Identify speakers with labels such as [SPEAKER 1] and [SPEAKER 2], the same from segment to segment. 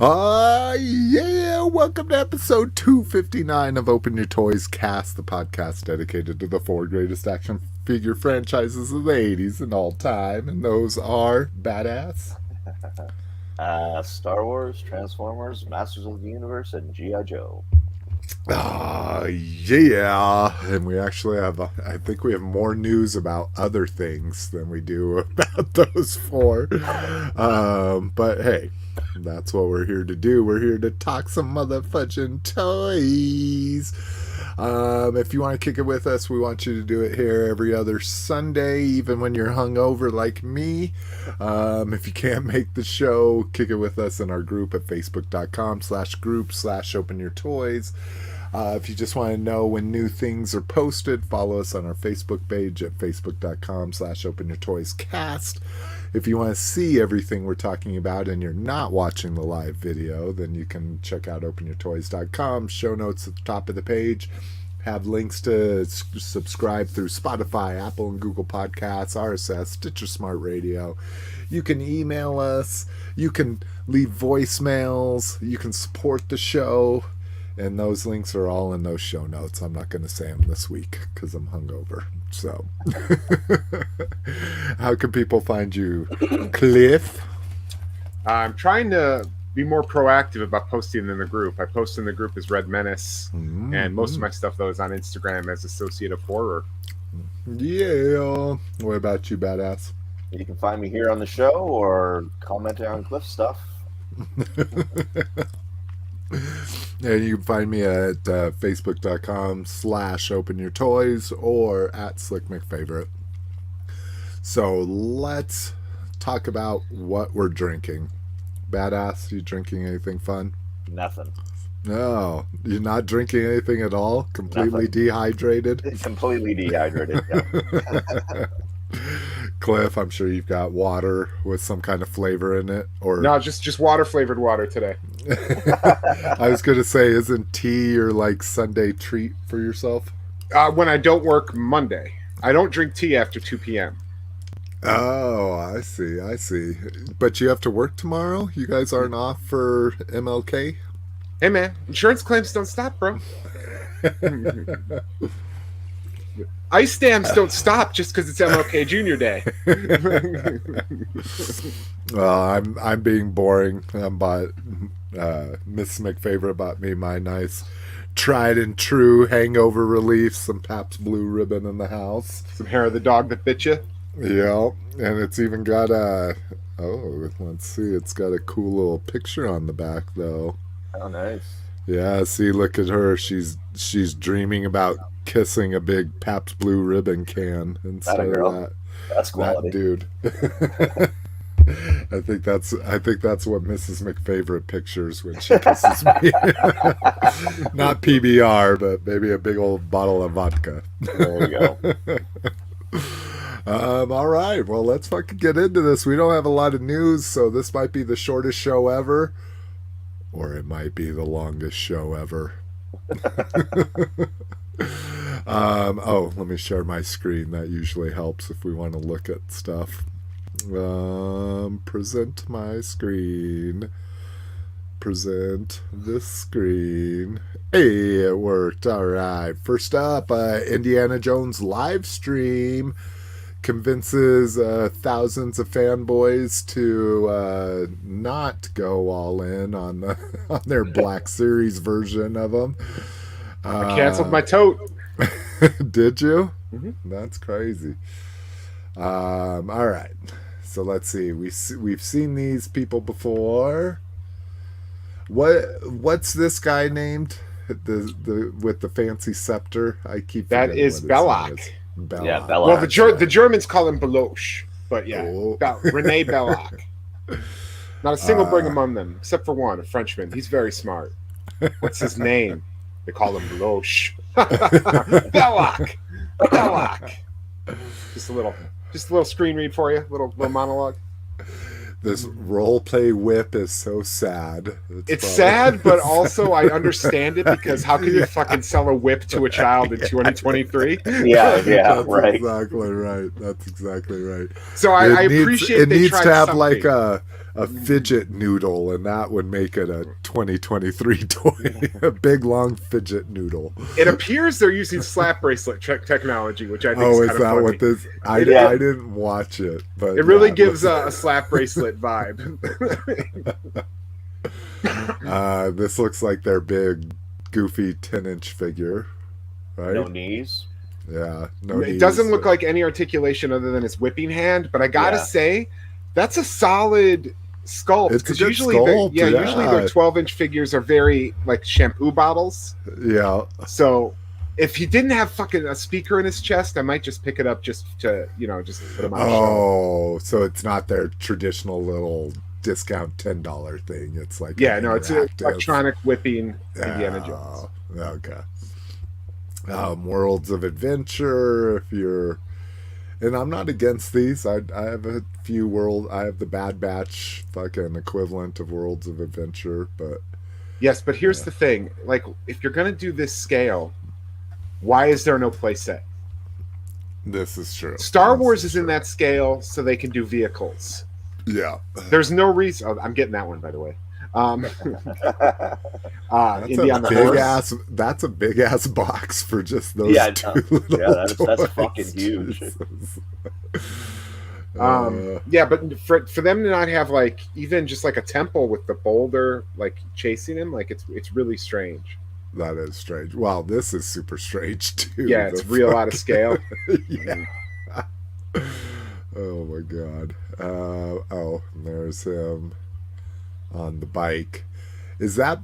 [SPEAKER 1] Yeah, welcome to episode 259 of Open Your Toys Cast, the podcast dedicated to the four greatest action figure franchises of the 80s and all time, and those are Badass,
[SPEAKER 2] Star Wars, Transformers, Masters of the Universe, and G.I. Joe.
[SPEAKER 1] Yeah, and we actually have, I think we have more news about other things than we do about those four, but hey, that's what we're here to do. We're here to talk some motherfucking toys. If you want to kick it with us, we want you to do it here every other Sunday, even when you're hungover like me. If you can't make the show, kick it with us in our group at facebook.com/group/openyourtoys. If you just want to know when new things are posted, follow us on our Facebook page at facebook.com/openyourtoyscast. If you want to see everything we're talking about and you're not watching the live video, then you can check out openyourtoys.com. Show notes at the top of the page have links to subscribe through Spotify, Apple and Google Podcasts, RSS, Stitcher Smart Radio. You can email us. You can leave voicemails. You can support the show. And those links are all in those show notes. I'm not going to say them this week because I'm hungover. So, how can people find you, Cliff?
[SPEAKER 3] I'm trying to be more proactive about posting in the group. I post in the group as Red Menace, and most of my stuff, though, is on Instagram as Associate of Horror.
[SPEAKER 1] Yeah. What about you, Badass?
[SPEAKER 2] You can find me here on the show or commenting on Cliff's stuff.
[SPEAKER 1] And you can find me at facebook.com/openyourtoys or at slickmcfavorite. So let's talk about what we're drinking. Badass, you drinking anything fun?
[SPEAKER 2] Nothing.
[SPEAKER 1] No, you're not drinking anything at all? Completely
[SPEAKER 2] Nothing.
[SPEAKER 1] Dehydrated?
[SPEAKER 2] Completely dehydrated, yeah.
[SPEAKER 1] Cliff, I'm sure you've got water with some kind of flavor in it, or
[SPEAKER 3] No, just water-flavored water today.
[SPEAKER 1] I was going to say, isn't tea your like Sunday treat for yourself?
[SPEAKER 3] When I don't work Monday. I don't drink tea after 2 p.m.
[SPEAKER 1] Oh, I see. But you have to work tomorrow? You guys aren't off for MLK?
[SPEAKER 3] Hey, man, insurance claims don't stop, bro. Ice dams don't stop just because it's MLK Jr. Day.
[SPEAKER 1] Well, I'm being boring. Miss McFavorite bought me my nice tried and true hangover relief, some Pabst Blue Ribbon in the house.
[SPEAKER 3] Some hair of the dog that bit you.
[SPEAKER 1] Yeah, and it's even got let's see, it's got a cool little picture on the back though.
[SPEAKER 2] Oh, nice.
[SPEAKER 1] Yeah, see, look at her. She's dreaming about kissing a big Pabst Blue Ribbon can instead of that.
[SPEAKER 2] That's quality.
[SPEAKER 1] That dude. I think that's what Mrs. McFavorite pictures when she kisses me. Not PBR, but maybe a big old bottle of vodka.
[SPEAKER 2] There we go.
[SPEAKER 1] All right, well, let's fucking get into this. We don't have a lot of news, so this might be the shortest show ever, or it might be the longest show ever. Let me share my screen. That usually helps if we want to look at stuff. Present my screen. Present this screen. Hey, it worked. All right. First up, Indiana Jones live stream convinces thousands of fanboys to not go all in on their Black Series version of them.
[SPEAKER 3] I canceled my tote.
[SPEAKER 1] Did you?
[SPEAKER 3] Mm-hmm.
[SPEAKER 1] That's crazy. All right. So let's see. We've seen these people before. What's this guy named? The with the fancy scepter. I keep
[SPEAKER 3] that is Belloc.
[SPEAKER 1] Belloc.
[SPEAKER 2] Yeah, Belloc.
[SPEAKER 3] Well, the Germans call him Beloche, but yeah, Rene Belloc. Not a single bring among them, except for one, a Frenchman. He's very smart. What's his name? They call him Beloche. Belloc. Just a little screen read for you, little monologue.
[SPEAKER 1] This role play whip is so sad.
[SPEAKER 3] It's sad, but also I understand it because how can you fucking sell a whip to a child in 2023?
[SPEAKER 2] Yeah,
[SPEAKER 1] That's
[SPEAKER 2] right.
[SPEAKER 1] Exactly right. That's exactly right.
[SPEAKER 3] So I appreciate
[SPEAKER 1] it
[SPEAKER 3] they
[SPEAKER 1] needs
[SPEAKER 3] tried
[SPEAKER 1] to have
[SPEAKER 3] something.
[SPEAKER 1] like a a fidget noodle, and that would make it a 2023 toy. A big long fidget noodle.
[SPEAKER 3] It appears they're using slap bracelet technology, which I think
[SPEAKER 1] Oh,
[SPEAKER 3] is
[SPEAKER 1] is
[SPEAKER 3] kind of
[SPEAKER 1] that
[SPEAKER 3] funny.
[SPEAKER 1] what this? I didn't watch it, but
[SPEAKER 3] It really
[SPEAKER 1] yeah,
[SPEAKER 3] gives a slap bracelet vibe.
[SPEAKER 1] This looks like their big, goofy 10-inch figure, right?
[SPEAKER 2] No knees.
[SPEAKER 1] Yeah, no.
[SPEAKER 3] It doesn't look like any articulation other than his whipping hand, but I gotta say, that's a solid sculpt.
[SPEAKER 1] It's a
[SPEAKER 3] Because
[SPEAKER 1] good
[SPEAKER 3] usually,
[SPEAKER 1] sculpt,
[SPEAKER 3] usually their 12-inch figures are very like shampoo bottles.
[SPEAKER 1] Yeah.
[SPEAKER 3] So if he didn't have fucking a speaker in his chest, I might just pick it up just to just put him on.
[SPEAKER 1] Oh, so it's not their traditional little discount $10 thing. It's like
[SPEAKER 3] it's an electronic whipping Indiana Jones.
[SPEAKER 1] Okay. Worlds of Adventure. If you're, and I'm not against these. I have a few I have the Bad Batch fucking equivalent of Worlds of Adventure, but
[SPEAKER 3] yes. But here's the thing: like, if you're gonna do this scale, why is there no playset?
[SPEAKER 1] this is true.
[SPEAKER 3] Star Wars is in that scale so they can do vehicles.
[SPEAKER 1] Yeah.
[SPEAKER 3] There's no reason. Oh, I'm getting that one, by the way.
[SPEAKER 1] That's a big ass box for just those two little
[SPEAKER 2] that's
[SPEAKER 1] toys.
[SPEAKER 2] fucking huge.
[SPEAKER 3] But for them to not have like even just like a temple with the boulder like chasing him, like it's really strange.
[SPEAKER 1] That is strange. Wow, this is super strange too.
[SPEAKER 3] Yeah, it's real out of scale.
[SPEAKER 1] Yeah. Oh my god. There's him on the bike. Isn't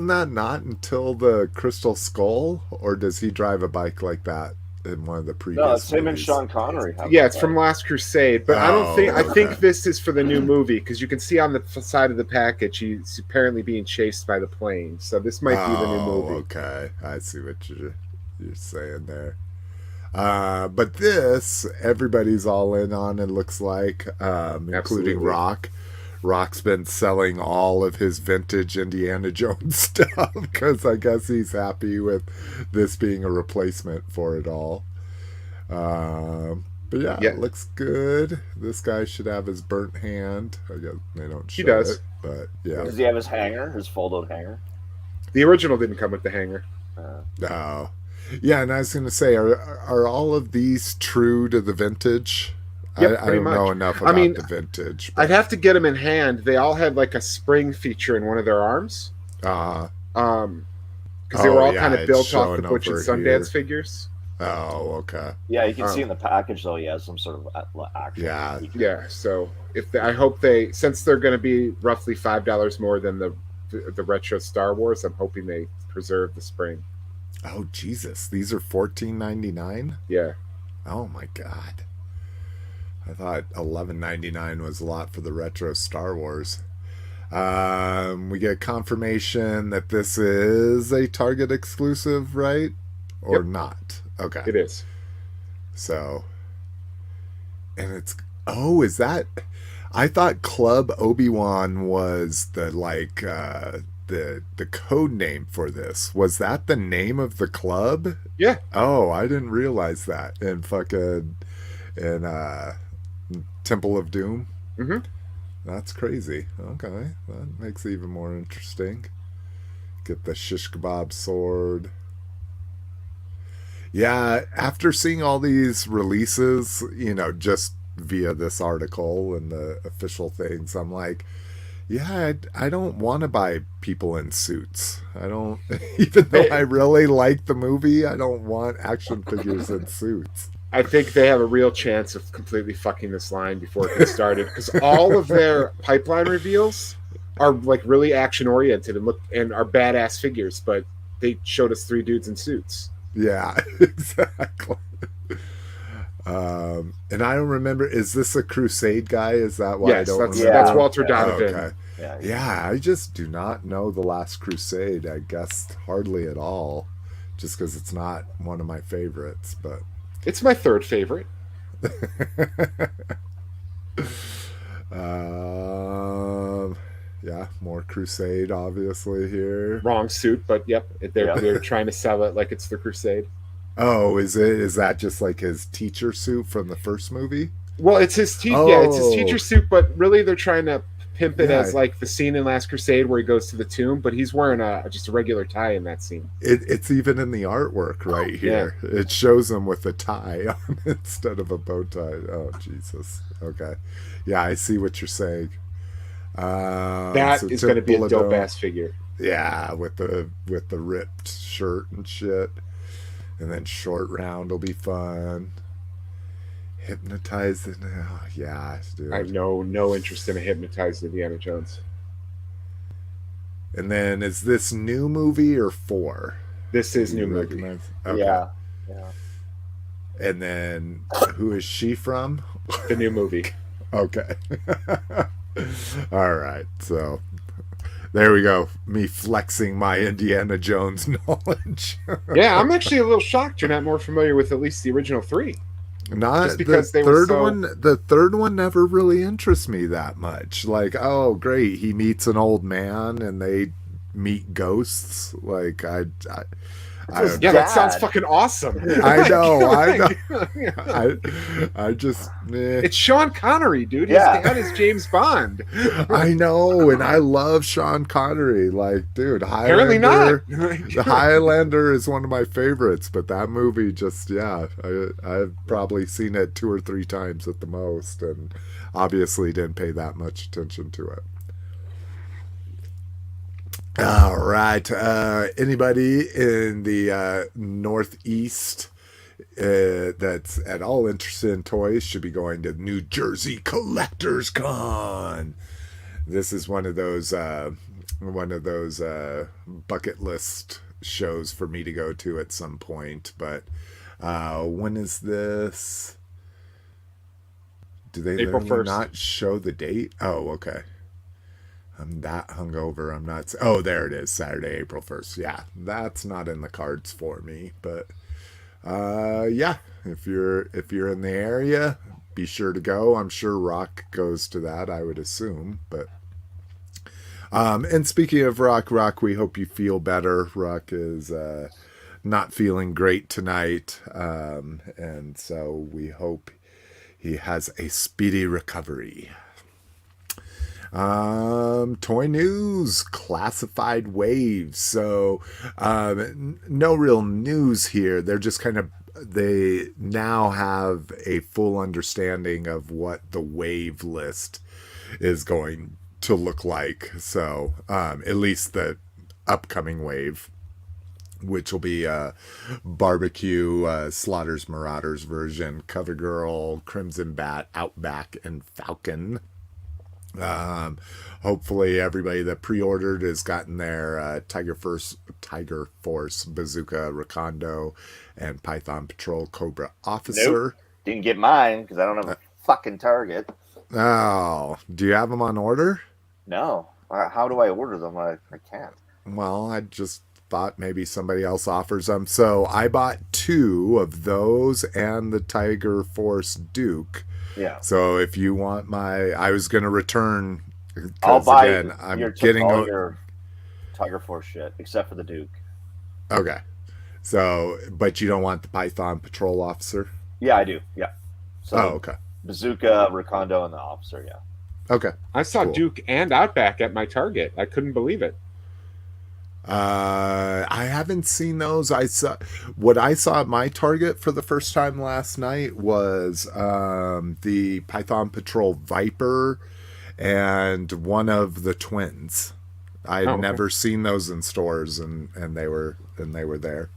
[SPEAKER 1] that not until the Crystal Skull, or does he drive a bike like that in one of the previous
[SPEAKER 2] No, it's him and
[SPEAKER 1] movies?
[SPEAKER 2] Sean Connery.
[SPEAKER 3] Yeah, it's from Last Crusade, but I think
[SPEAKER 1] okay.
[SPEAKER 3] this is for the new movie because you can see on the side of the package he's apparently being chased by the plane. So this might be the new movie.
[SPEAKER 1] Okay, I see what you're saying there. But this, everybody's all in on, it looks like, including
[SPEAKER 3] Absolutely.
[SPEAKER 1] Rock. Rock's been selling all of his vintage Indiana Jones stuff because I guess he's happy with this being a replacement for it all. But yeah, it looks good. This guy should have his burnt hand. I guess they don't show
[SPEAKER 3] does.
[SPEAKER 1] it, but yeah.
[SPEAKER 2] Does he have his hanger, his fold-out hanger?
[SPEAKER 3] The original didn't come with the hanger.
[SPEAKER 1] No. Yeah, and I was going to say, are all of these true to the vintage?
[SPEAKER 3] Yep,
[SPEAKER 1] I don't
[SPEAKER 3] much.
[SPEAKER 1] know enough about the vintage.
[SPEAKER 3] I'd have to get them in hand. They all had like a spring feature in one of their arms.
[SPEAKER 1] Because
[SPEAKER 3] they were all kind of built off the Butch and Sundance figures.
[SPEAKER 1] Oh, okay.
[SPEAKER 2] Yeah, you can see in the package though. He has some sort of action.
[SPEAKER 3] Yeah. So I hope since they're going to be roughly $5 more than the retro Star Wars, I'm hoping they preserve the spring.
[SPEAKER 1] Oh Jesus! These are $14.99.
[SPEAKER 3] Yeah.
[SPEAKER 1] Oh my God. I thought $11.99 was a lot for the retro Star Wars. We get confirmation that this is a Target exclusive, right? Or not? Okay.
[SPEAKER 3] It is.
[SPEAKER 1] So, and is that? I thought Club Obi-Wan was the the code name for this. Was that the name of the club?
[SPEAKER 3] Yeah.
[SPEAKER 1] Oh, I didn't realize that. In Temple of Doom.
[SPEAKER 3] Mm-hmm.
[SPEAKER 1] That's crazy. Okay, that makes it even more interesting. Get the shish kebab sword. Yeah, after seeing all these releases, just via this article and the official things, I'm like, yeah, I don't want to buy people in suits. I don't, even though I really like the movie, I don't want action figures in suits.
[SPEAKER 3] I think they have a real chance of completely fucking this line before it gets started because all of their pipeline reveals are like really action oriented and are badass figures, but they showed us 3 dudes in suits.
[SPEAKER 1] Yeah, exactly. And I don't remember. Is this a Crusade guy? Is that why
[SPEAKER 3] yes,
[SPEAKER 1] I don't remember?
[SPEAKER 3] That's Walter Donovan.
[SPEAKER 1] Okay. Yeah, I just do not know The Last Crusade. I guess hardly at all, just because it's not one of my favorites. But
[SPEAKER 3] it's my 3rd favorite.
[SPEAKER 1] Yeah, more Crusade, obviously here.
[SPEAKER 3] Wrong suit, but yep, they're trying to sell it like it's the Crusade.
[SPEAKER 1] Oh, is that just like his teacher suit from the first movie?
[SPEAKER 3] Well, it's his yeah, it's his teacher suit, but really they're trying to pimp it as like the scene in Last Crusade where he goes to the tomb, but he's wearing just a regular tie in that scene.
[SPEAKER 1] It's even in the artwork right here. Yeah. It shows him with a tie on instead of a bow tie. Oh, Jesus. Okay. Yeah, I see what you're saying.
[SPEAKER 3] That is going to be a dope ass figure.
[SPEAKER 1] Yeah, with the ripped shirt and shit. And then Short Round will be fun. Hypnotized. Oh, yeah, dude.
[SPEAKER 3] I have no interest in a hypnotized Indiana Jones.
[SPEAKER 1] And then is this new movie or 4?
[SPEAKER 3] This is new movie.
[SPEAKER 2] Okay. Yeah.
[SPEAKER 1] And then who is she from?
[SPEAKER 3] The new movie.
[SPEAKER 1] Okay. All right. So there we go. Me flexing my Indiana Jones knowledge.
[SPEAKER 3] Yeah, I'm actually a little shocked you're not more familiar with at least the original 3.
[SPEAKER 1] Not just because the third one. The third one never really interests me that much. Like, oh, great, he meets an old man and they meet ghosts. Like,
[SPEAKER 3] that sounds fucking awesome.
[SPEAKER 1] I know. I just.
[SPEAKER 3] It's Sean Connery, dude. His dad is James Bond.
[SPEAKER 1] I know, and I love Sean Connery. Like, dude,
[SPEAKER 3] apparently not.
[SPEAKER 1] The Highlander is one of my favorites, but that movie just, I've probably seen it 2 or 3 times at the most, and obviously didn't pay that much attention to it. All right. Anybody in the Northeast that's at all interested in toys should be going to New Jersey Collectors Con. This is one of those bucket list shows for me to go to at some point. But when is this? Do they
[SPEAKER 3] April 1st.
[SPEAKER 1] Not show the date? Oh, okay. I'm that hungover. I'm not. Oh, there it is. Saturday, April 1st. Yeah, that's not in the cards for me. But yeah, if you're in the area, be sure to go. I'm sure Rock goes to that, I would assume. But and speaking of Rock, we hope you feel better. Rock is not feeling great tonight, and so we hope he has a speedy recovery. Toy news, classified waves. So no real news here. They're just they now have a full understanding of what the wave list is going to look like. So at least the upcoming wave, which will be Barbecue, Slaughter's Marauders version, Covergirl, Crimson Bat, Outback, and Falcon. Hopefully everybody that pre-ordered has gotten their Tiger Force Bazooka Recondo and Python Patrol Cobra Officer.
[SPEAKER 2] Nope. Didn't get mine because I don't have a fucking Target.
[SPEAKER 1] Oh, do you have them on order?
[SPEAKER 2] No. How do I order them? I can't.
[SPEAKER 1] Well, I just thought maybe somebody else offers them. So I bought 2 of those and the Tiger Force Duke.
[SPEAKER 2] Yeah.
[SPEAKER 1] So if you want I was going to return.
[SPEAKER 2] I'll buy.
[SPEAKER 1] Again, I'm getting
[SPEAKER 2] all your Tiger Force shit except for the Duke.
[SPEAKER 1] Okay. So, but you don't want the Python Patrol Officer?
[SPEAKER 2] Yeah, I do. Yeah. So
[SPEAKER 1] okay.
[SPEAKER 2] Bazooka, Recondo, and the Officer. Yeah.
[SPEAKER 1] Okay.
[SPEAKER 3] I saw Duke and Outback at my Target. I couldn't believe it.
[SPEAKER 1] I haven't seen those. What I saw at my Target for the first time last night was the Python Patrol Viper and one of the twins. I had never seen those in stores, and they were there.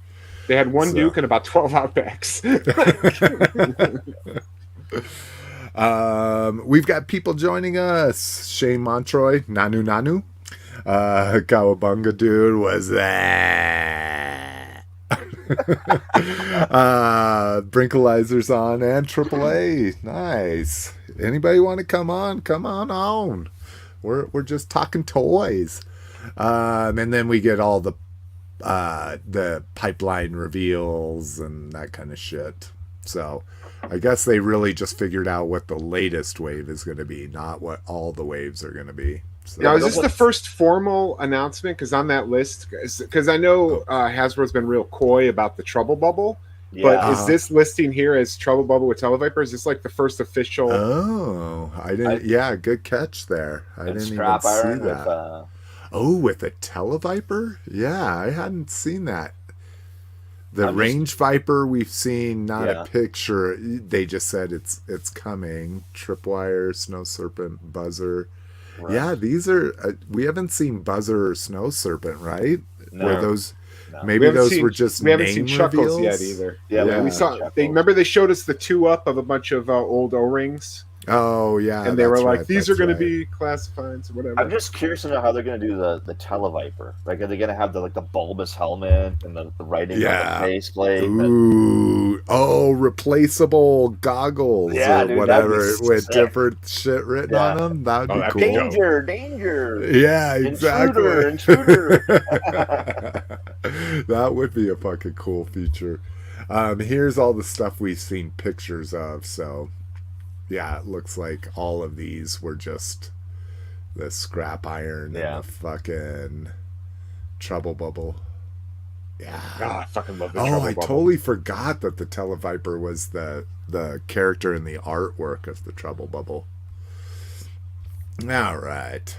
[SPEAKER 3] They had one Duke and about 12 Outbacks.
[SPEAKER 1] We've got people joining us. Shane Montroy, Nanu. Kawabunga dude was that. Brinkalizer's on and AAA. Nice. Anybody want to come on? Come on. We're just talking toys. And then we get all the pipeline reveals and that kind of shit. So I guess they really just figured out what the latest wave is going to be, not what all the waves are going to be. So,
[SPEAKER 3] now, is this the first formal announcement? Because on that list, because I know Hasbro's been real coy about the Trouble Bubble, But is this listing here as Trouble Bubble with Televiper? Is this like the first official?
[SPEAKER 1] Oh, I didn't. Yeah, good catch there. I didn't even see that. With a Televiper? Yeah, I hadn't seen that. The Range Viper we've seen, not a picture. They just said it's coming. Tripwire, Snow Serpent, Buzzer. Right. Yeah, these are. We haven't seen Buzzer or Snow Serpent, right?
[SPEAKER 3] No.
[SPEAKER 1] Were those? No. Maybe those were just
[SPEAKER 3] we haven't seen Chuckles yet either. Yeah, we saw. Remember they showed us the 2-up of a bunch of old O-rings.
[SPEAKER 1] Oh yeah,
[SPEAKER 3] and they were like, "These are going to be classifieds or whatever."
[SPEAKER 2] I'm just curious to know how they're going to do the Televiper. Like, are they going to have the bulbous helmet and the writing on the faceplate?
[SPEAKER 1] Replaceable goggles or whatever with different shit written on them. That would be cool.
[SPEAKER 2] Danger!
[SPEAKER 1] Yeah, exactly.
[SPEAKER 2] Intruder.
[SPEAKER 1] That would be a fucking cool feature. Here's all the stuff we've seen pictures of. So. Yeah, it looks like all of these were just the scrap iron and the fucking Trouble Bubble. Yeah.
[SPEAKER 3] Oh, I fucking love the Trouble Bubble.
[SPEAKER 1] Totally forgot that the Televiper was the character in the artwork of the Trouble Bubble. All right.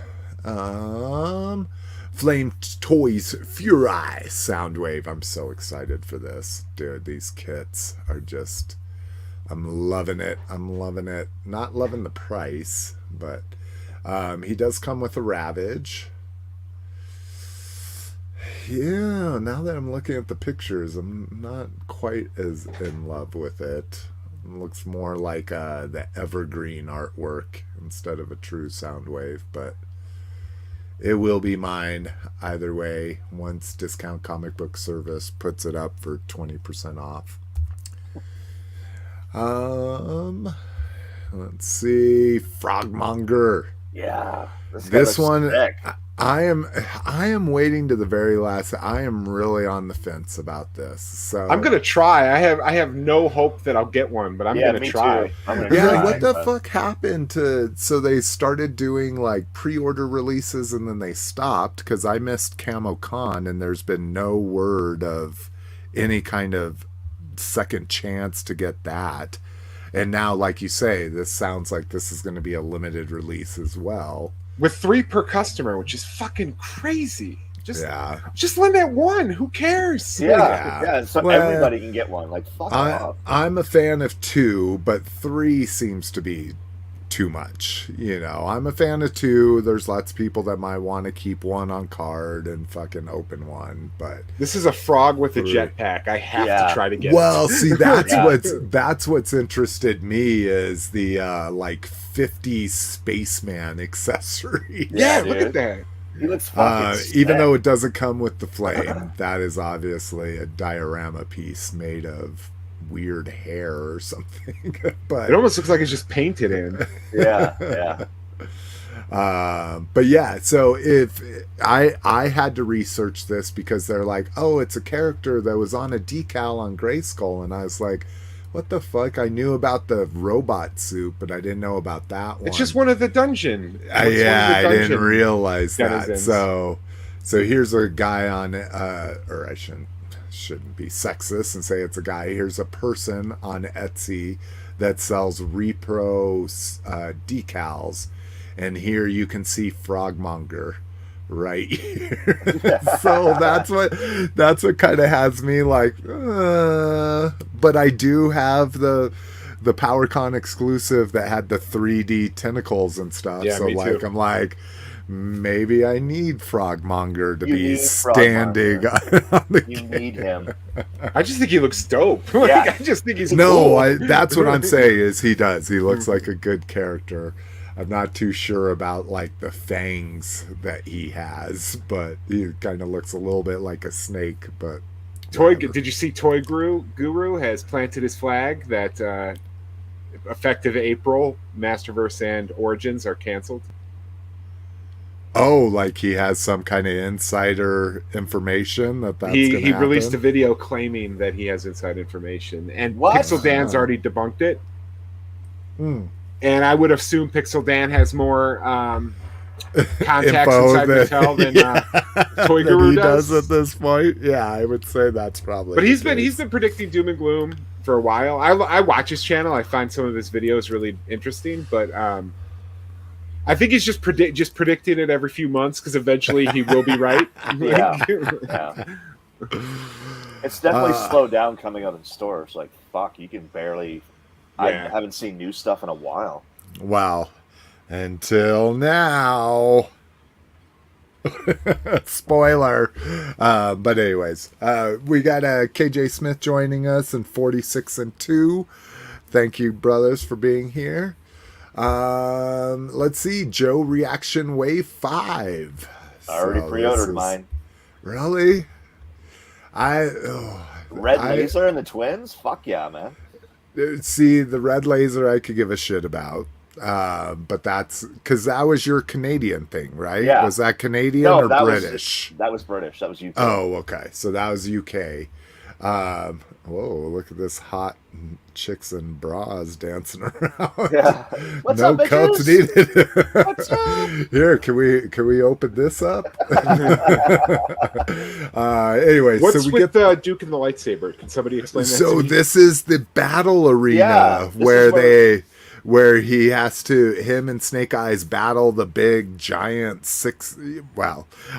[SPEAKER 1] Flame Toys Furai Soundwave. I'm so excited for this. Dude, these kits are just... I'm loving it. Not loving the price, but he does come with a Ravage. Yeah, now that I'm looking at the pictures, I'm not quite as in love with it. It looks more like the evergreen artwork instead of a true Soundwave, but it will be mine either way once Discount Comic Book Service puts it up for 20% off. Let's see, Frogmonger.
[SPEAKER 2] Yeah,
[SPEAKER 1] this one sick. I am waiting to the very last. I am really on the fence about this. So
[SPEAKER 3] I'm gonna try. I have no hope that I'll get one, but I'm gonna try.
[SPEAKER 1] What the fuck happened to? So they started doing like pre-order releases and then they stopped because I missed Camo Con and there's been no word of any kind of second chance to get that. And now, like you say, this sounds like this is going to be a limited release as well.
[SPEAKER 3] With 3 per customer, which is fucking crazy. Just lend that one. Who cares?
[SPEAKER 2] Yeah. So everybody can get one. Like, fuck off.
[SPEAKER 1] I'm a fan of 2, but 3 seems to be too much. You know, I'm a fan of 2. There's lots of people that might want to keep one on card and fucking open one, but
[SPEAKER 3] this is a frog with a jetpack. I have to try to get
[SPEAKER 1] it. See, that's what's interested me is the like 50s spaceman accessory.
[SPEAKER 3] Yeah, look at that.
[SPEAKER 2] He looks fucking
[SPEAKER 1] even though it doesn't come with the flame, that is obviously a diorama piece made of weird hair or something. But
[SPEAKER 3] it almost looks like it's just painted in.
[SPEAKER 1] But yeah, so if I had to research this because they're like, oh, it's a character that was on a decal on Grayskull, and I was like, what the fuck? I knew about the robot suit, but I didn't know about that one.
[SPEAKER 3] It's just one of the dungeon.
[SPEAKER 1] I didn't realize denizens. That. So here's a guy on, or I shouldn't be sexist and say it's a guy. Here's a person on Etsy that sells repro decals, and here you can see Frogmonger right here. So that's what kind of has me like, but I do have the PowerCon exclusive that had the 3D tentacles and stuff. So like too. I'm like, maybe I need Frogmonger to be standing on the
[SPEAKER 2] You need him.
[SPEAKER 3] I just think he looks dope. I just think he's
[SPEAKER 1] cool. That's what I'm saying is he does. He looks like a good character. I'm not too sure about like the fangs that he has, but he kind of looks a little bit like a snake. But
[SPEAKER 3] did you see Toy Guru has planted his flag that effective April, Masterverse and Origins are canceled?
[SPEAKER 1] Oh, like he has some kind of insider information that's going to happen?
[SPEAKER 3] He released a video claiming that he has inside information, and Pixel Dan's already debunked it. And I would assume Pixel Dan has more contacts
[SPEAKER 1] info
[SPEAKER 3] inside Mattel than Toy Guru
[SPEAKER 1] he
[SPEAKER 3] does.
[SPEAKER 1] does at this point. Yeah, I would say that's probably.
[SPEAKER 3] But he's
[SPEAKER 1] the case.
[SPEAKER 3] been predicting doom and gloom for a while. I watch his channel. I find some of his videos really interesting, but I think he's just predicting it every few months because eventually he will be right.
[SPEAKER 2] Yeah. It's definitely slowed down coming out in stores. Like, fuck, you can barely. I haven't seen new stuff in a while.
[SPEAKER 1] Wow. Until now. Spoiler. But anyways, we got KJ Smith joining us in 46 and 2. Thank you, brothers, for being here. Let's see. Joe Reaction Wave 5.
[SPEAKER 2] I already pre-ordered mine.
[SPEAKER 1] Really?
[SPEAKER 2] Red Laser and the Twins? Fuck yeah, man.
[SPEAKER 1] See, the Red Laser I could give a shit about. But that's because that was your Canadian thing, right?
[SPEAKER 2] Yeah.
[SPEAKER 1] Was that Canadian or British?
[SPEAKER 2] That was British. That was UK.
[SPEAKER 1] Oh, okay. So that was UK. Whoa, look at this hot chicks in bras dancing around.
[SPEAKER 2] Yeah. What's
[SPEAKER 1] no
[SPEAKER 2] up,
[SPEAKER 1] coats
[SPEAKER 2] bitches?
[SPEAKER 1] needed.
[SPEAKER 2] What's up?
[SPEAKER 1] Here, can we open this up? Anyway,
[SPEAKER 3] what's
[SPEAKER 1] so we
[SPEAKER 3] with Duke and the lightsaber? Can somebody explain that?
[SPEAKER 1] So
[SPEAKER 3] to me?
[SPEAKER 1] this is the battle arena where he has to, him and Snake Eyes battle the big giant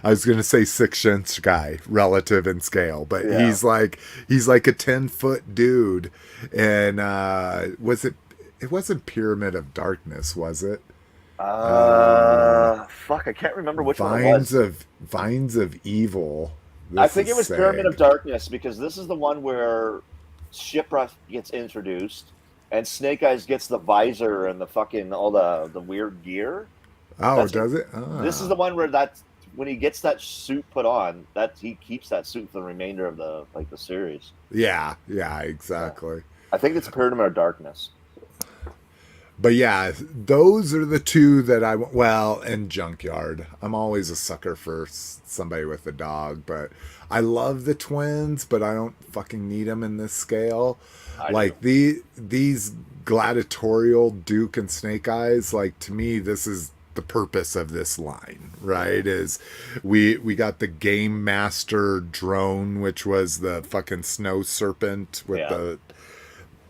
[SPEAKER 1] I was going to say 6-inch guy relative in scale, but he's like a 10-foot dude. And it wasn't Pyramid of Darkness, was it?
[SPEAKER 2] Fuck, I can't remember which one it was.
[SPEAKER 1] Vines of Evil.
[SPEAKER 2] I think it was Pyramid of Darkness because this is the one where Shipwreck gets introduced. And Snake Eyes gets the visor and the fucking all the weird gear.
[SPEAKER 1] Oh, does it? Oh.
[SPEAKER 2] This is the one where when he gets that suit put on, that he keeps that suit for the remainder of the series.
[SPEAKER 1] Yeah, exactly.
[SPEAKER 2] I think it's Pyramid of Darkness.
[SPEAKER 1] But yeah, those are the two that and Junkyard. I'm always a sucker for somebody with a dog, but I love the Twins, but I don't fucking need them in this scale. Like these gladiatorial Duke and Snake Eyes, like to me, this is the purpose of this line, right? Is we got the Game Master drone, which was the fucking snow serpent with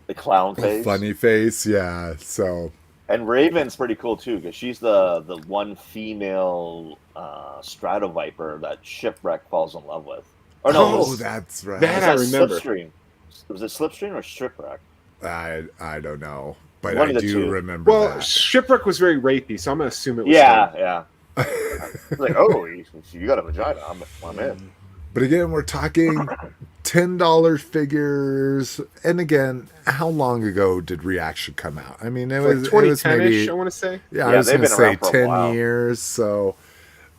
[SPEAKER 2] the clown face,
[SPEAKER 1] funny face, yeah. So
[SPEAKER 2] and Raven's pretty cool too because she's the one female Stratoviper that Shipwreck falls in love with. Or no,
[SPEAKER 1] that's right.
[SPEAKER 3] That I remember.
[SPEAKER 2] Slipstream. Was it Slipstream or Shipwreck?
[SPEAKER 1] I don't know, but
[SPEAKER 2] One
[SPEAKER 1] I
[SPEAKER 2] of the
[SPEAKER 1] do
[SPEAKER 2] two.
[SPEAKER 1] remember
[SPEAKER 3] Well,
[SPEAKER 1] that.
[SPEAKER 3] Shipwreck was very rapey, so I'm gonna assume it was.
[SPEAKER 2] Yeah. Like, oh, you got a vagina. I'm in.
[SPEAKER 1] But again, we're talking $10 figures. And again, how long ago did Reaction come out? I mean, it was
[SPEAKER 3] 2010-ish, I want to say.
[SPEAKER 1] Yeah, I was going to say
[SPEAKER 2] around for a
[SPEAKER 1] 10
[SPEAKER 2] while.
[SPEAKER 1] years. So,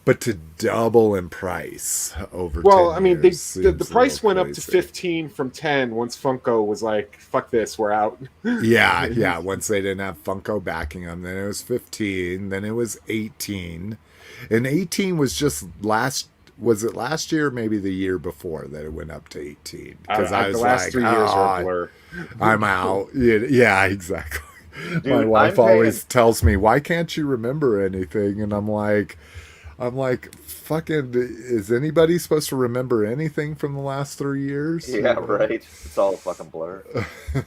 [SPEAKER 1] but to double in price over 10
[SPEAKER 3] Well, I mean,
[SPEAKER 1] years
[SPEAKER 3] the
[SPEAKER 1] seems a
[SPEAKER 3] price
[SPEAKER 1] little
[SPEAKER 3] went up to
[SPEAKER 1] crazy.
[SPEAKER 3] 15 from 10 once Funko was like, fuck this, we're out.
[SPEAKER 1] Yeah. Once they didn't have Funko backing them, then it was 15, then it was 18. And 18 was just was it last year or maybe the year before that it went up to 18? Because I was
[SPEAKER 3] the last
[SPEAKER 1] like,
[SPEAKER 3] 3 years are a blur.
[SPEAKER 1] I'm out. Yeah, exactly.
[SPEAKER 2] Dude,
[SPEAKER 1] My wife
[SPEAKER 2] I'm
[SPEAKER 1] always tells me, why can't you remember anything? And I'm like, fucking, is anybody supposed to remember anything from the last 3 years?
[SPEAKER 2] Yeah, right. It's all a fucking blur.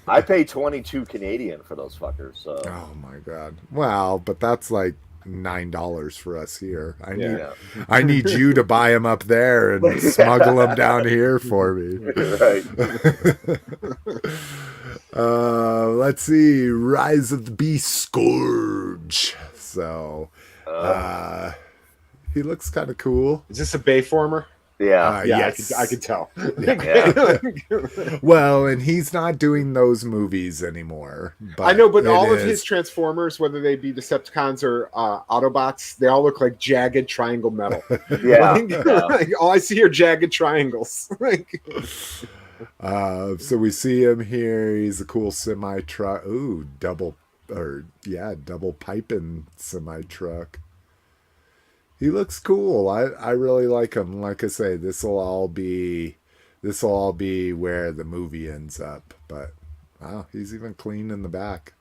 [SPEAKER 2] I pay 22 Canadian for those fuckers. So.
[SPEAKER 1] Oh my god. Well, but that's like $9 for us here. I need you to buy them up there and smuggle them down here for me.
[SPEAKER 2] Right.
[SPEAKER 1] Let's see. Rise of the Beast Scourge. So he looks kind of cool.
[SPEAKER 3] Is this a Bayformer?
[SPEAKER 2] Yeah.
[SPEAKER 1] Yes.
[SPEAKER 3] I could tell.
[SPEAKER 2] Yeah.
[SPEAKER 1] Well, and he's not doing those movies anymore. But
[SPEAKER 3] I know, but all of his Transformers, whether they be Decepticons or Autobots, they all look like jagged triangle metal.
[SPEAKER 2] Yeah.
[SPEAKER 3] Like, all I see are jagged triangles.
[SPEAKER 1] So we see him here. He's a cool semi truck. Ooh, double piping semi truck. He looks cool. I really like him. Like I say, this will all be where the movie ends up. But wow, he's even clean in the back.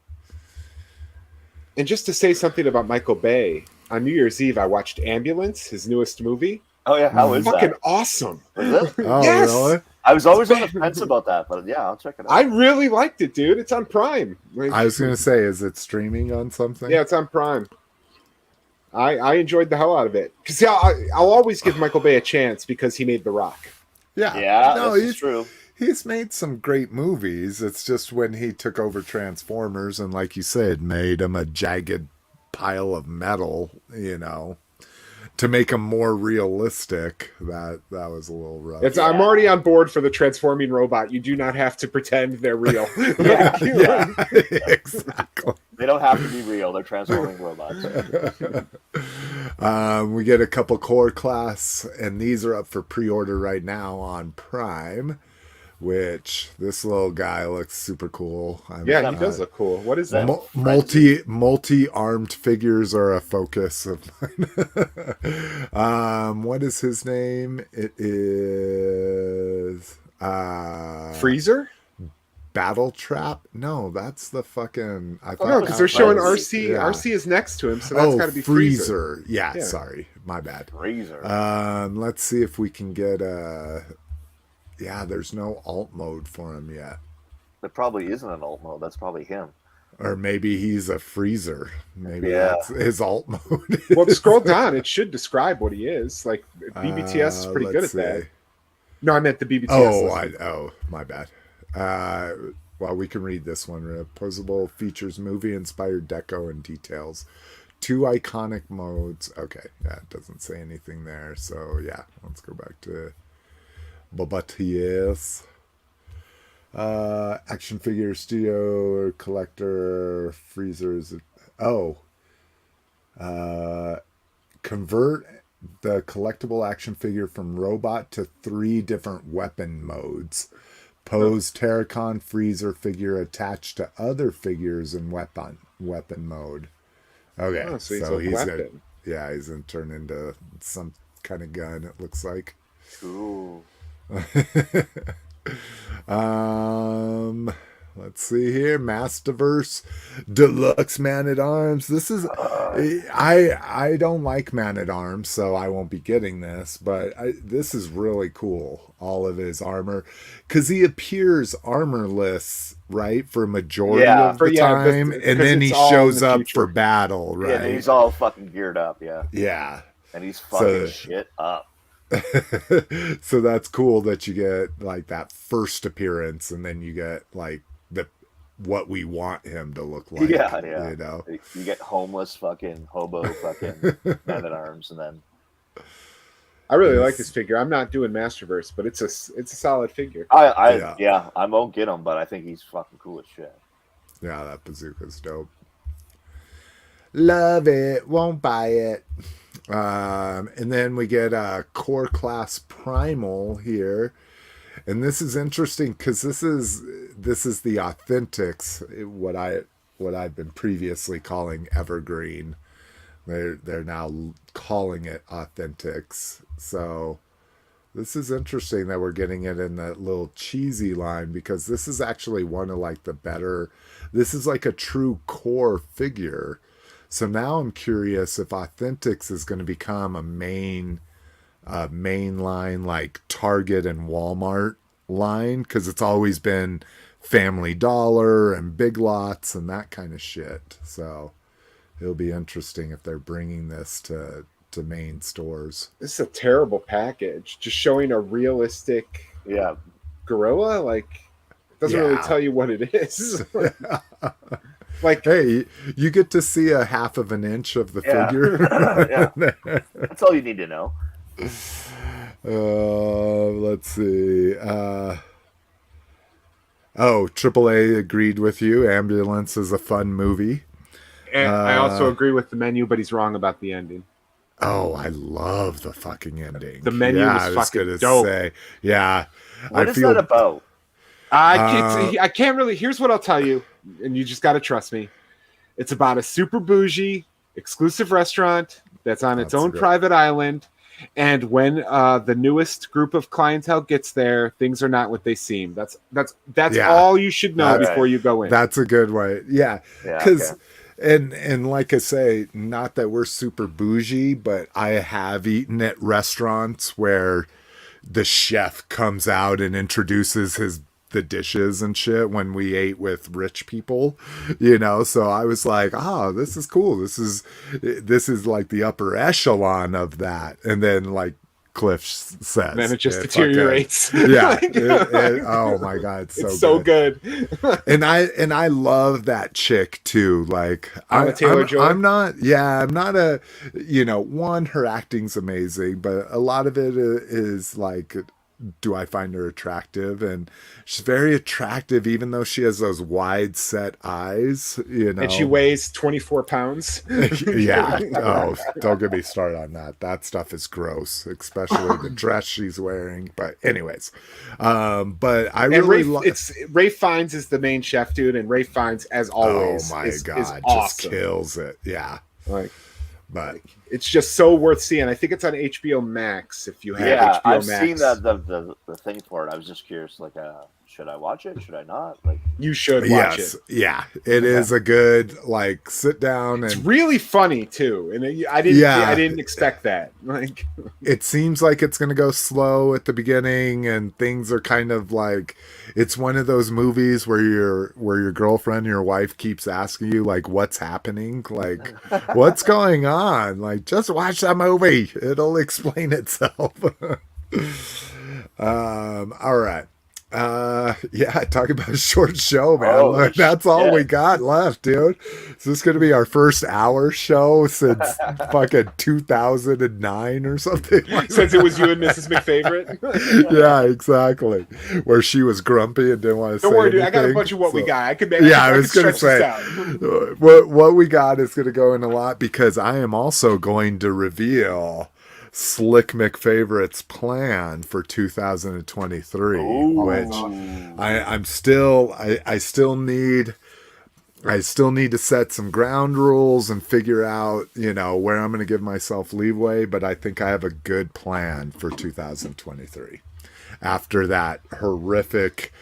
[SPEAKER 3] And just to say something about Michael Bay, on New Year's Eve, I watched Ambulance, his newest movie.
[SPEAKER 2] Oh yeah, how is
[SPEAKER 3] Fucking
[SPEAKER 2] that?
[SPEAKER 3] awesome.
[SPEAKER 2] Is it?
[SPEAKER 1] Oh,
[SPEAKER 3] Yes!
[SPEAKER 1] really?
[SPEAKER 2] I was always on the fence about that, but yeah, I'll check it out.
[SPEAKER 3] I really liked it, dude. It's on Prime.
[SPEAKER 1] I was going to say, is it streaming on something?
[SPEAKER 3] Yeah, it's on Prime. I enjoyed the hell out of it. Because I'll always give Michael Bay a chance because he made The Rock.
[SPEAKER 2] Yeah,
[SPEAKER 1] no,
[SPEAKER 2] this is true.
[SPEAKER 1] He's made some great movies. It's just when he took over Transformers and, like you said, made him a jagged pile of metal, you know, to make him more realistic. That was a little rough.
[SPEAKER 3] I'm already on board for the transforming robot. You do not have to pretend they're real.
[SPEAKER 1] yeah, exactly.
[SPEAKER 2] They don't have to be real. They're transforming robots.
[SPEAKER 1] We get a couple core class, and these are up for pre-order right now on Prime. Which this little guy looks super cool.
[SPEAKER 3] He does look cool. What is that?
[SPEAKER 1] Multi-armed figures are a focus of mine. What is his name? It is
[SPEAKER 3] Freezer?
[SPEAKER 1] Battle Trap? No, that's the fucking.
[SPEAKER 3] No, because they're showing RC.
[SPEAKER 1] Yeah.
[SPEAKER 3] RC is next to him, so that's got to be Freezer.
[SPEAKER 1] Yeah, sorry, my bad.
[SPEAKER 2] Freezer.
[SPEAKER 1] Let's see if we can get a. Yeah, there's no alt mode for him yet.
[SPEAKER 2] There probably isn't an alt mode. That's probably him.
[SPEAKER 1] Or maybe he's a freezer. Maybe that's his alt mode.
[SPEAKER 3] Well, scroll down. It should describe what he is. Like, BBTS is pretty good at that. No, I meant the BBTS.
[SPEAKER 1] My bad. Well, we can read this one. Opposable features movie-inspired deco and details. 2 iconic modes. Okay, yeah, it doesn't say anything there. So, yeah, let's go back to... BBTS. Action figure studio collector freezers. Convert the collectible action figure from robot to 3 different weapon modes. Pose Terracon freezer figure attached to other figures in weapon mode. Okay, so he's weapon. He's gonna turn into some kind of gun. It looks like.
[SPEAKER 2] Cool.
[SPEAKER 1] Let's see here. Masterverse Deluxe Man-at-Arms. This is I don't like Man-at-Arms, so I won't be getting this, but this is really cool. All of his armor, because he appears armorless, right, for majority of the time, and then he shows up for battle, right?
[SPEAKER 2] Yeah, and he's all fucking geared up,
[SPEAKER 1] yeah,
[SPEAKER 2] and he's fucking shit up.
[SPEAKER 1] So that's cool that you get like that first appearance, and then you get like what we want him to look like.
[SPEAKER 2] Yeah.
[SPEAKER 1] You know,
[SPEAKER 2] you get homeless fucking hobo fucking Man-at-Arms, and then
[SPEAKER 3] I really like this figure. I'm not doing Masterverse, but it's a solid figure.
[SPEAKER 2] I won't get him, but I think he's fucking cool as shit.
[SPEAKER 1] Yeah, that bazooka's dope. Love it, won't buy it. And then we get a core class Primal here, and this is interesting because this is the Authentics, what I've been previously calling Evergreen. They're now calling it Authentics. So this is interesting that we're getting it in that little cheesy line, because this is actually one of like the better. This is like a true core figure. So now I'm curious if Authentics is going to become a main line like Target and Walmart line, because it's always been Family Dollar and Big Lots and that kind of shit. So it'll be interesting if they're bringing this to main stores.
[SPEAKER 3] This is a terrible package. Just showing a realistic gorilla, like, it doesn't really tell you what it is. Like,
[SPEAKER 1] hey, you get to see a half of an inch of the figure.
[SPEAKER 2] That's all you need to know.
[SPEAKER 1] Let's see. AAA agreed with you. Ambulance is a fun movie.
[SPEAKER 3] And I also agree with the menu, but he's wrong about the ending.
[SPEAKER 1] Oh, I love the fucking ending.
[SPEAKER 3] The menu was fucking dope.
[SPEAKER 2] What is that about?
[SPEAKER 3] I can't really. Here's what I'll tell you, and you just got to trust me. It's about a super bougie, exclusive restaurant that's on its own private island, and when the newest group of clientele gets there, things are not what they seem. That's all you should know before you go in.
[SPEAKER 1] That's a good way. Yeah, because And like I say, not that we're super bougie, but I have eaten at restaurants where the chef comes out and introduces the dishes and shit when we ate with rich people, so I was like, this is cool, this is like the upper echelon of that. And then, like Cliff says,
[SPEAKER 3] and then it just deteriorates.
[SPEAKER 1] Oh my god, it's so good. and I love that chick too. Like, I'm not a, one, her acting's amazing, but a lot of it is like, do I find her attractive? And she's very attractive, even though she has those wide set eyes,
[SPEAKER 3] And she weighs 24 pounds.
[SPEAKER 1] Yeah. Oh, don't get me started on that. That stuff is gross, especially the dress she's wearing. But anyways, but I really
[SPEAKER 3] Ray Fiennes is the main chef, dude, and Ray Fiennes, as always,
[SPEAKER 1] oh my god,
[SPEAKER 3] is
[SPEAKER 1] just
[SPEAKER 3] awesome.
[SPEAKER 1] kills it. Yeah.
[SPEAKER 3] But it's just so worth seeing. I think it's on HBO Max. If you have HBO
[SPEAKER 2] I've
[SPEAKER 3] Max,
[SPEAKER 2] seen the thing for it. I was just curious, like, should I watch it? Should I not? Like,
[SPEAKER 3] you should watch it.
[SPEAKER 1] Yeah, it is a good, like, sit down.
[SPEAKER 3] It's
[SPEAKER 1] and
[SPEAKER 3] really funny too, and I didn't expect that. Like,
[SPEAKER 1] it seems like it's gonna go slow at the beginning, and things are kind of like, it's one of those movies where your girlfriend, your wife keeps asking you, like, what's happening, like, what's going on, like, just watch that movie, it'll explain itself. All right. Talk about a short show, man. Look, that's all we got left, dude. Is this gonna be our first hour show since fucking 2009 or something?
[SPEAKER 3] Since it was you and Mrs. McFavorite?
[SPEAKER 1] Yeah, exactly. Where she was grumpy and didn't want to say anything.
[SPEAKER 3] Don't worry, dude. I got a bunch of what we got.
[SPEAKER 1] I was gonna say what we got is gonna go in a lot, because I am also going to reveal Slick McFavorite's plan for 2023.
[SPEAKER 2] Ooh.
[SPEAKER 1] Which I still need to set some ground rules and figure out, where I'm going to give myself leeway, but I think I have a good plan for 2023. After that horrific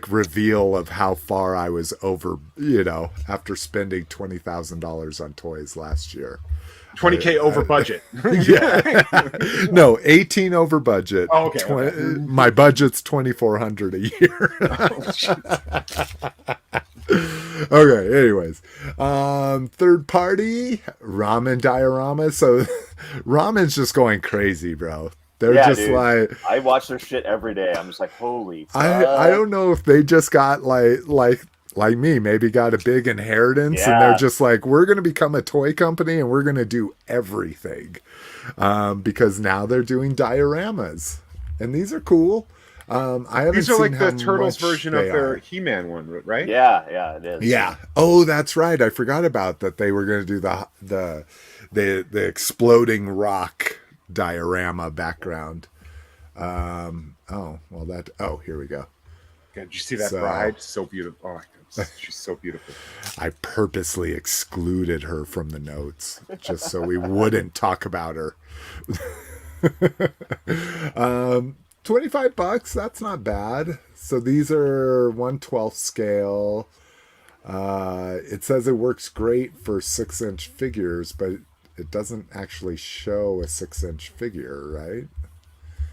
[SPEAKER 1] reveal of how far I was over, after spending $20,000 on toys last year.
[SPEAKER 3] 20K over budget.
[SPEAKER 1] Yeah. No, 18 over budget.
[SPEAKER 3] Oh, okay.
[SPEAKER 1] My budget's $2,400 a year. Okay, anyways. Third party, Ramen Dioramas. So Ramen's just going crazy, bro. They're just dude, like,
[SPEAKER 2] I watch their shit every day. I'm just like, holy fuck.
[SPEAKER 1] I don't know if they just got like me, maybe got a big inheritance, and they're just like, we're going to become a toy company and we're going to do everything, because now they're doing dioramas, and these are cool. I haven't
[SPEAKER 3] these are
[SPEAKER 1] seen
[SPEAKER 3] like the Turtles version of their He-Man one, right?
[SPEAKER 2] Yeah, it is.
[SPEAKER 1] Yeah. Oh, that's right. I forgot about that. They were going to do the exploding rock diorama background. Here we go.
[SPEAKER 3] Did you see that bride? So beautiful. Oh my God. She's so beautiful.
[SPEAKER 1] I purposely excluded her from the notes just so we wouldn't talk about her. $25, that's not bad. So these are 1/12 scale. It says it works great for 6-inch figures, but it doesn't actually show a 6-inch figure, right?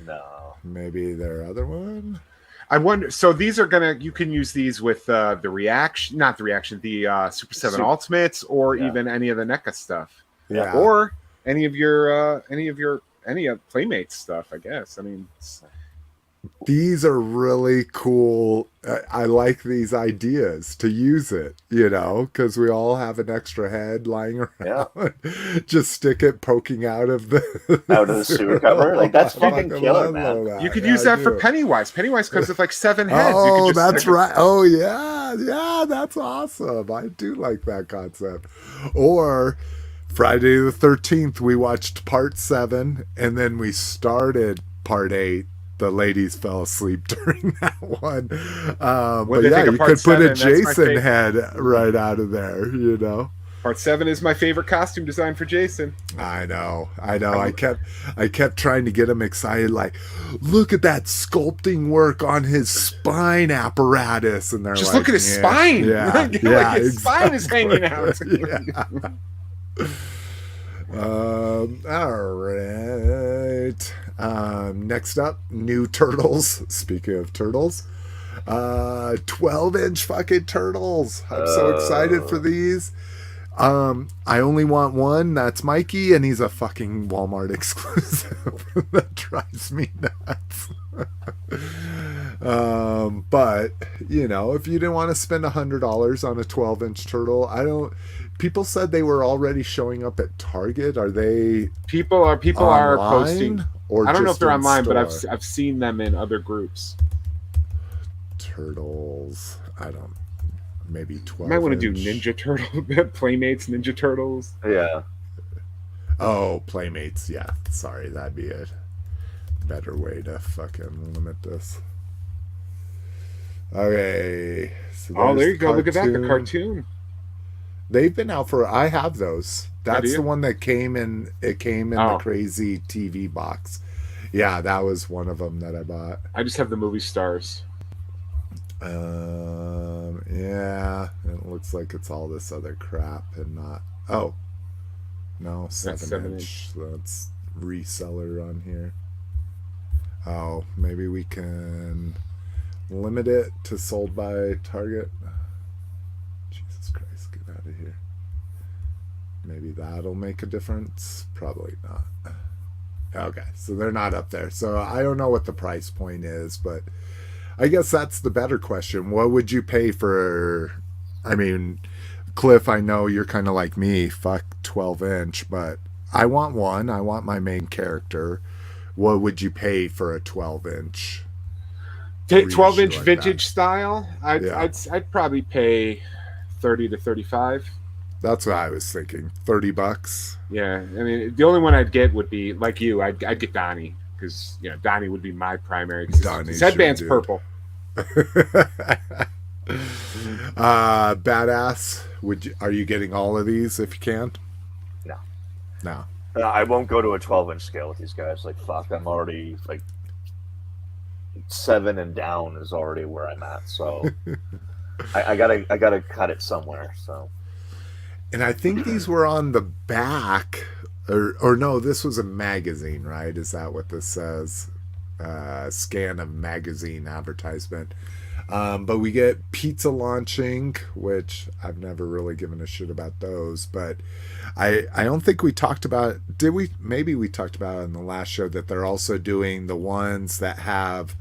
[SPEAKER 2] No.
[SPEAKER 1] Maybe their other one?
[SPEAKER 3] I wonder. So these are you can use these with the Super 7 Ultimates, or even any of the NECA stuff.
[SPEAKER 1] Yeah.
[SPEAKER 3] Or any of Playmates stuff, I guess. I mean,
[SPEAKER 1] these are really cool. I like these ideas to use it, because we all have an extra head lying around. Yeah. Just stick it poking out of the
[SPEAKER 2] sewer cover. Like, that's fucking killer, man.
[SPEAKER 3] You could use that for Pennywise. Pennywise comes with like 7 heads.
[SPEAKER 1] Oh, that's right. Oh, yeah, that's awesome. I do like that concept. Or Friday the 13th, we watched part 7, and then we started part 8. The ladies fell asleep during that one. But yeah, you could put a Jason head right out of there,
[SPEAKER 3] Part 7 is my favorite costume design for Jason.
[SPEAKER 1] I know. I kept trying to get him excited, like, look at that sculpting work on his spine apparatus, and they're
[SPEAKER 3] just
[SPEAKER 1] like,
[SPEAKER 3] look at his spine.
[SPEAKER 1] Yeah,
[SPEAKER 3] Like his spine is hanging out.
[SPEAKER 1] All right. Next up, new turtles. Speaking of turtles, 12-inch fucking turtles. I'm so excited for these. I only want one. That's Mikey, and he's a fucking Walmart exclusive. That drives me nuts. But you know, if you didn't want to spend $100 on a 12-inch turtle, people said they were already showing up at Target. Are they?
[SPEAKER 3] People are posting.
[SPEAKER 1] Or
[SPEAKER 3] I don't know if they're online,
[SPEAKER 1] store?
[SPEAKER 3] but I've seen them in other groups.
[SPEAKER 1] Turtles. I don't. Maybe 12.
[SPEAKER 3] You might want to do Ninja Turtle Playmates Ninja Turtles.
[SPEAKER 2] Yeah.
[SPEAKER 1] Oh, Playmates. Yeah. Sorry, that'd be a better way to fucking limit this. Okay. So
[SPEAKER 3] there you go. Look at that. The cartoon.
[SPEAKER 1] They've been out for. I have those. That's the one that came in. It came in the crazy TV box. Yeah, that was one of them that I bought.
[SPEAKER 3] I just have the movie Stars.
[SPEAKER 1] Yeah, it looks like it's all this other crap and not. Oh, no, 7-inch. That's reseller on here. Oh, maybe we can limit it to sold by Target. Jesus Christ, get out of here. Maybe that'll make a difference. Probably not. Okay, so they're not up there. So I don't know what the price point is, but I guess that's the better question. What would you pay for? I mean, Cliff, I know you're kind of like me. Fuck 12-inch, but I want one. I want my main character. What would you pay for a 12-inch?
[SPEAKER 3] 12-inch like vintage style. I'd probably pay 30 to 35.
[SPEAKER 1] That's what I was thinking. $30.
[SPEAKER 3] Yeah, I mean, the only one I'd get would be like you. I'd get Donnie, because Donnie would be my primary. His headband's purple.
[SPEAKER 1] Badass. Are you getting all of these if you can? No.
[SPEAKER 2] I won't go to a 12-inch scale with these guys. Like, fuck, I'm already like 7 and down is already where I'm at. So I gotta cut it somewhere. So.
[SPEAKER 1] And I think these were on the back, or no, this was a magazine, right? Is that what this says? Scan of magazine advertisement. But we get pizza launching, which I've never really given a shit about those. But I don't think we talked about, did we? Maybe we talked about it in the last show that they're also doing the ones that have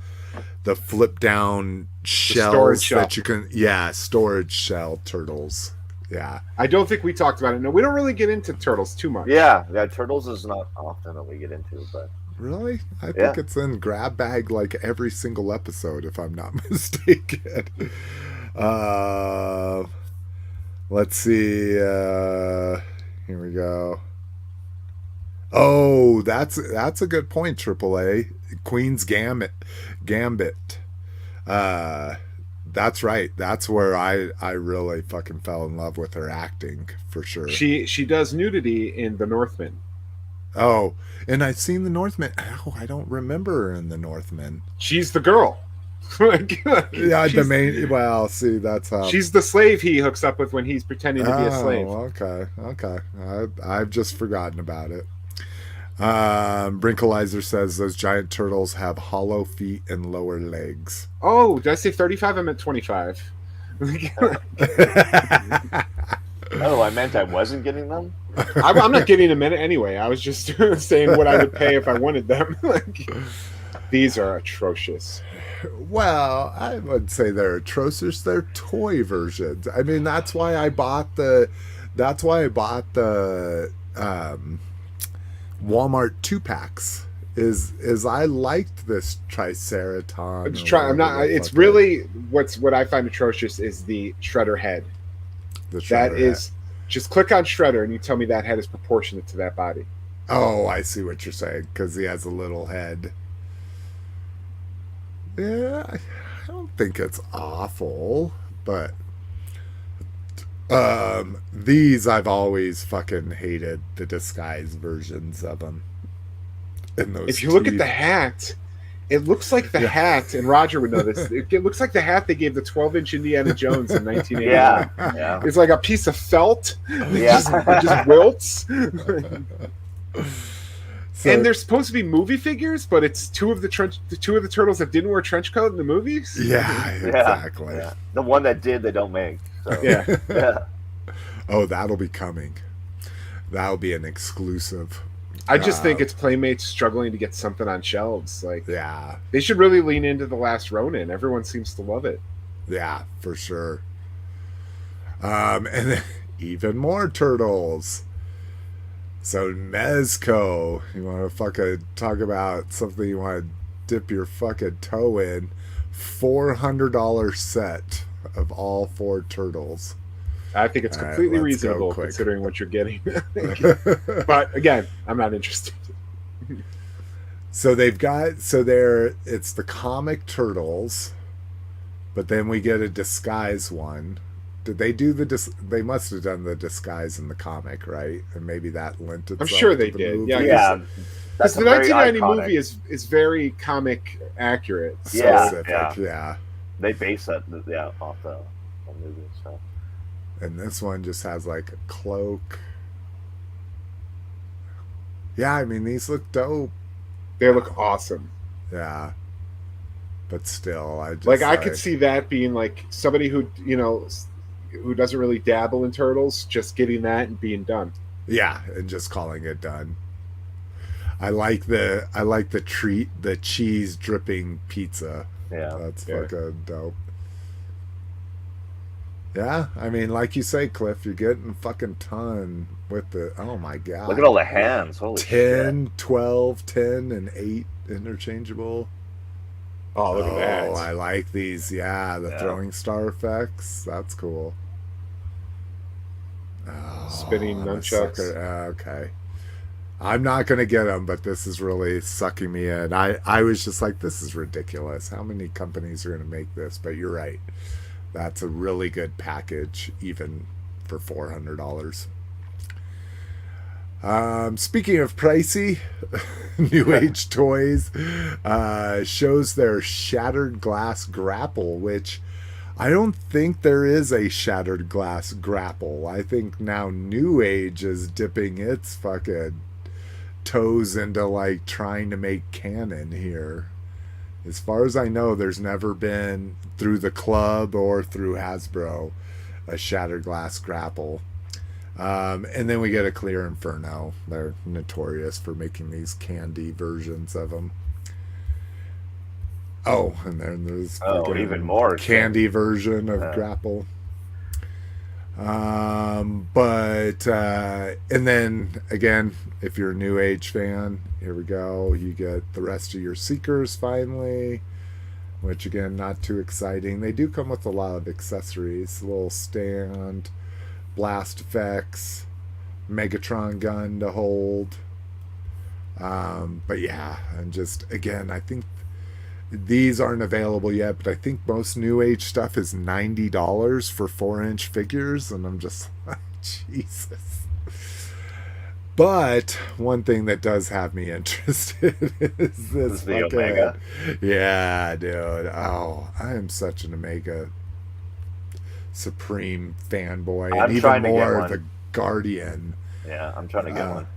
[SPEAKER 1] the flip down shells that you can, storage shell turtles. Yeah.
[SPEAKER 3] I don't think we talked about it. No, we don't really get into turtles too much.
[SPEAKER 2] Yeah, turtles is not often that we get into, but
[SPEAKER 1] really? I think it's in grab bag like every single episode, if I'm not mistaken. Let's see. Here we go. Oh, that's a good point, AAA. Queen's Gambit. That's right. That's where I really fucking fell in love with her acting, for sure.
[SPEAKER 3] She does nudity in The Northman.
[SPEAKER 1] Oh, and I've seen The Northman. Oh, I don't remember her in The Northman.
[SPEAKER 3] She's the girl.
[SPEAKER 1] Yeah, the main. Well, see, that's how.
[SPEAKER 3] She's the slave he hooks up with when he's pretending to be a slave.
[SPEAKER 1] Okay. I've just forgotten about it. Brinkalizer says those giant turtles have hollow feet and lower legs.
[SPEAKER 3] Oh, did I say 35? I meant 25.
[SPEAKER 2] Oh, I meant I wasn't getting them?
[SPEAKER 3] I'm not getting them anyway. I was just saying what I would pay if I wanted them. These are atrocious.
[SPEAKER 1] Well, I would say they're atrocious. They're toy versions. I mean, that's why I bought the Walmart 2-packs. Is I liked this Triceratops.
[SPEAKER 3] It's really what I find atrocious is the Shredder head. That is, just click on Shredder and you tell me that head is proportionate to that body.
[SPEAKER 1] Oh, I see what you're saying, because he has a little head. Yeah, I don't think it's awful, but These I've always fucking hated the disguise versions of them. And those
[SPEAKER 3] if you look at
[SPEAKER 1] teeth.
[SPEAKER 3] the hat, it looks like the hat, and Roger would know this. It looks like the hat they gave the 12-inch Indiana Jones in 1981.
[SPEAKER 2] Yeah.
[SPEAKER 3] It's like a piece of felt.
[SPEAKER 2] Yeah.
[SPEAKER 3] It just wilts.
[SPEAKER 1] So,
[SPEAKER 3] And they're supposed to be movie figures, but it's two of the turtles that didn't wear trench coat in the movies.
[SPEAKER 1] yeah, exactly.
[SPEAKER 2] Yeah. The one that did, they don't make. So.
[SPEAKER 3] Yeah.
[SPEAKER 2] Yeah.
[SPEAKER 1] Oh, that'll be coming. That'll be an exclusive.
[SPEAKER 3] I just think it's Playmates struggling to get something on shelves. Like,
[SPEAKER 1] Yeah,
[SPEAKER 3] they should really lean into The Last Ronin. Everyone seems to love it.
[SPEAKER 1] yeah, for sure. And then even more turtles. So Mezco, you want to fucking talk about something you want to dip your fucking toe in? $400 set of all 4 turtles.
[SPEAKER 3] I think it's
[SPEAKER 1] All right,
[SPEAKER 3] completely
[SPEAKER 1] let's go
[SPEAKER 3] reasonable
[SPEAKER 1] quick.
[SPEAKER 3] considering what you're getting. But again, I'm not interested.
[SPEAKER 1] So it's the comic turtles, but then we get a disguise one. Did they do they must have done the disguise in the comic, right? And maybe that lent itself
[SPEAKER 3] I'm sure
[SPEAKER 1] to
[SPEAKER 3] they
[SPEAKER 1] the
[SPEAKER 3] did.
[SPEAKER 1] movie.
[SPEAKER 2] Yeah.
[SPEAKER 3] Because
[SPEAKER 2] That's
[SPEAKER 3] the
[SPEAKER 2] a very
[SPEAKER 3] 1990
[SPEAKER 2] iconic-
[SPEAKER 3] movie is very comic accurate.
[SPEAKER 2] Yeah.
[SPEAKER 1] Specific, yeah.
[SPEAKER 2] They base that off the movie. So.
[SPEAKER 1] And this one just has like a cloak. Yeah, I mean, these look dope.
[SPEAKER 3] They look awesome.
[SPEAKER 1] Yeah. But still,
[SPEAKER 3] I could see that being like somebody who, who doesn't really dabble in turtles, just getting that and being done.
[SPEAKER 1] Yeah, and just calling it done. I like the treat, the cheese dripping pizza.
[SPEAKER 2] Yeah.
[SPEAKER 1] That's fucking dope. Yeah, I mean, like you say, Cliff, you're getting fucking ton with the, oh my god.
[SPEAKER 2] Look at all the hands. Holy
[SPEAKER 1] 10, 12, 10, and 8 interchangeable.
[SPEAKER 3] Oh, look at that.
[SPEAKER 1] Oh, I like these. Yeah, the throwing star effects. That's cool. Oh,
[SPEAKER 3] Spinning
[SPEAKER 1] I'm a
[SPEAKER 3] nunchucks.
[SPEAKER 1] sucker. Okay. I'm not going to get them, but this is really sucking me in. I was just like, this is ridiculous. How many companies are going to make this? But you're right. That's a really good package, even for $400. Speaking of pricey, Newage Toys shows their shattered glass grapple, which I don't think there is a shattered glass grapple. I think now Newage is dipping its fucking toes into like trying to make canon here. As far as I know, there's never been, through the club or through Hasbro, a shattered glass grapple. And then we get a Clear Inferno. They're notorious for making these candy versions of them. Oh, and then there's
[SPEAKER 2] even more
[SPEAKER 1] candy version of Grapple. And then again, if you're a New Age fan, here we go. You get the rest of your Seekers finally, which again, not too exciting. They do come with a lot of accessories, a little stand, blast effects, Megatron gun to hold. But yeah, and just again, I think these aren't available yet, but I think most New Age stuff is $90 for 4-inch figures, and I'm just like, Jesus. But one thing that does have me interested is this
[SPEAKER 2] the
[SPEAKER 1] fucking
[SPEAKER 2] Omega.
[SPEAKER 1] Yeah, dude. Oh, I am such an Omega Supreme fanboy,
[SPEAKER 2] I'm
[SPEAKER 1] and
[SPEAKER 2] trying
[SPEAKER 1] even
[SPEAKER 2] to get
[SPEAKER 1] more
[SPEAKER 2] one.
[SPEAKER 1] the Guardian.
[SPEAKER 2] Yeah, I'm trying to get one.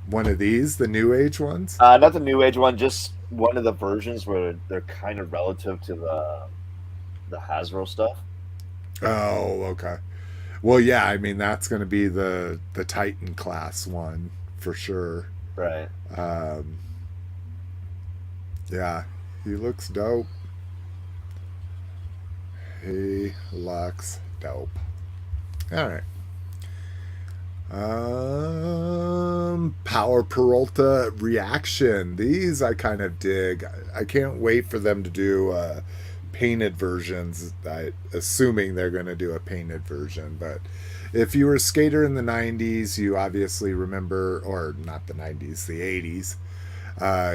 [SPEAKER 1] One of these, the New Age ones.
[SPEAKER 2] Not the New Age one, just one of the versions where they're kind of relative to the Hasbro stuff.
[SPEAKER 1] Oh, okay. Well, yeah, I mean that's going to be the Titan class one for sure.
[SPEAKER 2] Right.
[SPEAKER 1] Yeah, he looks dope. He looks dope. All right. Power Peralta reaction. These I kind of dig. I can't wait for them to do painted versions. Assuming they're going to do a painted version. But if you were a skater in the 90s, you obviously remember, or not the 90s, the 80s.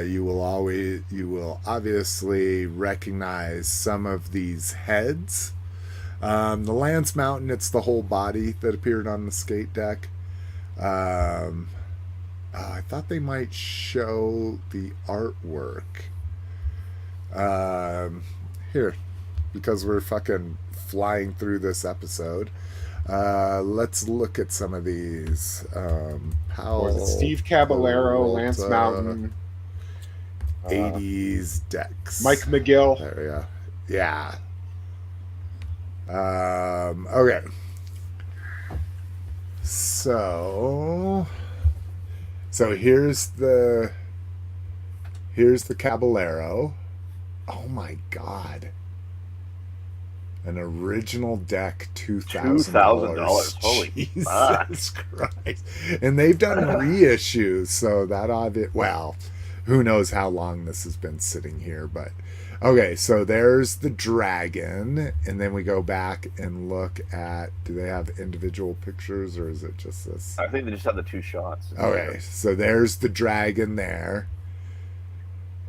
[SPEAKER 1] You will obviously recognize some of these heads. The Lance Mountain, it's the whole body that appeared on the skate deck. I thought they might show the artwork. Here, because we're fucking flying through this episode. Let's look at some of these. Powell,
[SPEAKER 3] Steve Caballero,
[SPEAKER 1] Peralta,
[SPEAKER 3] Lance Mountain,
[SPEAKER 1] 80s decks.
[SPEAKER 3] Mike McGill.
[SPEAKER 1] There we go. Yeah. Okay. So here's the Caballero. Oh my god. An original deck, $2,000.
[SPEAKER 2] Holy
[SPEAKER 1] Jesus Christ. And they've done reissues, so well, who knows how long this has been sitting here, but okay, so there's the dragon, and then we go back and look at, do they have individual pictures, or is it just this?
[SPEAKER 2] I think they just have the 2 shots.
[SPEAKER 1] Okay, so there's the dragon there.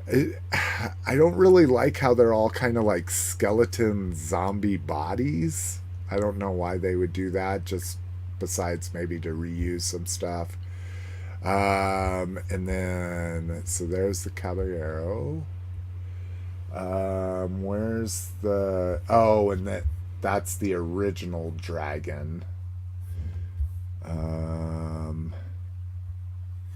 [SPEAKER 1] I don't really like how they're all kind of like skeleton zombie bodies. I don't know why they would do that, just besides maybe to reuse some stuff. And then, so there's the Caballero. Where's the... Oh, and that's the original dragon.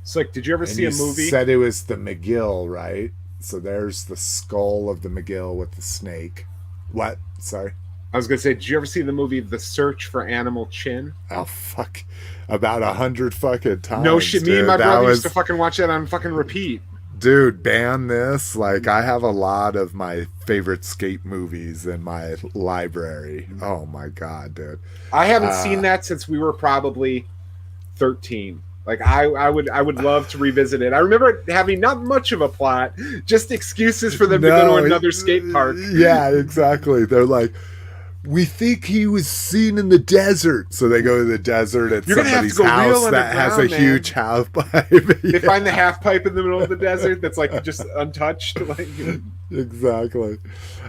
[SPEAKER 3] It's like, did you ever see a movie?
[SPEAKER 1] You said it was the McGill, right? So there's the skull of the McGill with the snake. What? Sorry?
[SPEAKER 3] I was going to say, did you ever see the movie The Search for Animal Chin?
[SPEAKER 1] Oh, fuck. About 100 fucking times.
[SPEAKER 3] No shit. Me
[SPEAKER 1] dude.
[SPEAKER 3] and my brother used to fucking watch that on fucking repeat.
[SPEAKER 1] Dude, ban this. Like, I have a lot of my favorite skate movies in my library. Oh, my God, dude.
[SPEAKER 3] I haven't seen that since we were probably 13. Like, I would love to revisit it. I remember it having not much of a plot, just excuses for them to go to another skate park.
[SPEAKER 1] Yeah, exactly. They're like, we think he was seen in the desert. So they go to the desert at somebody's house that has a huge half pipe.
[SPEAKER 3] They find the half pipe in the middle of the desert that's like just untouched. Like,
[SPEAKER 1] exactly.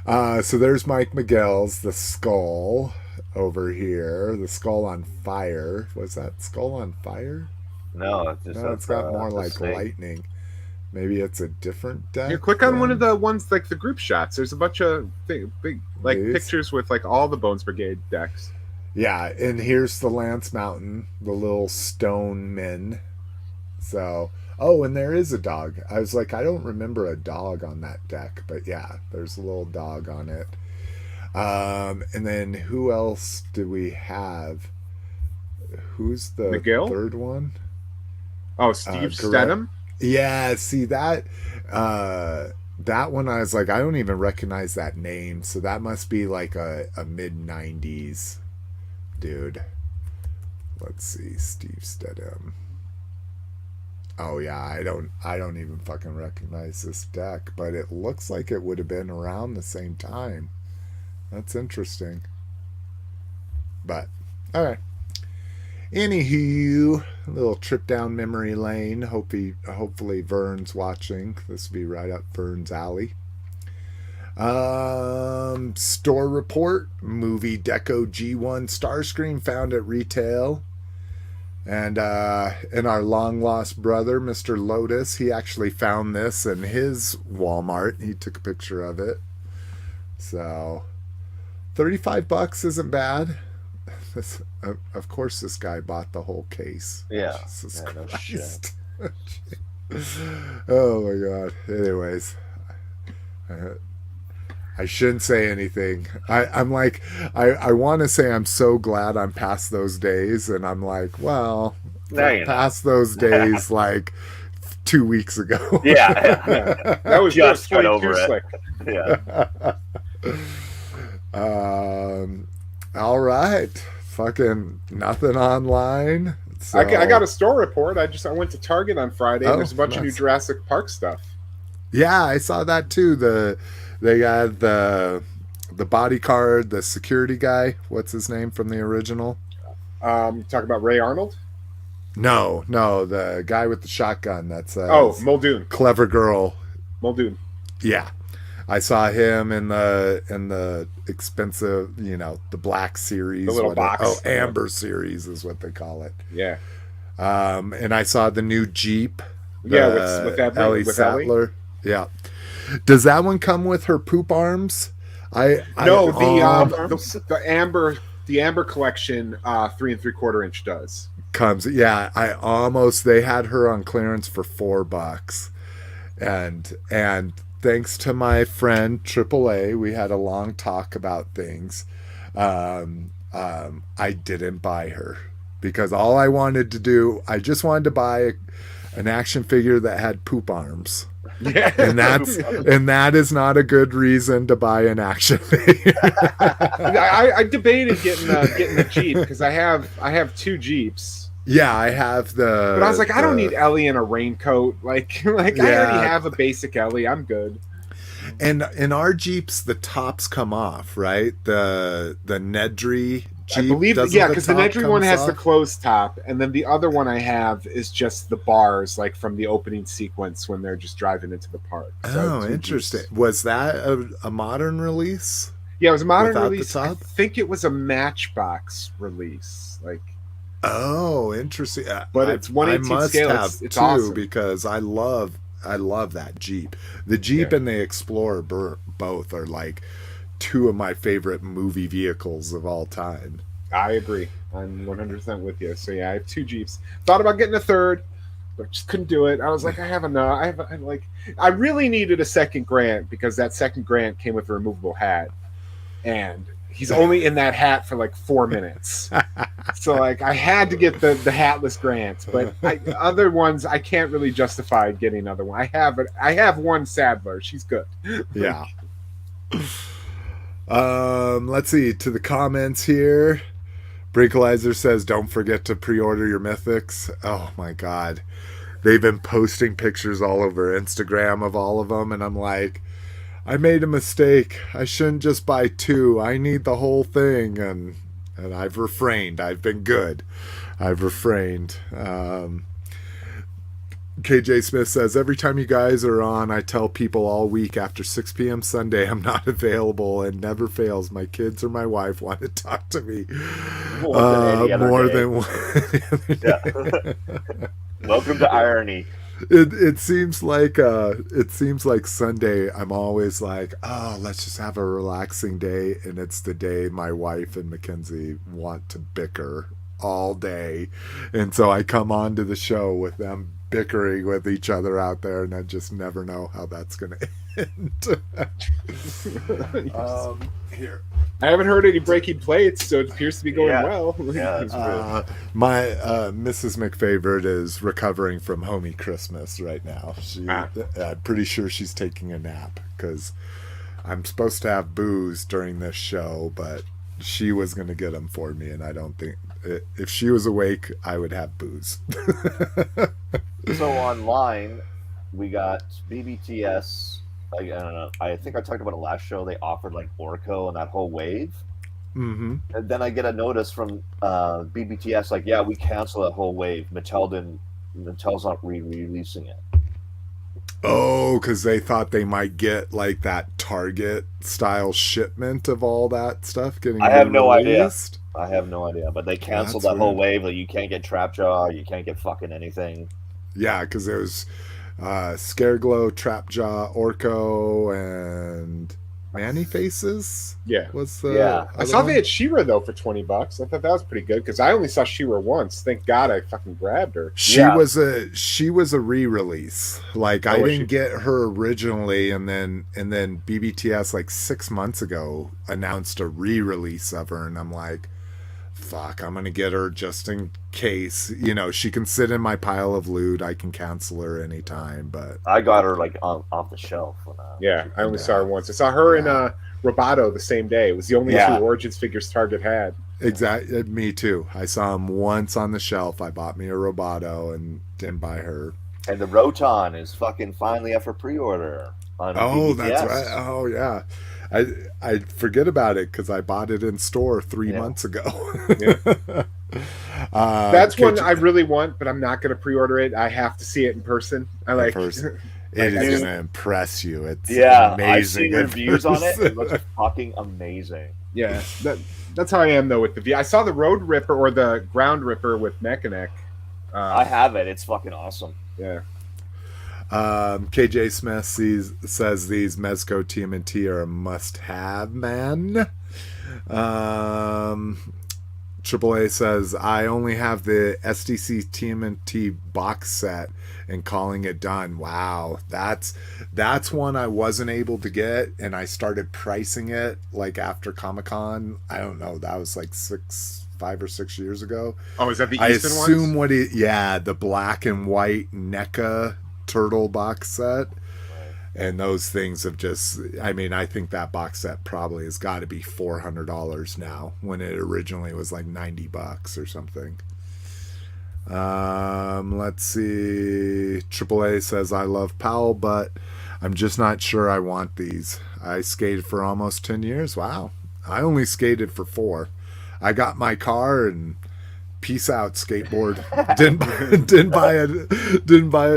[SPEAKER 1] So there's Mike McGill's, the skull over here. The skull on fire. Was that skull on fire?
[SPEAKER 2] No,
[SPEAKER 1] it's got more like
[SPEAKER 2] snake.
[SPEAKER 1] Lightning. Maybe it's a different deck.
[SPEAKER 3] Here, click on one of the ones like the group shots. There's a bunch of big like pictures with like all the Bones Brigade decks.
[SPEAKER 1] Yeah, and here's the Lance Mountain, the little stone men. So, oh, and there is a dog. I was like, I don't remember a dog on that deck, but yeah, there's a little dog on it. And then who else do we have? Who's the
[SPEAKER 3] McGill?
[SPEAKER 1] Third one?
[SPEAKER 3] Oh, Steve Stedham?
[SPEAKER 1] Yeah, see that one I was like, I don't even recognize that name, so that must be like a mid-90s dude. Let's see, Steve Stedham. Oh yeah, I don't even fucking recognize this deck, but it looks like it would have been around the same time. That's interesting. But alright. Anywho, a little trip down memory lane. Hopefully Vern's watching. This will be right up Vern's alley. Store report. Movie Deco G1 Starscream found at retail. And our long lost brother, Mr. Lotus, he actually found this in his Walmart. He took a picture of it. So $35 isn't bad. Of course, this guy bought the whole case.
[SPEAKER 2] Yeah.
[SPEAKER 1] Jesus
[SPEAKER 2] no
[SPEAKER 1] Christ. Oh my God. Anyways, I shouldn't say anything. I'm like, I want to say I'm so glad I'm past those days, and I'm like, well, past those days like 2 weeks ago.
[SPEAKER 2] Yeah.
[SPEAKER 3] That was
[SPEAKER 2] just got
[SPEAKER 3] 22
[SPEAKER 2] over
[SPEAKER 3] slick.
[SPEAKER 2] it.
[SPEAKER 1] Yeah. All right. Fucking nothing online. So.
[SPEAKER 3] I got a store report. I went to Target on Friday, and there's a bunch of new
[SPEAKER 1] nice.
[SPEAKER 3] Jurassic Park stuff.
[SPEAKER 1] Yeah, I saw that too. They got the body card, the security guy. What's his name from the original?
[SPEAKER 3] Talk about Ray Arnold?
[SPEAKER 1] No, the guy with the shotgun. That's
[SPEAKER 3] Muldoon.
[SPEAKER 1] Clever girl.
[SPEAKER 3] Muldoon.
[SPEAKER 1] Yeah. I saw him in the expensive, the black series,
[SPEAKER 3] The little box.
[SPEAKER 1] Oh, amber series is what they call it.
[SPEAKER 3] Yeah.
[SPEAKER 1] And I saw the new Jeep.
[SPEAKER 3] Yeah, with
[SPEAKER 1] Ellie Sattler. Yeah. Does that one come with her poop arms?
[SPEAKER 3] The amber collection 3 3/4 inch does.
[SPEAKER 1] Comes. Yeah, they had her on clearance for $4, and thanks to my friend AAA, we had a long talk about things. I didn't buy her because all I wanted to do, I just wanted to buy an action figure that had poop arms.
[SPEAKER 3] Yeah.
[SPEAKER 1] And that is not a good reason to buy an action figure.
[SPEAKER 3] I debated getting the Jeep because I have 2 Jeeps.
[SPEAKER 1] Yeah, I have
[SPEAKER 3] but I was like, I don't need Ellie in a raincoat. Like I already have a basic Ellie. I'm good.
[SPEAKER 1] And in our Jeeps, the tops come off, right? The Nedry Jeep,
[SPEAKER 3] I believe, because the Nedry one has
[SPEAKER 1] off?
[SPEAKER 3] the closed top, and then the other one I have is just the bars, like from the opening sequence when they're just driving into the park.
[SPEAKER 1] So interesting. Jeeps. Was that a modern release?
[SPEAKER 3] Yeah, it was a modern
[SPEAKER 1] without
[SPEAKER 3] release.
[SPEAKER 1] The top?
[SPEAKER 3] I think it was a Matchbox release. Like,
[SPEAKER 1] oh, interesting.
[SPEAKER 3] But it's 1/18 scale. It's
[SPEAKER 1] too,
[SPEAKER 3] awesome
[SPEAKER 1] because I love that Jeep. The Jeep and the Explorer both are like 2 of my favorite movie vehicles of all time.
[SPEAKER 3] I agree. I'm 100% with you. So yeah, I have 2 Jeeps. Thought about getting a third, but just couldn't do it. I was like, I have enough. I really needed a second Grant because that second Grant came with a removable hat, and he's only in that hat for like 4 minutes. So like I had to get the hatless Grant, but other ones I can't really justify getting another one. I have one Sadler. She's good.
[SPEAKER 1] Yeah. Let's see, to the comments here. Brinkalizer says, don't forget to pre-order your mythics. Oh my god. They've been posting pictures all over Instagram of all of them, and I'm like, I made a mistake. I shouldn't just buy 2. I need the whole thing, and I've refrained. I've been good. I've refrained. KJ Smith says, every time you guys are on, I tell people all week after 6 p.m. Sunday I'm not available, and never fails. My kids or my wife want to talk to me more than one.
[SPEAKER 2] Welcome to irony.
[SPEAKER 1] It seems like Sunday I'm always like, oh, let's just have a relaxing day, and it's the day my wife and Mackenzie want to bicker all day, and so I come on to the show with them bickering with each other out there, and I just never know how that's gonna end. Here,
[SPEAKER 3] I haven't heard any breaking plates, so it appears to be going well.
[SPEAKER 1] My Mrs. McFavorite is recovering from homey Christmas right now. I'm pretty sure she's taking a nap because I'm supposed to have booze during this show, but she was going to get them for me, and I don't think if she was awake, I would have booze.
[SPEAKER 2] So online, we got BBTS. I don't know. I think I talked about it last show. They offered like Orko and that whole wave.
[SPEAKER 1] Mm-hmm.
[SPEAKER 2] And then I get a notice from BBTS like, yeah, we cancel that whole wave. Mattel's not re-releasing it.
[SPEAKER 1] Oh, because they thought they might get like that Target style shipment of all that stuff getting
[SPEAKER 2] I have no idea.
[SPEAKER 1] released.
[SPEAKER 2] I have no idea. But they canceled that whole wave. Like, you can't get Trapjaw. You can't get fucking anything.
[SPEAKER 1] Yeah, because there was Scareglow, Trapjaw, Orko, and Manny Faces.
[SPEAKER 3] Yeah.
[SPEAKER 1] I
[SPEAKER 3] saw they had She-Ra though for $20. I thought that was pretty good because I only saw She-Ra once. Thank God I fucking grabbed her.
[SPEAKER 1] She was a re-release. Like I didn't get her originally, and then BBTS like 6 months ago announced a re-release of her, and I'm like, fuck, I'm gonna get her just in case. She can sit in my pile of loot. I can cancel her anytime. But
[SPEAKER 2] I got her like off the shelf.
[SPEAKER 3] I only saw her once. I saw her in Roboto the same day. It was the only 2 Origins figures Target had.
[SPEAKER 1] Exactly, me too. I saw him once on the shelf. I bought me a Roboto and didn't buy her.
[SPEAKER 2] And the Roton is fucking finally up for pre-order on BBTS.
[SPEAKER 1] That's right. Oh yeah. I forget about it because I bought it in store 3 months ago.
[SPEAKER 3] That's one I really want, but I'm not going to pre-order it. I have to see it in person. I like
[SPEAKER 1] It is going to impress you. It's amazing.
[SPEAKER 2] I've seen reviews on it. It looks fucking amazing.
[SPEAKER 3] Yeah, that's how I am though with the V. I saw the Road Ripper or the Ground Ripper with Mechanic.
[SPEAKER 2] I have it. It's fucking awesome.
[SPEAKER 3] Yeah.
[SPEAKER 1] KJ Smith says these Mezco TMNT are a must-have, man. AAA says I only have the SDC TMNT box set and calling it done. Wow, that's one I wasn't able to get, and I started pricing it like after Comic-Con. I don't know, that was like 5 or 6 years ago.
[SPEAKER 3] Oh, is that the
[SPEAKER 1] I
[SPEAKER 3] Easton
[SPEAKER 1] assume
[SPEAKER 3] ones?
[SPEAKER 1] the black and white NECA turtle box set. And those things have just, I mean, I think that box set probably has got to be $400 now when it originally was like $90 or something. Let's see. AAA says, I love Powell, but I'm just not sure I want these. I skated for almost 10 years. Wow. I only skated for 4. I got my car and peace out, skateboard. didn't buy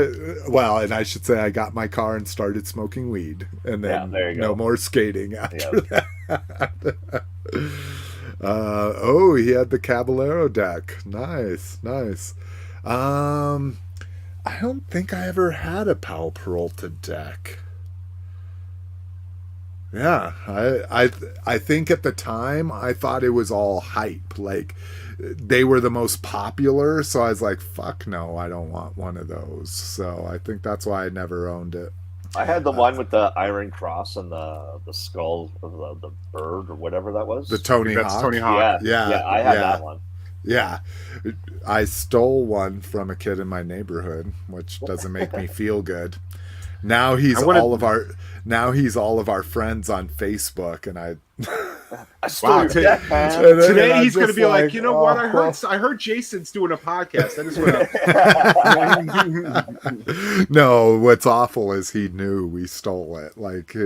[SPEAKER 1] it. Well, and I should say I got my car and started smoking weed, and then no more skating after that. He had the Caballero deck. Nice. I don't think I ever had a Powell Peralta deck. Yeah, I think at the time I thought it was all hype, like they were the most popular, so I was like, fuck no, I don't want one of those. So I think that's why I never owned it.
[SPEAKER 2] I had the one with the Iron Cross and the skull of the bird or whatever that was.
[SPEAKER 1] The Tony Hawk.
[SPEAKER 3] Tony Hawk.
[SPEAKER 2] Yeah, I had that one.
[SPEAKER 1] Yeah, I stole one from a kid in my neighborhood, which doesn't make me feel good. Now he's all of our friends on Facebook, and I
[SPEAKER 2] stole your deck, man.
[SPEAKER 3] Today he's going to be like, you know what? I heard Jason's doing a podcast. I just went up.
[SPEAKER 1] No, what's awful is he knew we stole it. Like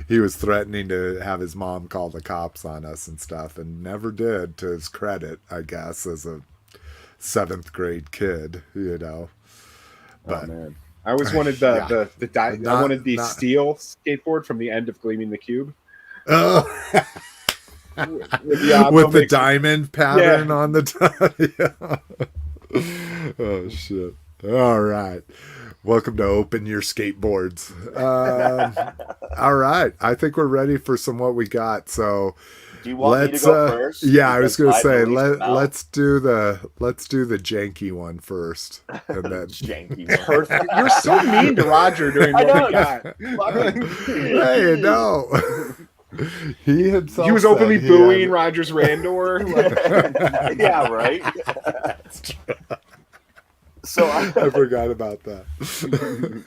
[SPEAKER 1] he was threatening to have his mom call the cops on us and stuff, and never did. To his credit, I guess, as a 7th grade kid, you know. But.
[SPEAKER 3] Oh, man. I always wanted the steel skateboard from the end of Gleaming the Cube.
[SPEAKER 1] Oh, with the diamond pattern on the top. Oh shit! All right, welcome to Open Your Skateboards. All right, I think we're ready for some what we got. So.
[SPEAKER 2] Do you want me to go first?
[SPEAKER 1] Yeah, I was going to say let's do the janky one first, and then
[SPEAKER 2] janky.
[SPEAKER 3] You're so mean to Roger during what we got.
[SPEAKER 1] Hey, no. He himself.
[SPEAKER 3] He was openly booing Roger's Randor.
[SPEAKER 2] Yeah, right. So I
[SPEAKER 1] forgot about that.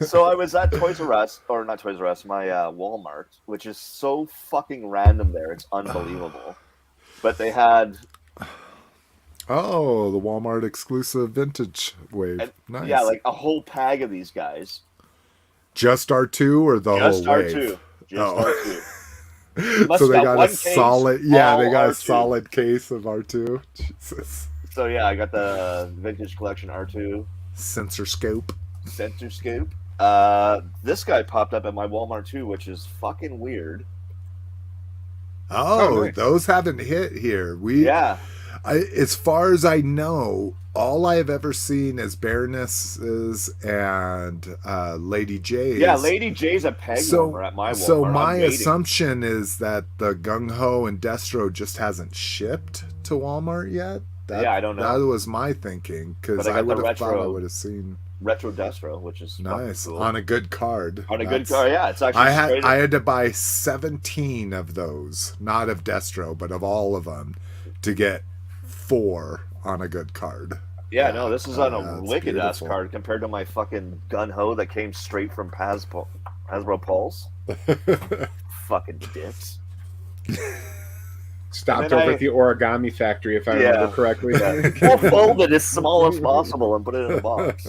[SPEAKER 2] So I was at Toys R Us, or not Toys R Us, my Walmart, which is so fucking random there. It's unbelievable. But they had...
[SPEAKER 1] Oh, the Walmart exclusive vintage wave. Nice.
[SPEAKER 2] Yeah, like a whole pag of these guys.
[SPEAKER 1] Just R2 or the whole wave?
[SPEAKER 2] Just R2.
[SPEAKER 1] So they got a solid... Yeah, they got R2. A solid case of R2. Jesus.
[SPEAKER 2] So yeah, I got the vintage collection R2.
[SPEAKER 1] Sensor scope.
[SPEAKER 2] This guy popped up at my Walmart too, which is fucking weird.
[SPEAKER 1] Oh, nice. Those haven't hit here. As far as I know, all I have ever seen is Baroness's and Lady J's.
[SPEAKER 2] Yeah, Lady J's a peg warmer at my Walmart.
[SPEAKER 1] So my assumption is that the Gung Ho and Destro just hasn't shipped to Walmart yet.
[SPEAKER 2] I don't know.
[SPEAKER 1] That was my thinking, because I would have thought I would have seen
[SPEAKER 2] Retro Destro, which is
[SPEAKER 1] nice
[SPEAKER 2] cool.
[SPEAKER 1] On a good card.
[SPEAKER 2] Yeah, it's actually.
[SPEAKER 1] I had to buy 17 of those, not of Destro, but of all of them, to get 4 on a good card.
[SPEAKER 2] Yeah, no, this is on a wicked ass card compared to my fucking Gun Ho that came straight from Hasbro Pulse. Fucking dicks.
[SPEAKER 3] Stopped over at the Origami Factory, if I remember correctly.
[SPEAKER 2] Yeah. We'll fold it as small as possible and put it in a box.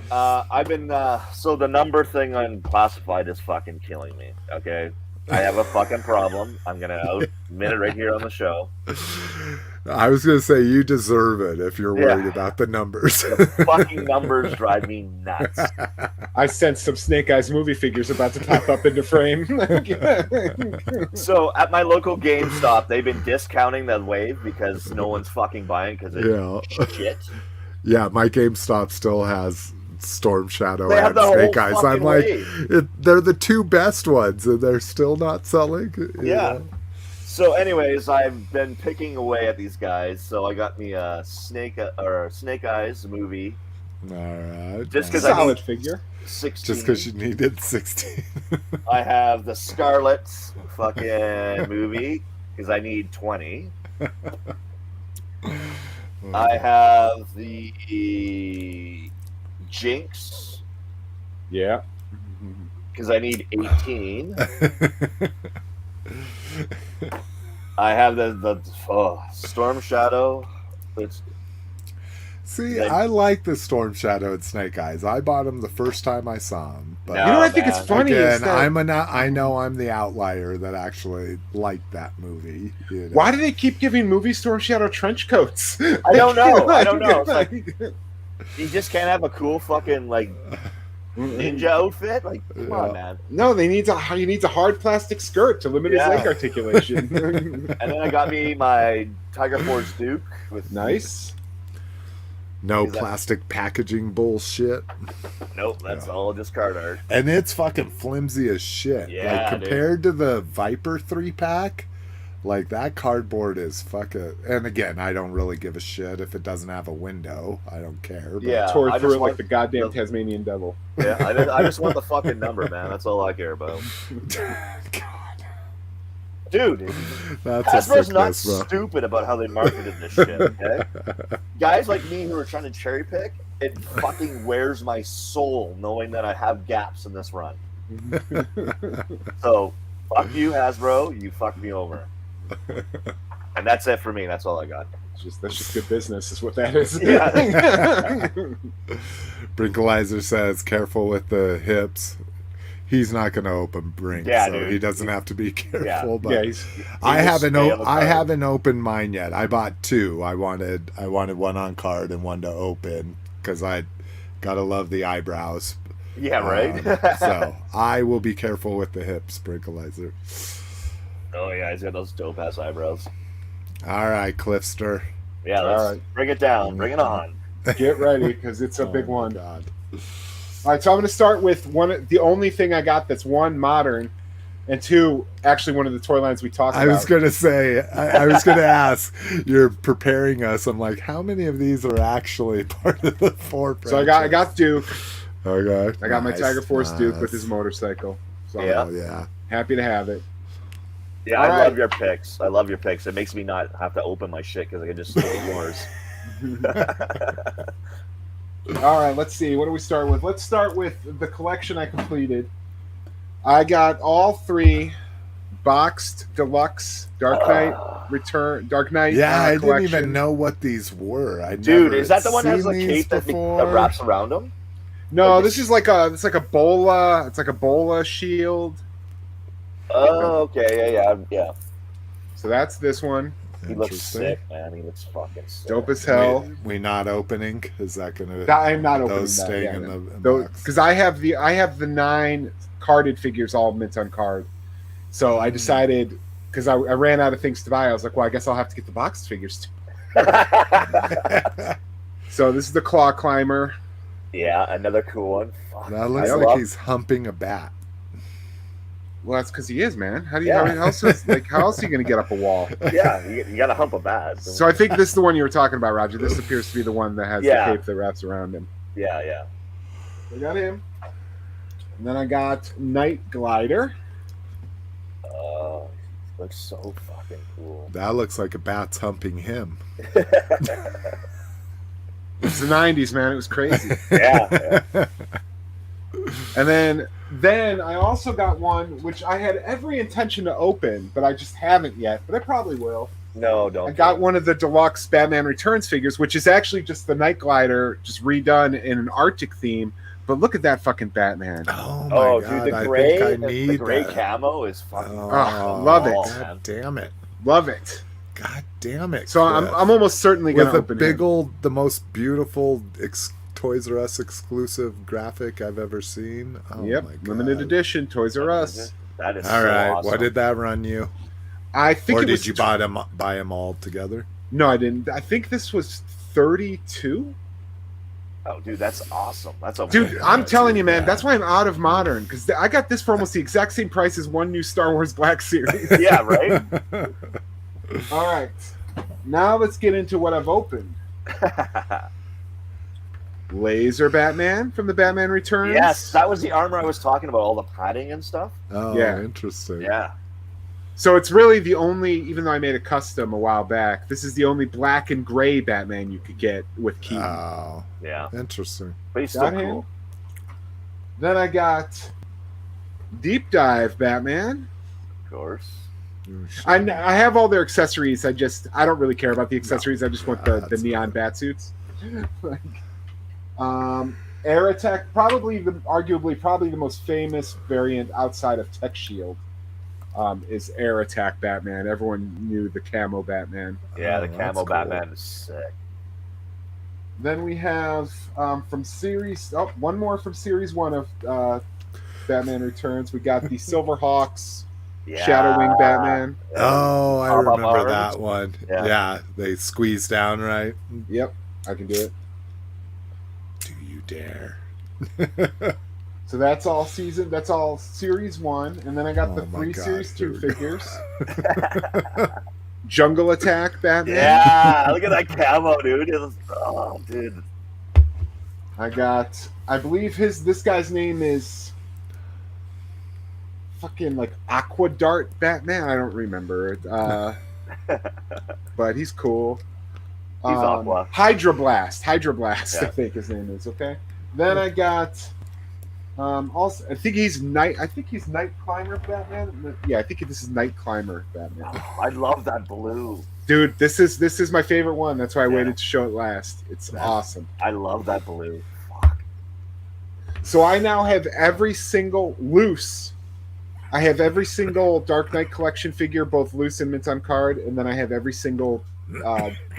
[SPEAKER 2] I've been so the number thing on classified is fucking killing me. Okay, I have a fucking problem. I'm gonna admit it right here on the show.
[SPEAKER 1] I was gonna say you deserve it if you're worried about the numbers.
[SPEAKER 2] The fucking numbers drive me nuts.
[SPEAKER 3] I sense some Snake Eyes movie figures about to pop up into frame.
[SPEAKER 2] So at my local GameStop, they've been discounting the wave because no one's fucking buying because it's shit.
[SPEAKER 1] Yeah, my GameStop still has Storm Shadow
[SPEAKER 2] They have
[SPEAKER 1] and
[SPEAKER 2] the
[SPEAKER 1] Snake
[SPEAKER 2] whole
[SPEAKER 1] Eyes.
[SPEAKER 2] fucking
[SPEAKER 1] I'm like,
[SPEAKER 2] wave.
[SPEAKER 1] they're the two best ones, and they're still not selling.
[SPEAKER 2] Yeah.
[SPEAKER 1] know?
[SPEAKER 2] So, anyways, I've been picking away at these guys. So I got me a Snake Eyes movie.
[SPEAKER 1] All right.
[SPEAKER 2] Just because
[SPEAKER 3] solid figure.
[SPEAKER 2] 16.
[SPEAKER 1] Just because you needed 16.
[SPEAKER 2] I have the Scarlet fucking movie because I need 20. I have the Jinx
[SPEAKER 3] Yeah.
[SPEAKER 2] because I need 18. I have the Storm Shadow.
[SPEAKER 1] See, I like the Storm Shadow and Snake Eyes. I bought them the first time I saw them. But
[SPEAKER 2] No,
[SPEAKER 3] You know what I think it's funny is
[SPEAKER 1] again,
[SPEAKER 3] that
[SPEAKER 1] I know I'm the outlier that actually liked that movie. You know?
[SPEAKER 3] why do they keep giving movie Storm Shadow trench coats?
[SPEAKER 2] I don't know. I don't know. It's
[SPEAKER 3] Like,
[SPEAKER 2] you just can't have a cool fucking ninja outfit. Like, come on, man.
[SPEAKER 3] no, he needs a hard plastic skirt to limit his leg articulation.
[SPEAKER 2] And then I got me my Tiger Force Duke with
[SPEAKER 3] Nice.
[SPEAKER 1] No
[SPEAKER 2] Is that-
[SPEAKER 1] plastic packaging bullshit.
[SPEAKER 2] Nope, that's all just card art.
[SPEAKER 1] And it's fucking flimsy as shit.
[SPEAKER 2] Yeah,
[SPEAKER 1] like compared to the Viper 3-pack, like that cardboard is fucking. And again, I don't really give a shit if it doesn't have a window. I don't care. But
[SPEAKER 2] Yeah,
[SPEAKER 3] Tore
[SPEAKER 2] I
[SPEAKER 3] through
[SPEAKER 2] just
[SPEAKER 3] it
[SPEAKER 2] want
[SPEAKER 3] like the goddamn
[SPEAKER 2] the-
[SPEAKER 3] Tasmanian devil.
[SPEAKER 2] Yeah, I just want the fucking number, man. That's all I care about.
[SPEAKER 1] God,
[SPEAKER 2] Dude,
[SPEAKER 1] that's a
[SPEAKER 2] Hasbro's not
[SPEAKER 1] sickness, bro.
[SPEAKER 2] stupid about how they marketed this shit, okay? Guys like me who are trying to cherry pick, it fucking wears my soul knowing that I have gaps in this run. So, fuck you, Hasbro. You fucked me over. And that's it for me. That's all I got.
[SPEAKER 3] That's just good business, is what that is.
[SPEAKER 2] Yeah.
[SPEAKER 1] Brinkalizer says, careful with the hips. He's not going to open Brink,
[SPEAKER 2] Yeah,
[SPEAKER 1] so
[SPEAKER 2] dude.
[SPEAKER 1] he doesn't have to be careful.
[SPEAKER 2] Yeah.
[SPEAKER 1] But
[SPEAKER 3] Yeah, he's
[SPEAKER 1] I
[SPEAKER 2] will
[SPEAKER 1] haven't
[SPEAKER 2] stay on the
[SPEAKER 1] I
[SPEAKER 2] card.
[SPEAKER 1] haven't opened mine yet. I bought two. I wanted one on card and one to open because I gotta love the eyebrows.
[SPEAKER 2] Yeah, right?
[SPEAKER 1] So I will be careful with the hips, Brinkalizer.
[SPEAKER 2] Oh, yeah, he's got those dope-ass eyebrows.
[SPEAKER 1] All right, Cliffster.
[SPEAKER 2] Yeah, let's
[SPEAKER 3] All right.
[SPEAKER 2] bring it down. Bring it on.
[SPEAKER 3] get ready because it's a big
[SPEAKER 1] Oh, my
[SPEAKER 3] one.
[SPEAKER 1] God.
[SPEAKER 3] All right, so I'm going to start with the only thing I got that's one modern, and two actually one of the toy lines we talked
[SPEAKER 1] I
[SPEAKER 3] about.
[SPEAKER 1] was gonna say. I was gonna ask. You're preparing us. I'm like, how many of these are actually part of the four?
[SPEAKER 3] So I got Duke.
[SPEAKER 1] Okay.
[SPEAKER 3] I got my
[SPEAKER 1] Nice,
[SPEAKER 3] Tiger Force Duke with
[SPEAKER 1] nice.
[SPEAKER 3] his motorcycle. So
[SPEAKER 2] Yeah.
[SPEAKER 1] Oh, yeah.
[SPEAKER 3] happy to have it.
[SPEAKER 2] Yeah,
[SPEAKER 3] All
[SPEAKER 2] I
[SPEAKER 3] right.
[SPEAKER 2] love your picks. I love your picks. It makes me not have to open my shit because I can just steal yours.
[SPEAKER 3] All right, let's see. What do we start with? Let's start with the collection I completed. I got all three boxed deluxe Dark Knight Return, Dark Knight.
[SPEAKER 1] Yeah, I didn't
[SPEAKER 3] collection.
[SPEAKER 1] even know what these were. I
[SPEAKER 2] Dude,
[SPEAKER 1] never
[SPEAKER 2] is that the one that has
[SPEAKER 1] seen
[SPEAKER 2] the
[SPEAKER 1] these
[SPEAKER 2] cape that
[SPEAKER 1] before.
[SPEAKER 2] wraps around him?
[SPEAKER 3] No,
[SPEAKER 2] Like
[SPEAKER 3] this is like a bola. It's like a bola shield.
[SPEAKER 2] Oh, okay, yeah.
[SPEAKER 3] So that's this one.
[SPEAKER 2] He looks
[SPEAKER 1] Interesting.
[SPEAKER 2] sick, man. He looks fucking sick.
[SPEAKER 3] Dope as hell.
[SPEAKER 1] We not opening? Is that gonna?
[SPEAKER 3] I'm not opening
[SPEAKER 1] those
[SPEAKER 3] that.
[SPEAKER 1] staying
[SPEAKER 3] Yeah,
[SPEAKER 1] in
[SPEAKER 3] no.
[SPEAKER 1] the box?
[SPEAKER 3] Because I have the 9 carded figures all mint on card. So I decided, because I ran out of things to buy, I was like, well, I guess I'll have to get the boxed figures too. So this is the Claw Climber.
[SPEAKER 2] Yeah, another cool one. Fuck.
[SPEAKER 1] That looks
[SPEAKER 2] I
[SPEAKER 1] like
[SPEAKER 2] love-
[SPEAKER 1] he's humping a bat.
[SPEAKER 3] Well, that's because he is, man. How do you?
[SPEAKER 2] Yeah.
[SPEAKER 3] How else is, how else are you going to get up a wall?
[SPEAKER 2] Yeah, you gotta hump a bat.
[SPEAKER 3] So I think this is the one you were talking about, Roger. This appears to be the one that has
[SPEAKER 2] Yeah.
[SPEAKER 3] the cape that wraps around him.
[SPEAKER 2] Yeah.
[SPEAKER 3] I got him. And then I got Night Glider.
[SPEAKER 2] Oh, looks so fucking cool.
[SPEAKER 1] That looks like a bat's humping him.
[SPEAKER 3] It's the 90s, man. It was crazy.
[SPEAKER 2] Yeah.
[SPEAKER 3] And then I also got one which I had every intention to open, but I just haven't yet. But I probably will.
[SPEAKER 2] No, don't.
[SPEAKER 3] I got one of the deluxe Batman Returns figures, which is actually just the Night Glider, just redone in an Arctic theme But look at that fucking Batman.
[SPEAKER 1] Oh my god!
[SPEAKER 2] dude, the
[SPEAKER 1] I
[SPEAKER 2] gray,
[SPEAKER 1] think I need
[SPEAKER 2] the gray
[SPEAKER 1] that.
[SPEAKER 2] camo is fucking.
[SPEAKER 3] Love it.
[SPEAKER 1] God damn it!
[SPEAKER 3] Love it.
[SPEAKER 1] God damn it!
[SPEAKER 3] So
[SPEAKER 1] Cliff.
[SPEAKER 3] I'm almost certainly going
[SPEAKER 1] with
[SPEAKER 3] to
[SPEAKER 1] a
[SPEAKER 3] open
[SPEAKER 1] big
[SPEAKER 3] him.
[SPEAKER 1] old, the most beautiful Toys R Us exclusive graphic I've ever seen. Oh
[SPEAKER 3] Yep,
[SPEAKER 1] my God.
[SPEAKER 3] limited edition Toys R Us.
[SPEAKER 2] That is
[SPEAKER 1] All
[SPEAKER 2] so
[SPEAKER 1] right,
[SPEAKER 2] awesome.
[SPEAKER 1] what did that run you?
[SPEAKER 3] I think
[SPEAKER 1] Or
[SPEAKER 3] it
[SPEAKER 1] did
[SPEAKER 3] was
[SPEAKER 1] you buy them all together?
[SPEAKER 3] No, I didn't. I think this was 32.
[SPEAKER 2] Oh, dude, that's awesome. That's a
[SPEAKER 3] Dude,
[SPEAKER 1] Yeah,
[SPEAKER 3] I'm telling you, man,
[SPEAKER 1] yeah.
[SPEAKER 3] that's why I'm out of modern, because I got this for almost the exact same price as one new Star Wars Black Series.
[SPEAKER 2] yeah, right.
[SPEAKER 3] All right, now let's get into what I've opened. Laser Batman from the Batman Returns.
[SPEAKER 2] Yes, that was the armor I was talking about, all the padding and stuff.
[SPEAKER 1] Oh,
[SPEAKER 3] Yeah.
[SPEAKER 1] interesting.
[SPEAKER 2] Yeah.
[SPEAKER 3] So it's really the only, even though I made a custom a while back, this is the only black and gray Batman you could get with Keaton.
[SPEAKER 1] Oh,
[SPEAKER 2] Yeah.
[SPEAKER 1] interesting.
[SPEAKER 2] But he's still
[SPEAKER 3] Got him.
[SPEAKER 2] cool.
[SPEAKER 3] Then I got Deep Dive Batman.
[SPEAKER 2] Of course.
[SPEAKER 3] I have all their accessories. I don't really care about the accessories. I just want the
[SPEAKER 1] that's
[SPEAKER 3] neon bat suits. Air Attack, arguably the most famous variant outside of Tech Shield, is Air Attack Batman. Everyone knew the camo Batman.
[SPEAKER 2] Yeah,
[SPEAKER 1] Oh,
[SPEAKER 2] the
[SPEAKER 1] that's
[SPEAKER 2] camo
[SPEAKER 1] cool.
[SPEAKER 2] Batman is sick.
[SPEAKER 3] Then we have from series one more from series 1 of Batman Returns. We got the Silverhawks
[SPEAKER 2] Yeah.
[SPEAKER 3] Shadowwing Batman.
[SPEAKER 1] Oh, I
[SPEAKER 2] Pop-up
[SPEAKER 1] remember
[SPEAKER 2] arms.
[SPEAKER 1] that one.
[SPEAKER 2] Yeah.
[SPEAKER 1] Yeah, they squeeze down, right?
[SPEAKER 3] Yep, I can do it.
[SPEAKER 1] Do you dare?
[SPEAKER 3] So that's all series 1, and then I got
[SPEAKER 1] Oh
[SPEAKER 3] the
[SPEAKER 1] my
[SPEAKER 3] 3
[SPEAKER 1] God,
[SPEAKER 3] series 2
[SPEAKER 1] dude.
[SPEAKER 3] figures. Jungle Attack Batman.
[SPEAKER 2] Yeah, look at that camo, dude. Dude.
[SPEAKER 3] I believe this guy's name is fucking like Aqua Dart Batman. I don't remember it. But he's cool.
[SPEAKER 2] He's Aqua.
[SPEAKER 3] Hydra Blast, I
[SPEAKER 2] Yeah.
[SPEAKER 3] think his name is. Okay. Then I got also I think he's Night Climber Batman. Yeah, I think this is Night Climber Batman.
[SPEAKER 2] I love that blue.
[SPEAKER 3] Dude, this is my favorite one. That's why I
[SPEAKER 2] Yeah.
[SPEAKER 3] waited to show it last. It's awesome.
[SPEAKER 2] I love that blue. Fuck.
[SPEAKER 3] So I now have every single I have every single Dark Knight collection figure, both loose and mint on card, and then I have every single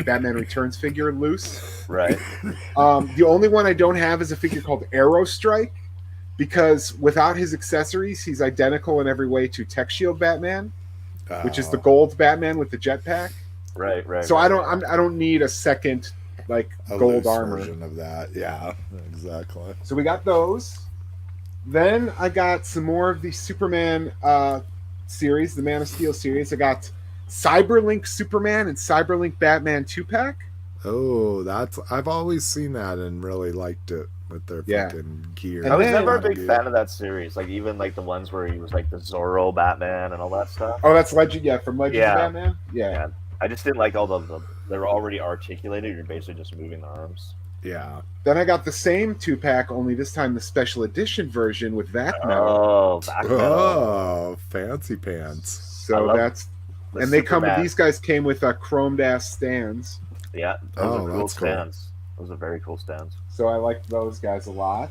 [SPEAKER 3] Batman Returns figure loose.
[SPEAKER 2] Right.
[SPEAKER 3] The only one I don't have is a figure called Arrow Strike, because without his accessories, he's identical in every way to Tech Shield Batman, which is the gold Batman with the jetpack.
[SPEAKER 2] Right.
[SPEAKER 3] So I don't need a second
[SPEAKER 1] A
[SPEAKER 3] gold
[SPEAKER 1] loose
[SPEAKER 3] armor.
[SPEAKER 1] version of that. Yeah, exactly.
[SPEAKER 3] So we got those. Then I got some more of the Superman series, the Man of Steel series. I got Cyberlink Superman and Cyberlink Batman 2-pack.
[SPEAKER 1] Oh, I've always seen that and really liked it with their
[SPEAKER 3] Yeah.
[SPEAKER 1] fucking gear.
[SPEAKER 3] And
[SPEAKER 2] I was
[SPEAKER 3] then-
[SPEAKER 2] never a big fan of that series. Like even like the ones where he was like the Zorro Batman and all that stuff.
[SPEAKER 3] Oh, that's Legend. Yeah, from Legends
[SPEAKER 2] Yeah.
[SPEAKER 3] of Batman. Yeah.
[SPEAKER 2] Yeah. I just didn't like all the they're already articulated. You're basically just moving the arms.
[SPEAKER 1] Yeah.
[SPEAKER 3] Then I got the same 2-pack, only this time the special edition version with vac metal.
[SPEAKER 2] Oh, back metal.
[SPEAKER 1] Oh, fancy pants.
[SPEAKER 2] I
[SPEAKER 3] So
[SPEAKER 2] love
[SPEAKER 3] that's
[SPEAKER 2] The
[SPEAKER 3] and they come.
[SPEAKER 2] Superman.
[SPEAKER 3] These guys came with chromed ass stands.
[SPEAKER 2] Yeah, those
[SPEAKER 1] Oh,
[SPEAKER 2] are cool
[SPEAKER 1] that's cool.
[SPEAKER 2] stands. Those are very cool stands.
[SPEAKER 3] So I liked those guys a lot.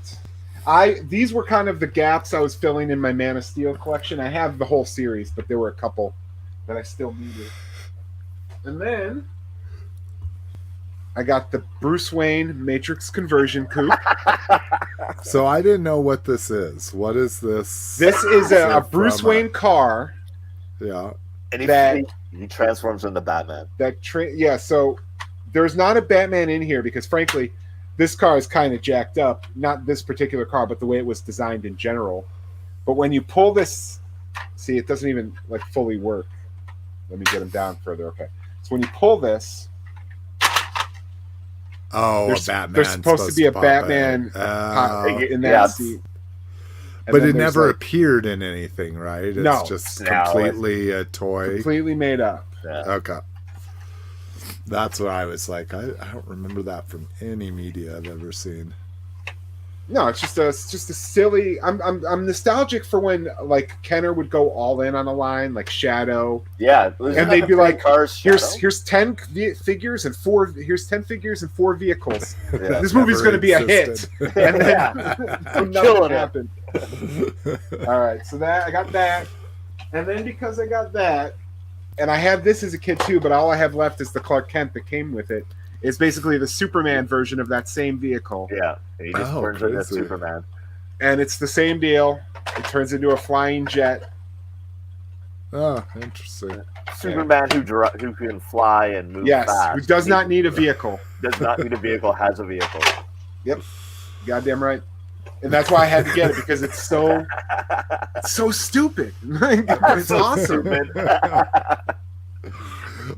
[SPEAKER 3] These were kind of the gaps I was filling in my Man of Steel collection. I have the whole series, but there were a couple that I still needed. And then I got the Bruce Wayne Matrix Conversion Coupe.
[SPEAKER 1] So I didn't know what this is. What is this?
[SPEAKER 3] This is a
[SPEAKER 1] From
[SPEAKER 3] Bruce Wayne car
[SPEAKER 1] Yeah.
[SPEAKER 2] And he transforms into Batman.
[SPEAKER 3] So there's not a Batman in here because, frankly, this car is kind of jacked up. Not this particular car, but the way it was designed in general. But when you pull this, see, it doesn't even like fully work. Let me get him down further. Okay. So when you pull this,
[SPEAKER 1] Oh,
[SPEAKER 3] there's,
[SPEAKER 1] a Batman.
[SPEAKER 3] there's supposed to be a
[SPEAKER 1] pop
[SPEAKER 3] Batman
[SPEAKER 1] in.
[SPEAKER 3] in that
[SPEAKER 2] Yeah.
[SPEAKER 3] seat. And
[SPEAKER 1] But
[SPEAKER 3] then
[SPEAKER 1] it
[SPEAKER 3] there's,
[SPEAKER 1] never
[SPEAKER 3] like,
[SPEAKER 1] appeared in anything, right? It's
[SPEAKER 3] No.
[SPEAKER 1] just
[SPEAKER 2] No,
[SPEAKER 1] completely a toy.
[SPEAKER 3] completely made up.
[SPEAKER 2] Yeah.
[SPEAKER 1] Okay. That's what I was like. I don't remember that from any media I've ever seen.
[SPEAKER 3] No, it's just a silly. I'm nostalgic for when like Kenner would go all in on a line like Shadow.
[SPEAKER 2] Yeah,
[SPEAKER 3] and they'd be like,
[SPEAKER 2] Cars,
[SPEAKER 3] here's 10 figures and 4 vehicles.
[SPEAKER 2] Yeah.
[SPEAKER 3] This movie's going to be a hit, and then nothing happened. All right, so that I got that, and then because I got that, and I had this as a kid too, but all I have left is the Clark Kent that came with it. It's basically the Superman version of that same vehicle.
[SPEAKER 2] Yeah, he just turns into Superman.
[SPEAKER 3] And it's the same deal. It turns into a flying jet.
[SPEAKER 1] Oh, interesting.
[SPEAKER 2] Superman who can fly and move fast.
[SPEAKER 3] Who does not need a vehicle.
[SPEAKER 2] Does not need a vehicle, has a vehicle.
[SPEAKER 3] Yep. Goddamn right. And that's why I had to get it, because it's so stupid. It's awesome.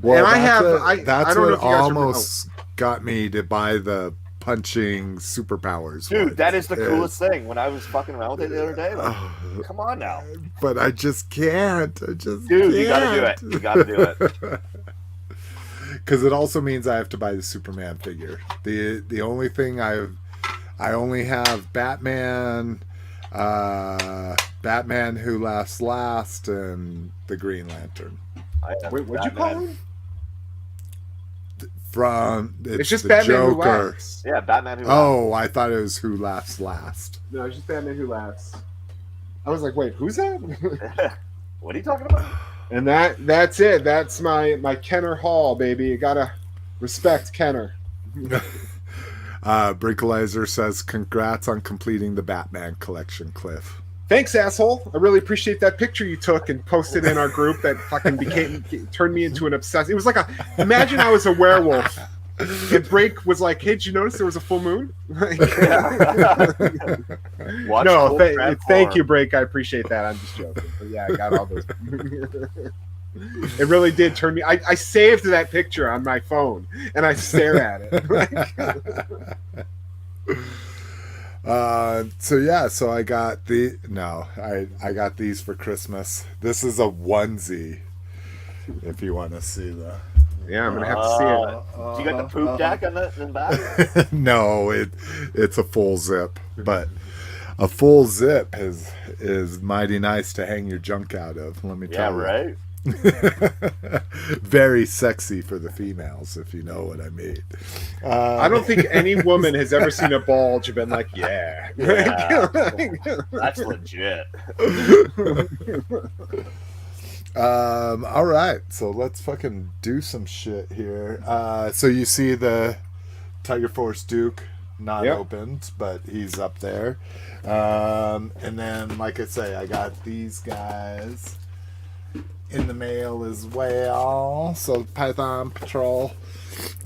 [SPEAKER 1] Well,
[SPEAKER 3] and
[SPEAKER 1] that's
[SPEAKER 3] I don't know
[SPEAKER 1] what
[SPEAKER 3] if you guys
[SPEAKER 1] almost got me to buy the punching superpowers.
[SPEAKER 2] Dude, that is the coolest thing. When I was fucking around with it the other day, like, come on now.
[SPEAKER 1] But I just can't.
[SPEAKER 2] Dude, you gotta do it. You gotta do it.
[SPEAKER 1] Because it also means I have to buy the Superman figure. The only thing I only have Batman, Batman Who Laughs Last, and the Green Lantern.
[SPEAKER 3] Wait, what'd you call him?
[SPEAKER 1] It's
[SPEAKER 3] just
[SPEAKER 1] the
[SPEAKER 3] Batman Who
[SPEAKER 1] Joker.
[SPEAKER 3] Laughs.
[SPEAKER 2] Yeah, Batman Who Laughs.
[SPEAKER 1] Oh, I thought it was Who Laughs Last.
[SPEAKER 3] No, it's just Batman Who Laughs. I was like, wait, who's that?
[SPEAKER 2] What are you talking about?
[SPEAKER 3] And that's it. That's my Kenner haul, baby. You gotta respect Kenner.
[SPEAKER 1] Brinkalizer says, congrats on completing the Batman collection, Cliff.
[SPEAKER 3] Thanks, asshole. I really appreciate that picture you took and posted in our group that fucking turned me into an obsessed. It was like imagine I was a werewolf and Break was like, hey, did you notice there was a full moon? Thank you, Break. I appreciate that. I'm just joking. But yeah, I got all those. It really did turn me. I saved that picture on my phone and I stare at it.
[SPEAKER 1] So I got I got these for Christmas. This is a onesie, if you want to see the.
[SPEAKER 3] Yeah, I'm gonna have to see it.
[SPEAKER 2] Do you got the poop deck on the back?
[SPEAKER 1] No, it's a full zip, but a full zip is mighty nice to hang your junk out of. Let me tell you.
[SPEAKER 2] Yeah, right.
[SPEAKER 1] Very sexy for the females, if you know what I mean.
[SPEAKER 3] I don't think any woman has ever seen a bulge and been like, yeah.
[SPEAKER 2] That's legit.
[SPEAKER 1] All right, so let's fucking do some shit here. So you see the Tiger Force Duke not opened, but he's up there. And then, like I say, I got these guys in the mail as well. So Python Patrol.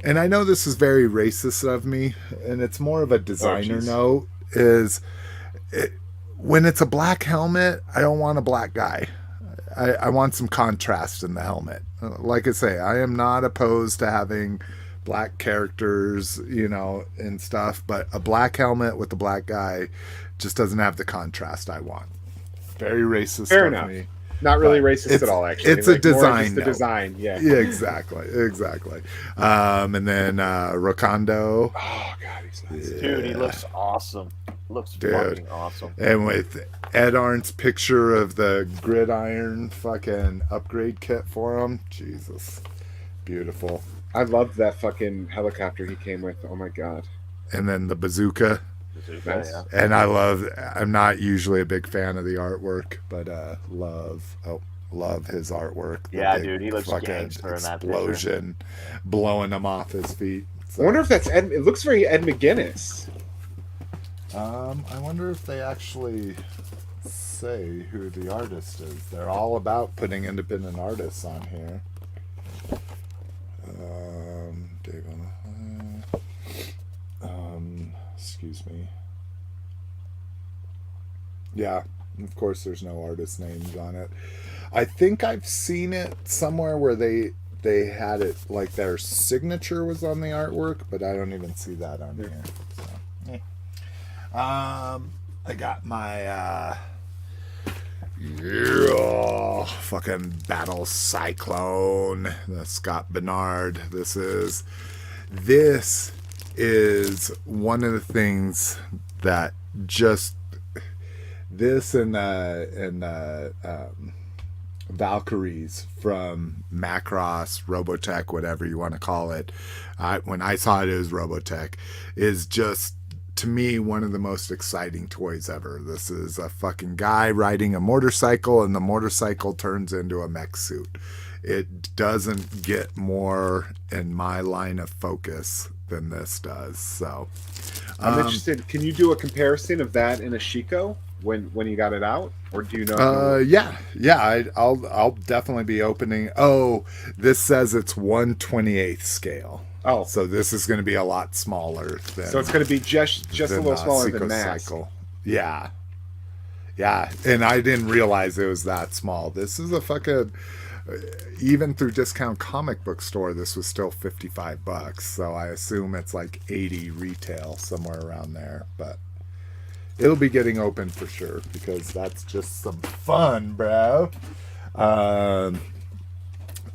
[SPEAKER 1] And I know this is very racist of me, and it's more of a designer note, when it's a black helmet, I don't want a black guy. I want some contrast in the helmet. Like I say, I am not opposed to having black characters, and stuff, but a black helmet with a black guy just doesn't have the contrast I want. Very racist
[SPEAKER 3] Fair
[SPEAKER 1] of
[SPEAKER 3] enough.
[SPEAKER 1] me.
[SPEAKER 3] Not really racist at all, actually.
[SPEAKER 1] It's a design.
[SPEAKER 3] The design, yeah.
[SPEAKER 1] Yeah, exactly. And then Rokondo.
[SPEAKER 3] Oh God, he's nice.
[SPEAKER 2] Dude, he looks awesome. Looks fucking awesome.
[SPEAKER 1] And with Ed Arndt's picture of the gridiron fucking upgrade kit for him. Jesus. Beautiful.
[SPEAKER 3] I loved that fucking helicopter he came with. Oh my God.
[SPEAKER 1] And then the bazooka.
[SPEAKER 3] Nice.
[SPEAKER 2] Yeah.
[SPEAKER 1] And I'm not usually a big fan of the artwork, but love his artwork.
[SPEAKER 2] Yeah, dude, he looks gangster in that
[SPEAKER 1] explosion blowing him off his feet. So,
[SPEAKER 3] I wonder if that's Ed. It looks very Ed McGuinness.
[SPEAKER 1] I wonder if they actually say who the artist is. They're all about putting independent artists on here. Excuse me. Yeah, of course there's no artist names on it. I think I've seen it somewhere where they had it like their signature was on the artwork, but I don't even see that on here. So, I got my fucking Battle Cyclone, the Scott Bernard. This is one of the things that just this and Valkyries from Macross, Robotech, whatever you want to call it. When I saw it, it was Robotech. Is just, to me, one of the most exciting toys ever. This is a fucking guy riding a motorcycle, and the motorcycle turns into a mech suit. It doesn't get more in my line of focus than this does. So
[SPEAKER 3] I'm interested. Can you do a comparison of that in a Shiko when you got it out, or do you know?
[SPEAKER 1] Yeah. I'll definitely be opening. Oh, this says it's 1/28th scale.
[SPEAKER 3] Oh,
[SPEAKER 1] so this is going to be a lot smaller than.
[SPEAKER 3] So it's going to be just a little smaller than Mask.
[SPEAKER 1] Yeah, and I didn't realize it was that small. This is a fucking. Even through discount comic book store, this was still $55. So I assume it's like 80 retail, somewhere around there. But it'll be getting open for sure, because that's just some fun, bro.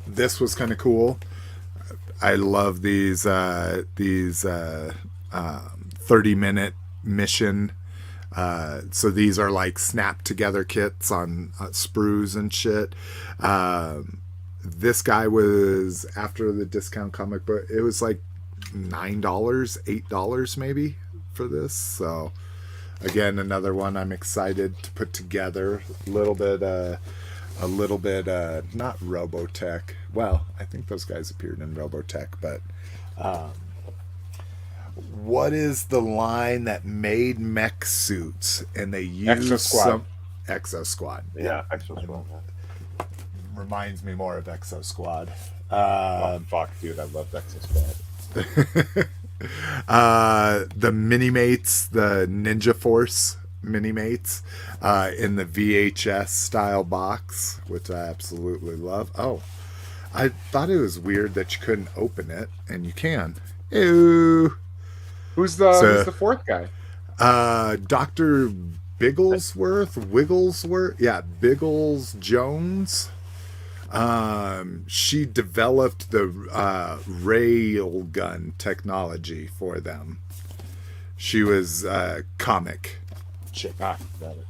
[SPEAKER 1] This was kind of cool. I love these 30-minute mission. So these are like snap together kits on sprues and shit. This guy was, after the discount comic book, it was like $9, $8 maybe for this. So again, another one I'm excited to put together. A little bit not Robotech. Well, I think those guys appeared in Robotech, but what is the line that made mech suits and they used some Exo Squad?
[SPEAKER 2] Yeah, Exo Squad.
[SPEAKER 1] Reminds me more of Exo Squad.
[SPEAKER 3] Oh, fuck, dude, I loved Exo Squad.
[SPEAKER 1] The Minimates, the Ninja Force Minimates, in the VHS style box, which I absolutely love. Oh, I thought it was weird that you couldn't open it, and you can. Ew.
[SPEAKER 3] Who's the fourth guy?
[SPEAKER 1] Dr. Wigglesworth? Yeah, Biggles Jones. She developed the rail gun technology for them. She was comic chick.
[SPEAKER 3] Got it.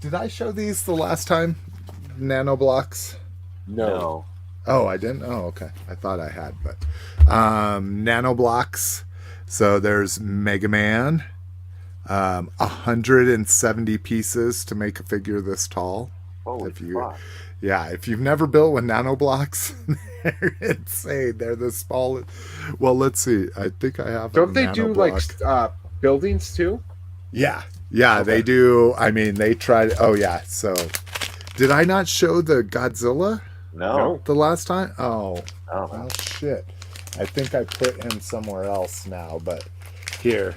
[SPEAKER 1] Did I show these the last time? Nanoblocks?
[SPEAKER 3] No.
[SPEAKER 1] Oh, I didn't? Oh, okay. I thought I had, but Nanoblocks. So there's Mega Man. 170 pieces to make a figure this tall.
[SPEAKER 2] Holy fuck.
[SPEAKER 1] Yeah, if you've never built with Nanoblocks, they're insane. They're the small. Well, let's see. I think I have.
[SPEAKER 3] Don't they do like buildings too?
[SPEAKER 1] Yeah, okay. They do. I mean, they tried. Oh yeah. So, did I not show the Godzilla?
[SPEAKER 2] No.
[SPEAKER 1] The last time? Oh. Well, shit. I think I put him somewhere else now, but here.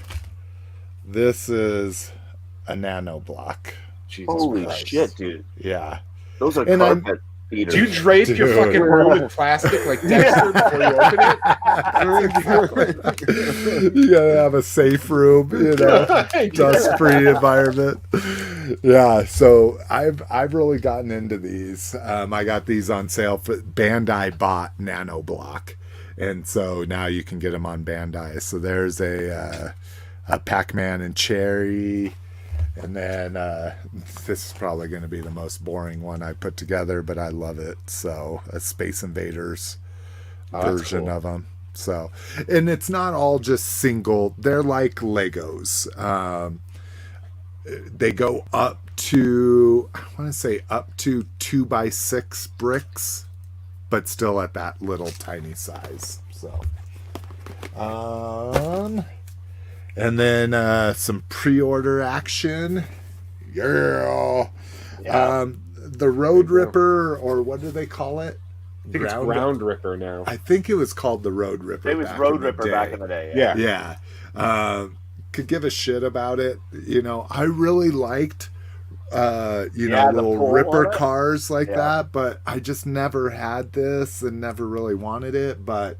[SPEAKER 1] This is a Nanoblock.
[SPEAKER 3] Jesus
[SPEAKER 2] Holy
[SPEAKER 3] Christ.
[SPEAKER 2] Shit, dude.
[SPEAKER 1] Yeah.
[SPEAKER 2] Those are carpet eaters.
[SPEAKER 3] Do you drape your fucking room in plastic like Dexter before you open it?
[SPEAKER 1] You gotta have a safe room, dust-free environment. Yeah, so I've really gotten into these. I got these on sale. Bandai bought Nanoblock, and so now you can get them on Bandai. So there's a Pac-Man and Cherry. And then this is probably going to be the most boring one I put together, but I love it. So a Space Invaders version of them. So, and it's not all just single. They're like Legos. They go up to, I want to say up to 2x6 bricks, but still at that little tiny size. So, and then some pre-order action. Yeah. The Road Ripper, or what do they call it?
[SPEAKER 3] I think it's Ground Ripper now.
[SPEAKER 1] I think it was called the Road Ripper.
[SPEAKER 2] It was Road Ripper back in the day.
[SPEAKER 3] Yeah.
[SPEAKER 1] Could give a shit about it. I really liked little Ripper cars like that, but I just never had this and never really wanted it. But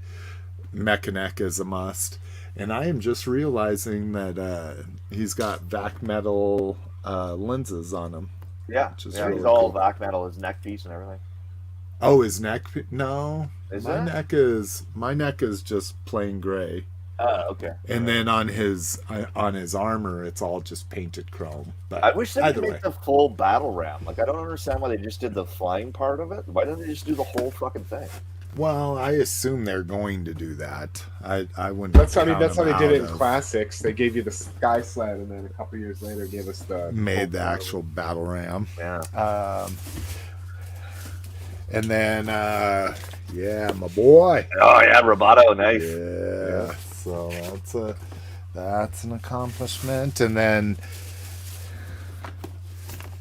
[SPEAKER 1] Mechanic is a must. And I am just realizing that he's got vac metal lenses on him.
[SPEAKER 2] Yeah,
[SPEAKER 1] he's
[SPEAKER 2] really all vac metal, his neck piece and everything.
[SPEAKER 1] Oh, his neck? No,
[SPEAKER 2] Is
[SPEAKER 1] my neck is just plain gray.
[SPEAKER 2] Okay.
[SPEAKER 1] And then on his armor, it's all just painted chrome. But
[SPEAKER 2] I wish they
[SPEAKER 1] either
[SPEAKER 2] could
[SPEAKER 1] way.
[SPEAKER 2] make the full battle ram. Like, I don't understand why they just did the flying part of it. Why didn't they just do the whole fucking thing?
[SPEAKER 1] Well, I assume they're going to do that. I wouldn't.
[SPEAKER 3] That's how
[SPEAKER 1] count them
[SPEAKER 3] they did it in
[SPEAKER 1] out of-
[SPEAKER 3] classics. They gave you the Sky Sled, and then a couple years later gave us the
[SPEAKER 1] made the actual battle ram.
[SPEAKER 2] Yeah.
[SPEAKER 1] And then yeah, my boy.
[SPEAKER 2] Oh yeah, Roboto, nice.
[SPEAKER 1] Yeah. So that's an accomplishment. And then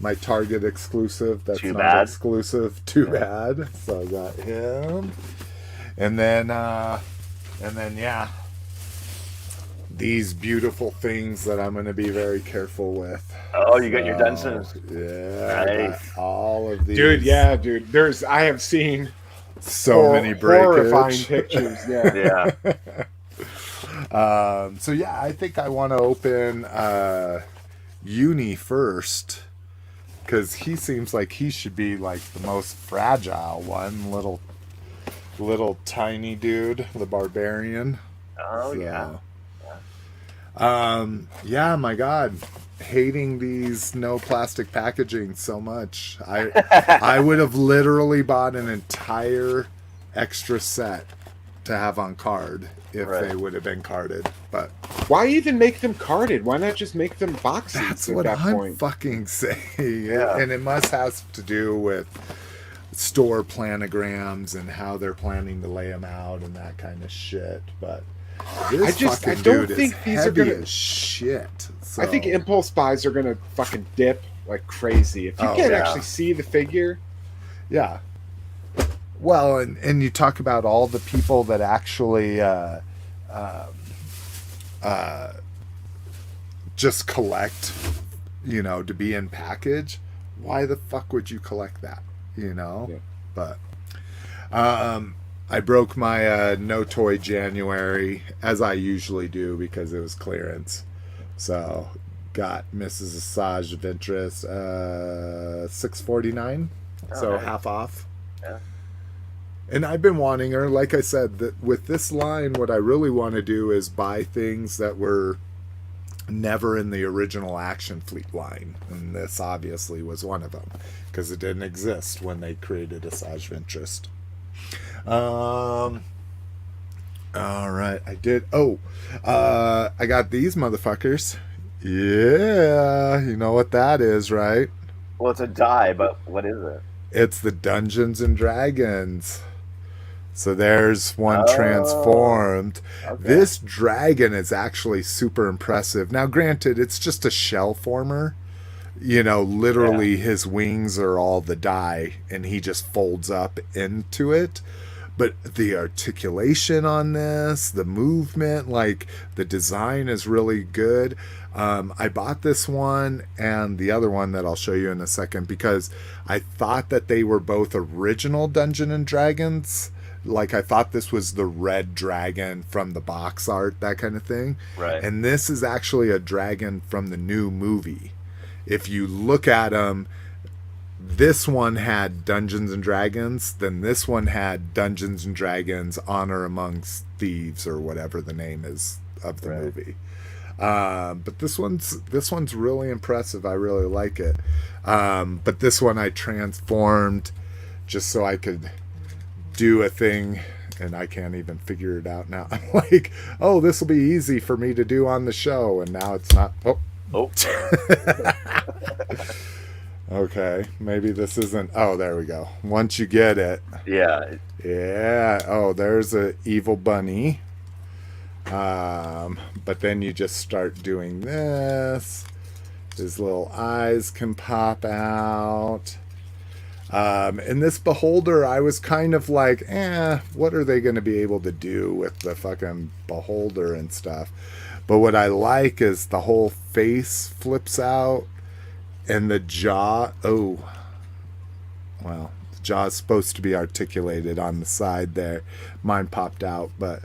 [SPEAKER 1] my Target exclusive. That's
[SPEAKER 2] Too
[SPEAKER 1] not
[SPEAKER 2] bad.
[SPEAKER 1] exclusive. Too bad. So I got him. And then yeah. These beautiful things that I'm going to be very careful with.
[SPEAKER 2] Oh, you got your Dungeons.
[SPEAKER 1] Yeah, I got
[SPEAKER 2] Nice.
[SPEAKER 1] all of these.
[SPEAKER 3] Dude, I have seen
[SPEAKER 1] So many
[SPEAKER 3] horrifying
[SPEAKER 1] breakage.
[SPEAKER 3] pictures. Yeah.
[SPEAKER 2] Yeah.
[SPEAKER 1] So yeah, I think I want to open Uni first, because he seems like he should be like the most fragile one. Little tiny dude, the barbarian.
[SPEAKER 2] Oh yeah.
[SPEAKER 1] Yeah, my God, hating these no plastic packaging so much. I would have literally bought an entire extra set to have on card if they would have been carded. But
[SPEAKER 3] Why even make them carded? Why not just make them boxes
[SPEAKER 1] that's
[SPEAKER 3] at
[SPEAKER 1] what
[SPEAKER 3] that
[SPEAKER 1] I'm
[SPEAKER 3] point?
[SPEAKER 1] fucking saying.
[SPEAKER 2] Yeah.
[SPEAKER 1] And it must have to do with store planograms and how they're planning to lay them out and that kind of shit. But this
[SPEAKER 3] I
[SPEAKER 1] fucking
[SPEAKER 3] don't
[SPEAKER 1] dude
[SPEAKER 3] think
[SPEAKER 1] is
[SPEAKER 3] these are
[SPEAKER 1] heavy
[SPEAKER 3] gonna-
[SPEAKER 1] as shit. So.
[SPEAKER 3] I think impulse buys are gonna fucking dip like crazy. If you
[SPEAKER 1] Oh,
[SPEAKER 3] can't
[SPEAKER 2] yeah.
[SPEAKER 3] actually see the figure,
[SPEAKER 1] Yeah. Well, and you talk about all the people that actually just collect, to be in package. Why the fuck would you collect that?
[SPEAKER 3] Yeah.
[SPEAKER 1] But I broke my no toy January, as I usually do, because it was clearance. So got Mrs. Asajj Ventress $6.49, so
[SPEAKER 2] Okay.
[SPEAKER 1] half off.
[SPEAKER 2] Yeah.
[SPEAKER 1] And I've been wanting her, like I said, that with this line, what I really want to do is buy things that were never in the original Action Fleet line, and this obviously was one of them because it didn't exist when they created Asajj Ventress. All right, I did. I got these motherfuckers. Yeah, you know what that is, right?
[SPEAKER 2] Well, it's a die, but what is it?
[SPEAKER 1] It's the Dungeons and Dragons. So there's one
[SPEAKER 2] Oh,
[SPEAKER 1] transformed.
[SPEAKER 2] Okay.
[SPEAKER 1] This dragon is actually super impressive. Now, granted, it's just a shell former. Literally his wings are all the die, and he just folds up into it. But the articulation on this, the movement, like the design is really good. I bought this one and the other one that I'll show you in a second because I thought that they were both original Dungeons and Dragons. Like I thought this was the red dragon from the box art, that kind of thing.
[SPEAKER 2] Right.
[SPEAKER 1] And this is actually a dragon from the new movie. If you look at them, this one had Dungeons and Dragons, then this one had Dungeons and Dragons Honor Amongst Thieves or whatever the name is of the movie. But this one's really impressive. I really like it. But this one I transformed just so I could do a thing, and I can't even figure it out now. I'm like, oh, this will be easy for me to do on the show, and now it's not.
[SPEAKER 2] Oh.
[SPEAKER 1] Okay, maybe this isn't. Oh, there we go. Once you get it.
[SPEAKER 2] Yeah.
[SPEAKER 1] Yeah. Oh, there's a evil bunny. But then you just start doing this. His little eyes can pop out. In this beholder, I was kind of like, what are they going to be able to do with the fucking beholder and stuff? But what I like is the whole face flips out. And the jaw, the jaw is supposed to be articulated on the side there. Mine popped out, but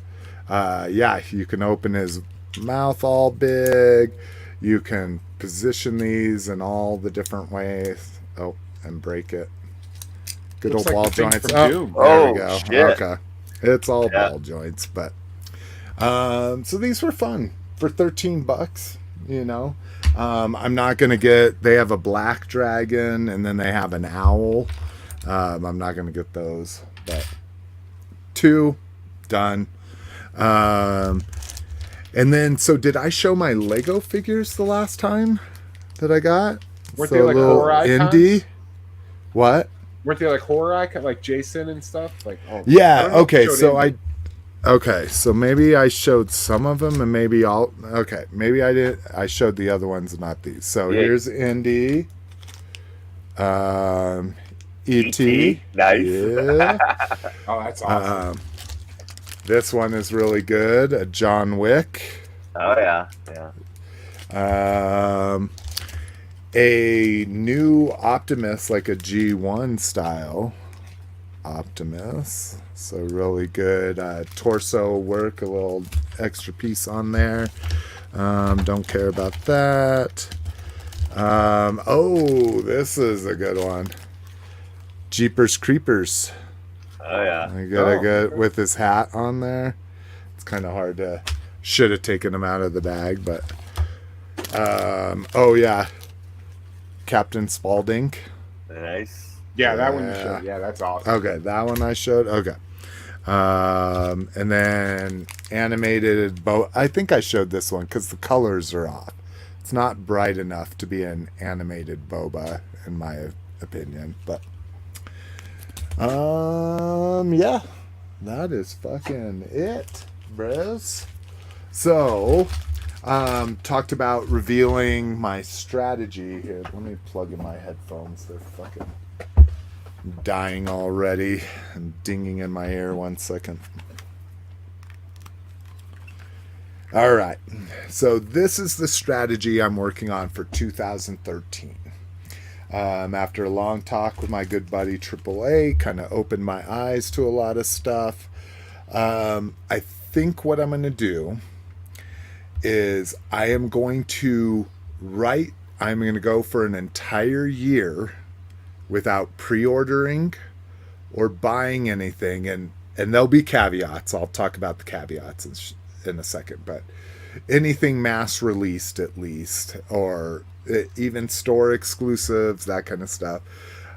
[SPEAKER 1] you can open his mouth all big. You can position these in all the different ways. Oh, and break it. Good
[SPEAKER 3] Looks
[SPEAKER 1] old
[SPEAKER 3] like
[SPEAKER 1] ball
[SPEAKER 3] the thing
[SPEAKER 1] joints.
[SPEAKER 3] from
[SPEAKER 1] Oh,
[SPEAKER 3] Doom.
[SPEAKER 1] there we
[SPEAKER 2] Oh,
[SPEAKER 1] go.
[SPEAKER 2] shit.
[SPEAKER 1] Okay. It's all
[SPEAKER 2] Yeah.
[SPEAKER 1] ball joints, but So these were fun for $13, you know. I'm not gonna get. They have a black dragon, and then they have an owl. I'm not gonna get those, but 2 done. And then, so did I show my Lego figures the last time that I got?
[SPEAKER 3] Weren't
[SPEAKER 1] so
[SPEAKER 3] they like horror
[SPEAKER 1] indie?
[SPEAKER 3] icons?
[SPEAKER 1] What?
[SPEAKER 3] Weren't they like horror icons, like Jason and stuff? Like,
[SPEAKER 1] Yeah. Okay. So
[SPEAKER 3] indie.
[SPEAKER 1] Okay. So maybe I showed some of them, and maybe I'll. Okay. Maybe I did. I showed the other ones, not these. So here's indie. E.T.
[SPEAKER 2] Nice.
[SPEAKER 1] Yeah.
[SPEAKER 3] Oh, that's awesome.
[SPEAKER 1] This one is really good. A John Wick.
[SPEAKER 2] Oh yeah, yeah.
[SPEAKER 1] A new Optimus, like a G1 style Optimus. So really good torso work, a little extra piece on there. Don't care about that. Oh, this is a good one. Jeepers Creepers.
[SPEAKER 2] Oh yeah.
[SPEAKER 1] I got a good with his hat on there. It's kind of hard to. Should have taken him out of the bag, but. Oh yeah. Captain Spaulding.
[SPEAKER 2] Nice.
[SPEAKER 3] Yeah, that one you showed. Yeah, that's awesome.
[SPEAKER 1] Okay, that one I showed. Okay. And then animated bow. I think I showed this one because the colors are off. It's not bright enough to be an animated boba, in my opinion. But yeah, that is fucking it, bros. So, talked about revealing my strategy here. Let me plug in my headphones. They're fucking dying already and dinging in my ear. 1 second. All right. So this is the strategy I'm working on for 2013. After a long talk with my good buddy AAA, kind of opened my eyes to a lot of stuff. I think what I'm going to do is I'm going to go for an entire year without pre-ordering or buying anything, and there'll be caveats. I'll talk about the caveats in a second, but anything mass released at least, or even store exclusives, that kind of stuff.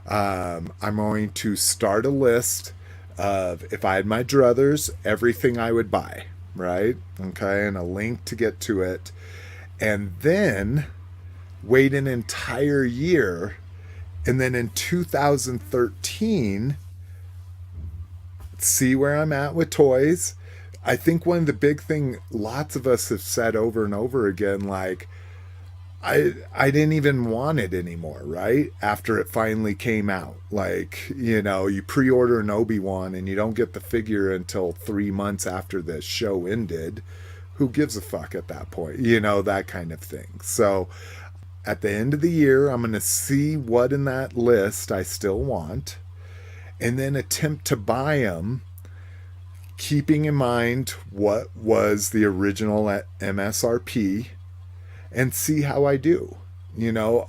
[SPEAKER 1] I'm going to start a list of, if I had my druthers, everything I would buy, right? Okay, and a link to get to it, and then wait an entire year, and then in 2013 see where I'm at with toys. I think one of the big thing lots of us have said over and over again, like, I didn't even want it anymore, right? After it finally came out. Like, you know, you pre-order an Obi-Wan and you don't get the figure until 3 months after the show ended. Who gives a fuck at that point? You know, that kind of thing. So at the end of the year, I'm going to see what in that list I still want, and then attempt to buy them, keeping in mind what was the original at MSRP, and see how I do. You know,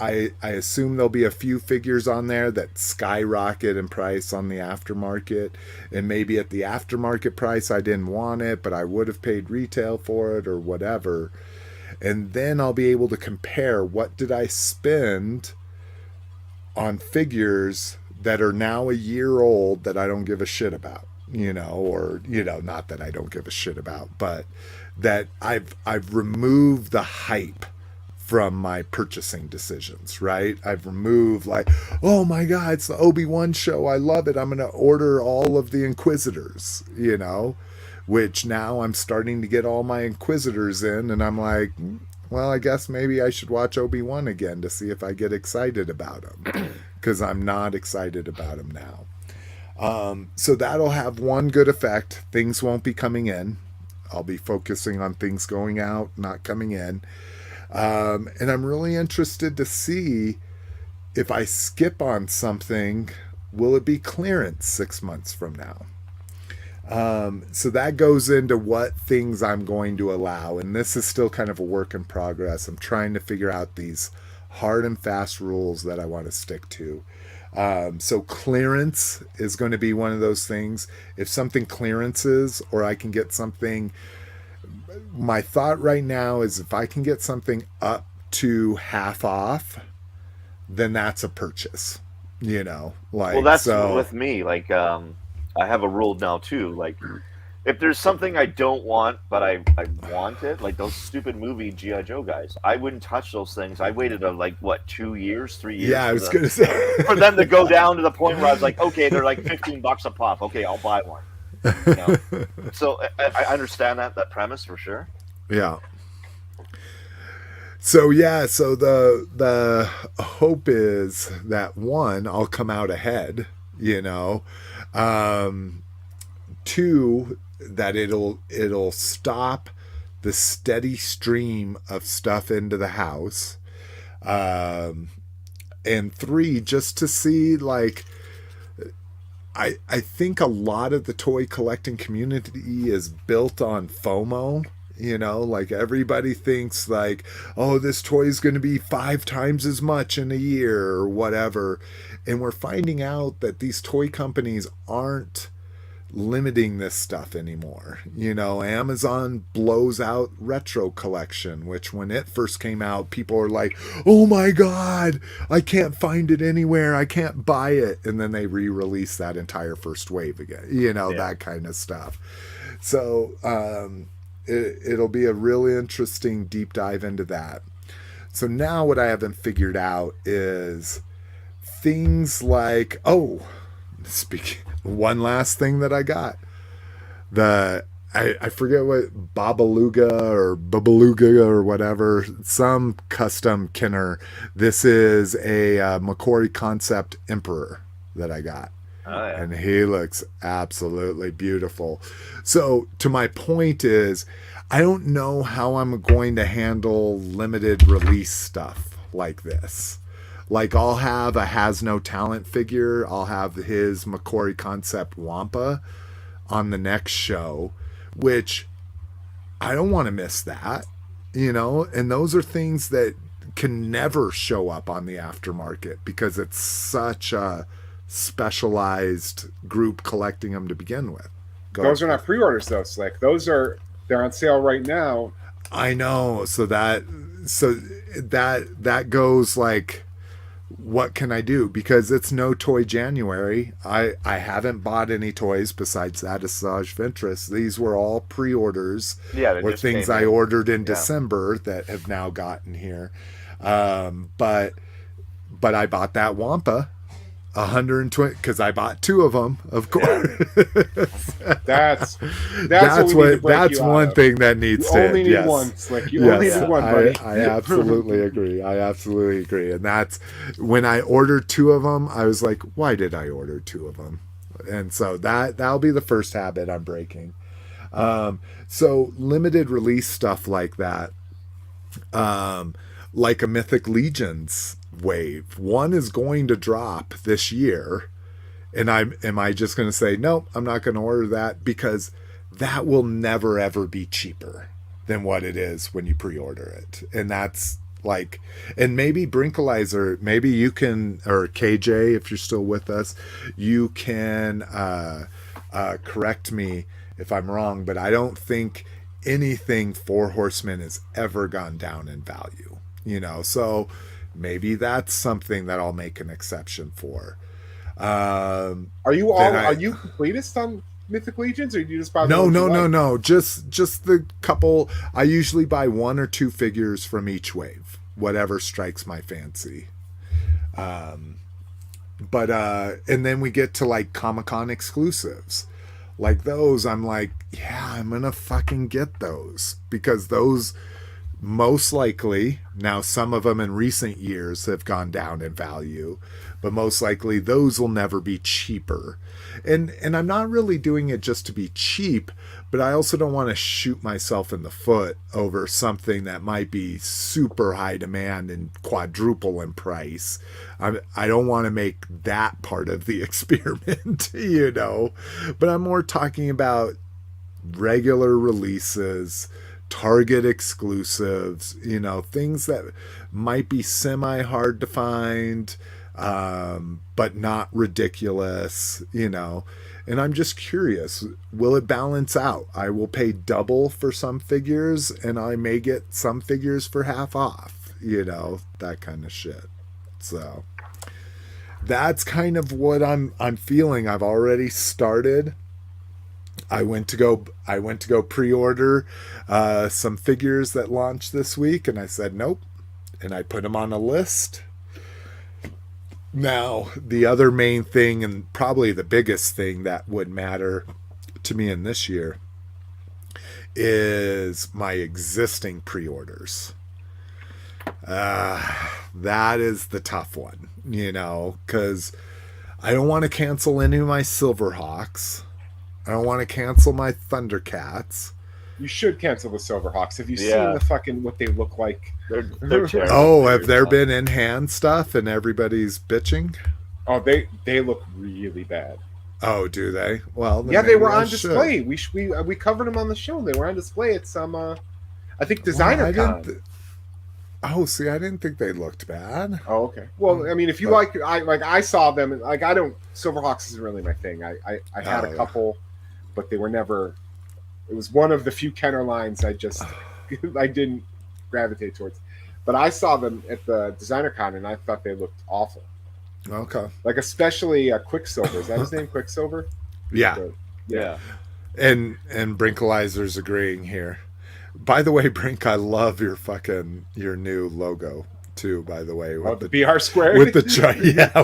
[SPEAKER 1] I assume there'll be a few figures on there that skyrocket in price on the aftermarket, and maybe at the aftermarket price I didn't want it, but I would have paid retail for it or whatever. And then I'll be able to compare what did I spend on figures that are now a year old that I don't give a shit about, you know, or, you know, not that I don't give a shit about, but that I've removed the hype from my purchasing decisions, right? I've removed, like, oh my God, it's the Obi-Wan show, I love it, I'm going to order all of the Inquisitors, you know, which now I'm starting to get all my Inquisitors in, and I'm like, well, I guess maybe I should watch Obi-Wan again to see if I get excited about him, because I'm not excited about him now. So that'll have one good effect. Things won't be coming in. I'll be focusing on things going out, not coming in. And I'm really interested to see if I skip on something, will it be clearance 6 months from now? So that goes into what things I'm going to allow. And this is still kind of a work in progress. I'm trying to figure out these hard and fast rules that I want to stick to. So clearance is going to be one of those things. If something clearances, or I can get something, my thought right now is if I can get something up to half off, then that's a purchase. Like,
[SPEAKER 2] Well, that's
[SPEAKER 1] so
[SPEAKER 2] with me. Like, I have a rule now too. Like, if there's something I don't want, but I want it, like those stupid movie G.I. Joe guys, I wouldn't touch those things. I waited like, what, 2 years, 3 years?
[SPEAKER 1] Yeah, I was going to say.
[SPEAKER 2] For them to go down to the point where I was like, okay, they're like $15 a pop. Okay, I'll buy one. So I understand that premise for sure.
[SPEAKER 1] Yeah. So the hope is that, one, I'll come out ahead, two, that it'll stop the steady stream of stuff into the house, and three, just to see, like, I think a lot of the toy collecting community is built on FOMO. Like, everybody thinks like, oh, this toy is going to be 5 times as much in a year or whatever. And we're finding out that these toy companies aren't limiting this stuff anymore. Amazon blows out Retro Collection, which when it first came out, people were like, oh my God, I can't find it anywhere. I can't buy it. And then they re-release that entire first wave again, that kind of stuff. So, it'll be a really interesting deep dive into that. So now what I haven't figured out is things like, one last thing that I got. I forget what, Babaluga or whatever, some custom Kenner. This is a Macquarie Concept Emperor that I got. Oh, yeah. And he looks absolutely beautiful. So to my point is, I don't know how I'm going to handle limited release stuff like this. Like, I'll have a Has No Talent figure. I'll have his Macquarie Concept Wampa on the next show, which I don't want to miss that, and those are things that can never show up on the aftermarket because it's such a specialized group collecting them to begin with.
[SPEAKER 3] Those are not pre-orders though. It's like they're on sale right now.
[SPEAKER 1] I know. So that goes like, what can I do? Because it's no toy January. I haven't bought any toys besides that Asajj Ventress. These were all pre-orders, or things I ordered in December that have now gotten here. But I bought that Wampa. 120, because I bought 2 of them, of course.
[SPEAKER 3] That's
[SPEAKER 1] one thing that needs to.
[SPEAKER 3] You only need one. You only need one, buddy.
[SPEAKER 1] I absolutely agree. And that's when I ordered 2 of them. I was like, why did I order 2 of them? And so that'll be the first habit I'm breaking. So limited release stuff like that, like a Mythic Legions wave. One is going to drop this year, and am I just going to say, nope, I'm not going to order that, because that will never ever be cheaper than what it is when you pre-order it. And that's like, and maybe Brinkalizer, maybe you can, or KJ, if you're still with us, you can correct me if I'm wrong, but I don't think anything 4 Horsemen has ever gone down in value, so maybe that's something that I'll make an exception for.
[SPEAKER 3] Are you completist on Mythic Legions, or do you just buy?
[SPEAKER 1] No. Just the couple. I usually buy 1 or 2 figures from each wave, whatever strikes my fancy. But and then we get to like Comic-Con exclusives. Like those, I'm like, yeah, I'm gonna fucking get those, because those, most likely, now some of them in recent years have gone down in value, but most likely those will never be cheaper. And I'm not really doing it just to be cheap, but I also don't want to shoot myself in the foot over something that might be super high demand and quadruple in price. I don't want to make that part of the experiment, but I'm more talking about regular releases, Target exclusives, things that might be semi hard to find, but not ridiculous, you know. And I'm just curious, will it balance out? I will pay double for some figures, and I may get some figures for half off, you know, that kind of shit. So that's kind of what I'm feeling. I've already started. I went to go pre-order some figures that launched this week, and I said nope, and I put them on a list. Now, the other main thing, and probably the biggest thing that would matter to me in this year, is my existing pre-orders. That is the tough one, you know, because I don't want to cancel any of my Silverhawks. I don't want to cancel my Thundercats.
[SPEAKER 3] You should cancel the Silverhawks. Have you seen the fucking what they look like?
[SPEAKER 2] They're terrible.
[SPEAKER 1] Oh, have there been in-hand stuff and everybody's bitching?
[SPEAKER 3] Oh, they look really bad.
[SPEAKER 1] Oh, do they? Well,
[SPEAKER 3] yeah, they were on display. We covered them on the show. They were on display at some, I think, Designer Con.
[SPEAKER 1] Oh, see, I didn't think they looked bad.
[SPEAKER 3] Oh, okay. Well, I mean, if you I saw them, and I don't. Silverhawks isn't really my thing. I had a couple, but they were never. It was one of the few Kenner lines I didn't gravitate towards. But I saw them at the Designer Con, and I thought they looked awful.
[SPEAKER 1] Okay.
[SPEAKER 3] Like, especially Quicksilver. Is that his name, Quicksilver?
[SPEAKER 1] Yeah.
[SPEAKER 3] Yeah.
[SPEAKER 1] And Brinkalizer's agreeing here. By the way, Brink, I love your new logo too, by the way.
[SPEAKER 3] With the BR squared?
[SPEAKER 1] With the chart,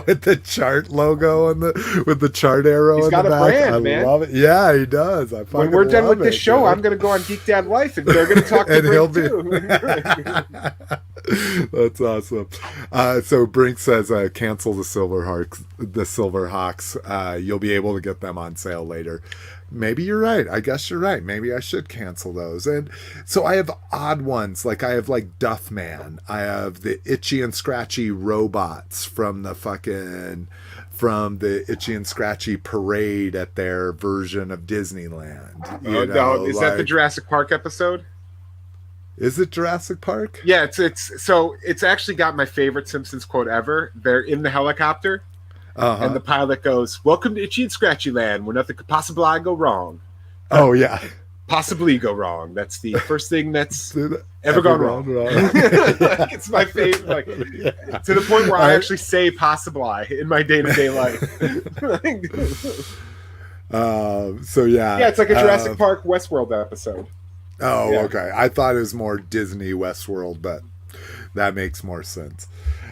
[SPEAKER 1] with the chart logo and with the chart arrow.
[SPEAKER 3] He's
[SPEAKER 1] in
[SPEAKER 3] got
[SPEAKER 1] the
[SPEAKER 3] a
[SPEAKER 1] back.
[SPEAKER 3] brand,
[SPEAKER 1] I
[SPEAKER 3] man.
[SPEAKER 1] love it. Yeah, he does.
[SPEAKER 3] When we're done with this show, I'm going to go on Geek Dad Life, and they're going to talk to Brink too.
[SPEAKER 1] That's awesome. So Brink says, cancel the Silverhawks. You'll be able to get them on sale later. Maybe you're right. I guess you're right. Maybe I should cancel those. And so I have odd ones. Like I have like Duffman. I have the Itchy and Scratchy robots from the Itchy and Scratchy parade at their version of Disneyland.
[SPEAKER 3] No, is that the Jurassic Park episode?
[SPEAKER 1] Is it Jurassic Park?
[SPEAKER 3] Yeah, it's actually got my favorite Simpsons quote ever. They're in the helicopter. And the pilot goes, "Welcome to Itchy and Scratchy Land, where nothing could possibly go wrong."
[SPEAKER 1] Oh, yeah.
[SPEAKER 3] Possibly go wrong. That's the first thing that's ever gone wrong. Like, it's my favorite. To the point where I actually say possibly in my day-to-day life.
[SPEAKER 1] So, yeah.
[SPEAKER 3] Yeah, it's like a Jurassic Park Westworld episode.
[SPEAKER 1] Oh, yeah. Okay. I thought it was more Disney Westworld, but that makes more sense.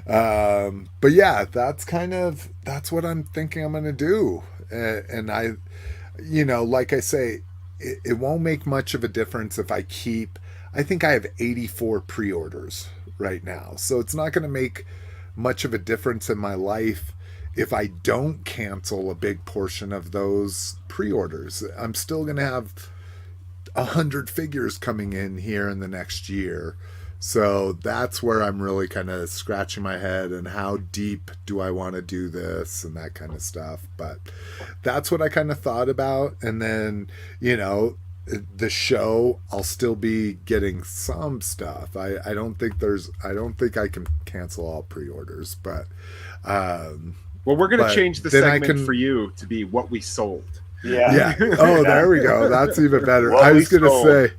[SPEAKER 1] But yeah, that's what I'm thinking I'm going to do. And I, like I say, it won't make much of a difference if I think I have 84 pre-orders right now. So it's not going to make much of a difference in my life if I don't cancel a big portion of those pre-orders. I'm still going to have 100 figures coming in here in the next year. So that's where I'm really kind of scratching my head, and how deep do I want to do this and that kind of stuff. But that's what I kind of thought about. And then, the show, I'll still be getting some stuff. I don't think I can cancel all pre-orders, but
[SPEAKER 3] well, we're going to change the segment for you to be what we sold.
[SPEAKER 2] Yeah.
[SPEAKER 1] Oh, there we go. That's even better. I was going to say,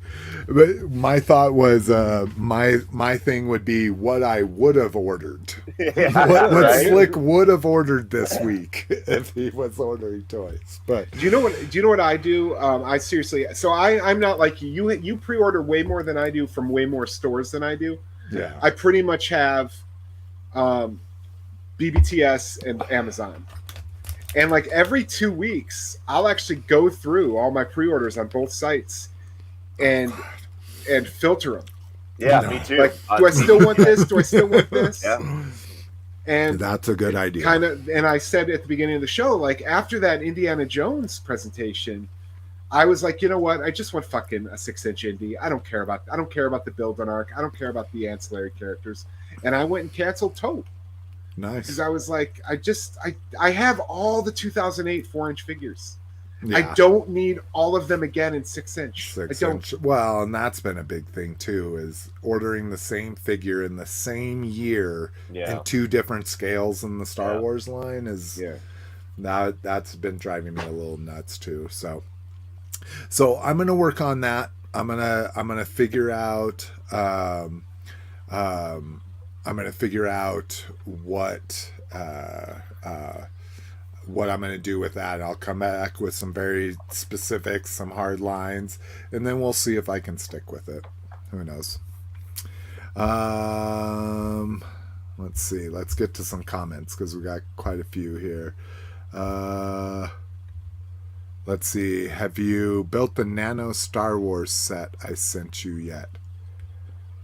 [SPEAKER 1] but my thought was my thing would be what I would have ordered. What Slick would have ordered this week if he was ordering toys. But
[SPEAKER 3] do you know what I do? I seriously. So I'm not like you. You pre-order way more than I do from way more stores than I do.
[SPEAKER 1] Yeah.
[SPEAKER 3] I pretty much have BBTS and Amazon. And like every 2 weeks, I'll actually go through all my pre-orders on both sites and filter them.
[SPEAKER 2] Yeah, me too.
[SPEAKER 3] Like, do I still want this? Do I still want this?
[SPEAKER 2] Yeah.
[SPEAKER 1] And that's a good idea.
[SPEAKER 3] And I said at the beginning of the show, like after that Indiana Jones presentation, I was like, you know what? I just want fucking a 6-inch indie. I don't care about the build on arc. I don't care about the ancillary characters. And I went and canceled Toad.
[SPEAKER 1] Nice.
[SPEAKER 3] Because I was like, I have all the 2008 4-inch figures.
[SPEAKER 1] Yeah.
[SPEAKER 3] I don't need all of them again in 6-inch.
[SPEAKER 1] 6-inch. Well, and that's been a big thing too, is ordering the same figure in the same year in 2 different scales in the Star Wars line is that's been driving me a little nuts too. So I'm gonna work on that. I'm gonna figure out what I'm going to do with that. I'll come back with some very specifics, some hard lines, and then we'll see if I can stick with it. Who knows? Let's see. Let's get to some comments because we got quite a few here. Let's see. Have you built the Nano Star Wars set I sent you yet?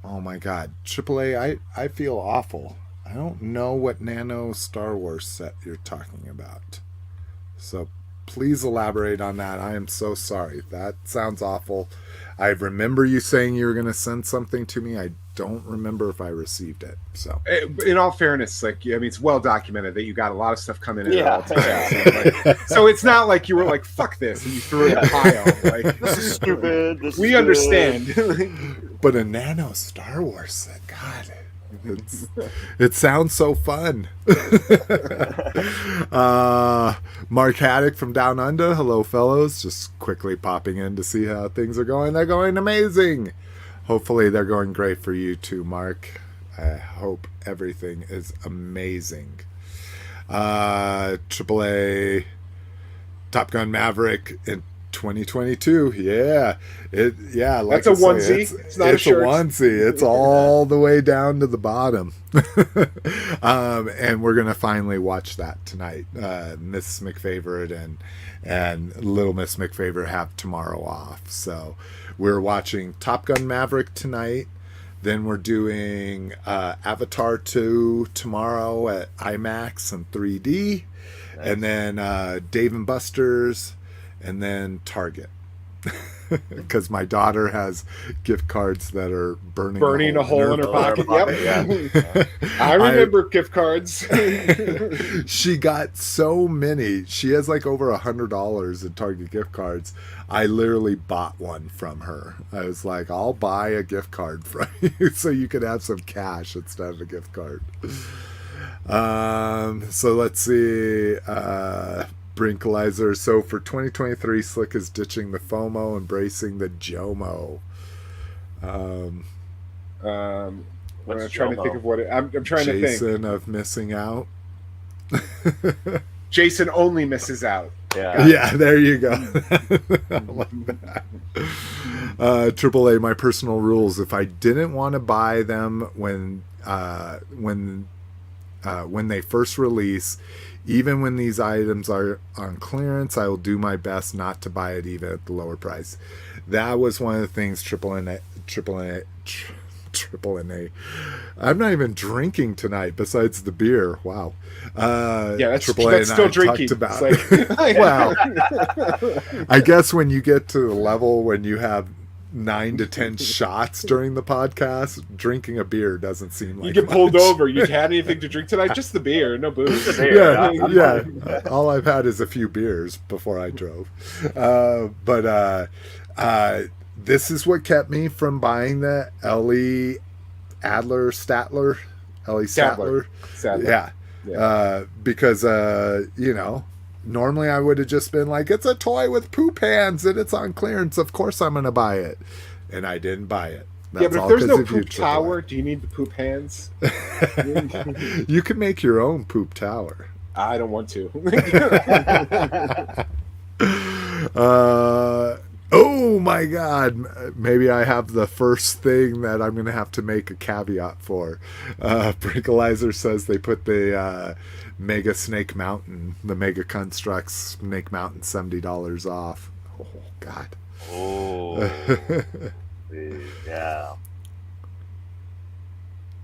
[SPEAKER 1] Oh my God. AAA, I feel awful. I don't know what Nano Star Wars set you're talking about. So please elaborate on that. I am so sorry. That sounds awful. I remember you saying you were going to send something to me. I don't remember if I received it. So,
[SPEAKER 3] in all fairness, like, I mean, it's well documented that you got a lot of stuff coming in at all times. So it's not like you were like, "Fuck this," and you threw it in a pile. Like,
[SPEAKER 2] this is stupid.
[SPEAKER 3] We understand.
[SPEAKER 1] But a Nano Star Wars set, God. It sounds so fun. Mark Haddock from Down Under. Hello, fellows. Just quickly popping in to see how things are going. They're going amazing. Hopefully they're going great for you too, Mark. I hope everything is amazing. AAA Top Gun Maverick in 2022. Yeah. Like
[SPEAKER 3] that's a onesie. It's not a shirt.
[SPEAKER 1] A onesie. It's all the way down to the bottom. And we're gonna finally watch that tonight. Miss McFavorite and Little Miss McFavorite have tomorrow off, so we're watching Top Gun Maverick tonight. Then we're doing Avatar 2 tomorrow at IMAX and 3D. Nice. And then Dave and Buster's, and then Target. Because my daughter has gift cards that are burning a hole in her pocket.
[SPEAKER 3] Yep. I remember gift cards.
[SPEAKER 1] She got so many. She has like over $100 in Target gift cards. I literally bought one from her. I was like, I'll buy a gift card from you so you can have some cash instead of a gift card. So let's see. Brinkalizer. So for 2023, Slick is ditching the FOMO, embracing the JOMO. I'm
[SPEAKER 3] trying to think of what I'm trying to think.
[SPEAKER 1] Jason of missing out.
[SPEAKER 3] Jason only misses out.
[SPEAKER 1] Yeah, there you go. I like that. AAA, my personal rules. If I didn't want to buy them when they first release, even when these items are on clearance, I will do my best not to buy it even at the lower price. That was one of the things Triple N A. I'm not even drinking tonight besides the beer. Wow.
[SPEAKER 3] That's
[SPEAKER 1] talked
[SPEAKER 3] still drinking.
[SPEAKER 1] About.
[SPEAKER 3] Like,
[SPEAKER 1] well, I guess when you get to the level when you have 9 to 10 shots during the podcast, drinking a beer doesn't seem like
[SPEAKER 3] you get pulled over. You had anything to drink tonight? Just the beer, no booze.
[SPEAKER 1] Yeah. All I've had is a few beers before I drove. But this is what kept me from buying the Ellie Statler. Yeah. Because normally I would have just been like, it's a toy with poop hands and it's on clearance. Of course I'm going to buy it. And I didn't buy it. That's
[SPEAKER 3] but if there's no poop tower, do you need the poop hands?
[SPEAKER 1] You can make your own poop tower.
[SPEAKER 3] I don't want to.
[SPEAKER 1] Oh my God. Maybe I have the first thing that I'm going to have to make a caveat for. Brinkalizer says they put the Mega Snake Mountain, the Mega Constructs Snake Mountain $70 off. Oh, God.
[SPEAKER 2] Oh. Yeah.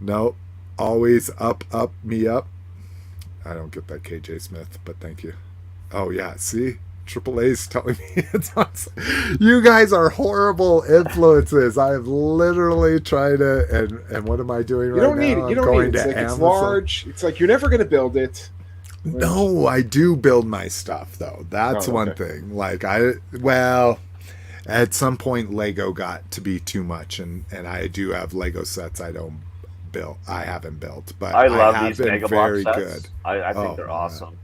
[SPEAKER 1] Nope. Always up, me up. I don't get that, KJ Smith, but thank you. Oh, yeah. See? AAA's telling me it's on. You guys are horrible influences. I've literally tried to, and what am I doing right now?
[SPEAKER 3] You don't need it. You don't need it. It's like it's large. It's like you're never going to build it.
[SPEAKER 1] No, I do build my stuff though. That's one
[SPEAKER 3] okay.
[SPEAKER 1] thing. Like at some point Lego got to be too much, and I do have Lego sets I haven't built, but
[SPEAKER 2] I love
[SPEAKER 1] have
[SPEAKER 2] these
[SPEAKER 1] been
[SPEAKER 2] Mega
[SPEAKER 1] very
[SPEAKER 2] Block sets.
[SPEAKER 1] good.
[SPEAKER 2] I think they're awesome.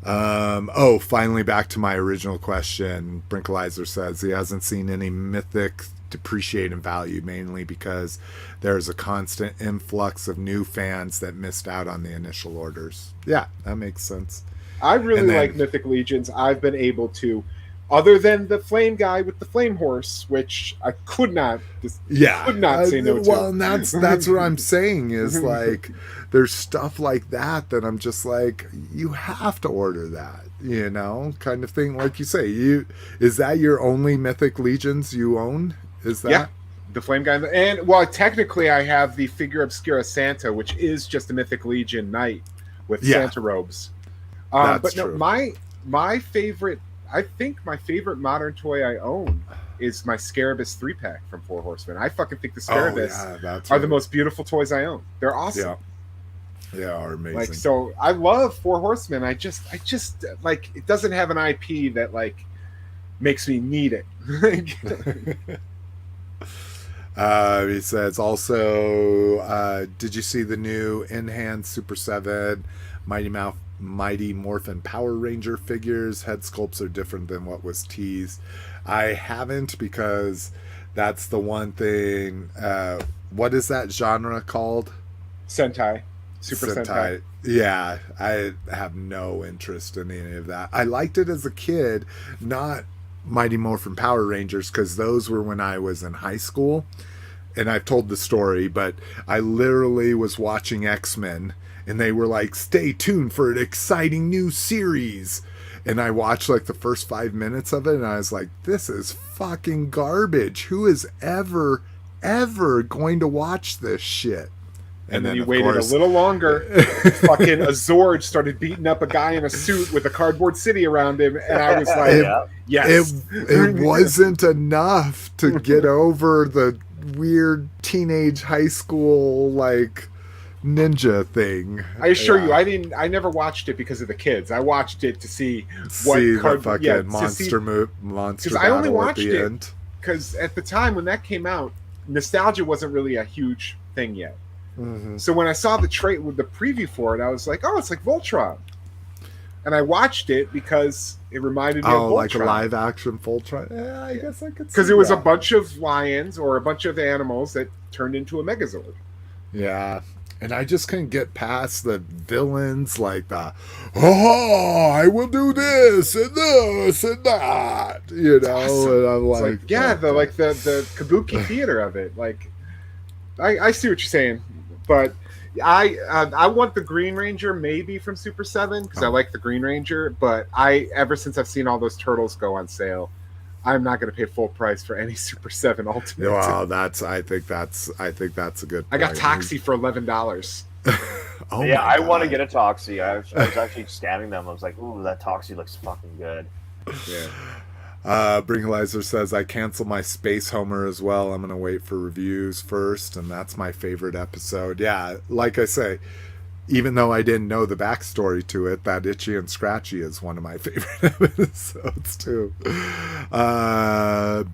[SPEAKER 1] Finally back to my original question. Brinkalizer says he hasn't seen any mythic depreciate in value, mainly because there's a constant influx of new fans that missed out on the initial orders. Yeah, that makes sense.
[SPEAKER 3] I really like Mythic Legions. I've been able to, other than the flame guy with the flame horse, which I could not say no to.
[SPEAKER 1] Well, and that's what I'm saying is like there's stuff like that I'm just like, you have to order that, kind of thing. Like you say, is that your only Mythic Legions you own? Is that?
[SPEAKER 3] Yeah, the flame guy. And, well, technically I have the Figure Obscura Santa, which is just a Mythic Legion knight with Santa robes. But no,
[SPEAKER 1] true.
[SPEAKER 3] my favorite, I think my favorite modern toy I own is my Scarabus 3-pack from Four Horsemen. I fucking think the Scarabus are the most beautiful toys I own. They're awesome.
[SPEAKER 1] Yeah, are amazing.
[SPEAKER 3] Like, so I love Four Horsemen. I just like, it doesn't have an IP that like makes me need it.
[SPEAKER 1] He says also, did you see the new in-hand Super 7 Mighty Morphin Power Ranger figures? Head sculpts are different than what was teased. I haven't, because that's the one thing. What is that genre called?
[SPEAKER 3] Sentai. Super Sentai.
[SPEAKER 1] Yeah, I have no interest in any of that. I liked it as a kid, not Mighty Morphin Power Rangers, because those were when I was in high school, and I've told the story, but I literally was watching X-Men, and they were like, stay tuned for an exciting new series, and I watched like the first 5 minutes of it, and I was like, this is fucking garbage. Who is ever going to watch this shit?
[SPEAKER 3] And then you waited a little longer. Fucking Azord started beating up a guy in a suit with a cardboard city around him, and I was like, yes.
[SPEAKER 1] It wasn't enough to get over the weird teenage high school like ninja thing.
[SPEAKER 3] I assure you, I never watched it because of the kids. I watched it to see
[SPEAKER 1] the monster
[SPEAKER 3] because I only watched it because at the time when that came out, nostalgia wasn't really a huge thing yet.
[SPEAKER 1] Mm-hmm.
[SPEAKER 3] So when I saw the preview for it, I was like, oh, it's like Voltron. And I watched it because it reminded me of Voltron.
[SPEAKER 1] Like a live action Voltron? Yeah, I guess I could see
[SPEAKER 3] because it was a bunch of lions or a bunch of animals that turned into a Megazord.
[SPEAKER 1] Yeah. And I just couldn't get past the villains, like I will do this and that,
[SPEAKER 3] Awesome.
[SPEAKER 1] And I'm like,
[SPEAKER 3] the kabuki theater of it. Like, I see what you're saying, but I want the Green Ranger maybe from Super 7 because I like the Green Ranger. But ever since I've seen all those turtles go on sale, I'm not going to pay full price for any Super 7 Ultimate.
[SPEAKER 1] Wow, I think that's a good.
[SPEAKER 3] I got Toxie for $11.
[SPEAKER 2] Oh yeah, I want to get a Toxie. I was actually scanning them. I was like, ooh, that Toxie looks fucking good.
[SPEAKER 3] Yeah.
[SPEAKER 1] Brinkalizer says I cancel my Space Homer as well. I'm gonna wait for reviews first, and that's my favorite episode. Yeah, like I say, even though I didn't know the backstory to it, that Itchy and Scratchy is one of my favorite episodes too.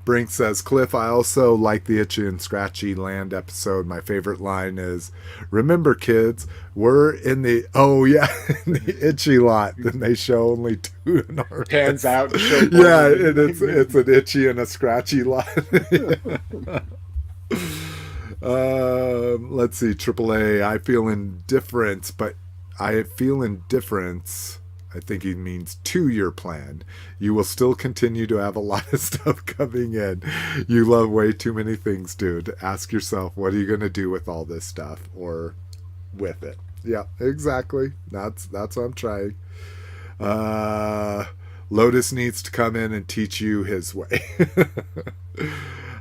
[SPEAKER 1] Brink says, Cliff, I also like the Itchy and Scratchy Land episode. My favorite line is, remember kids, we're in the in the Itchy lot. Then they show only two in our
[SPEAKER 3] pans out and show
[SPEAKER 1] and it's an Itchy and a Scratchy lot. Let's see, AAA. I feel indifference, but I feel indifference. I think he means to your plan. You will still continue to have a lot of stuff coming in. You love way too many things, dude. Ask yourself, what are you going to do with all this stuff or with it? Yeah, exactly. That's what I'm trying. Lotus needs to come in and teach you his way.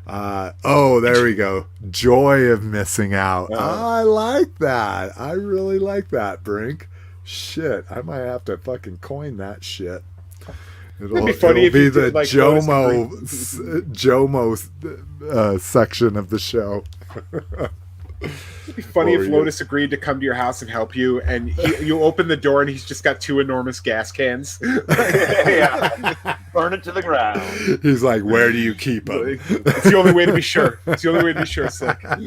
[SPEAKER 1] There we go. Joy of missing out. I like that. I really like that, Brink. Shit, I might have to fucking coin that shit. It'll be funny if you did, like, Jomo section of the show.
[SPEAKER 3] It'd be funny
[SPEAKER 1] Or
[SPEAKER 3] if Lotus agreed to come to your house and help you, and you open the door and he's just got 2 enormous gas cans.
[SPEAKER 2] Yeah. Burn it to the ground.
[SPEAKER 1] He's like, where do you keep them?
[SPEAKER 3] It's the only way to be sure. It's the only way to be sure, Slick.
[SPEAKER 1] I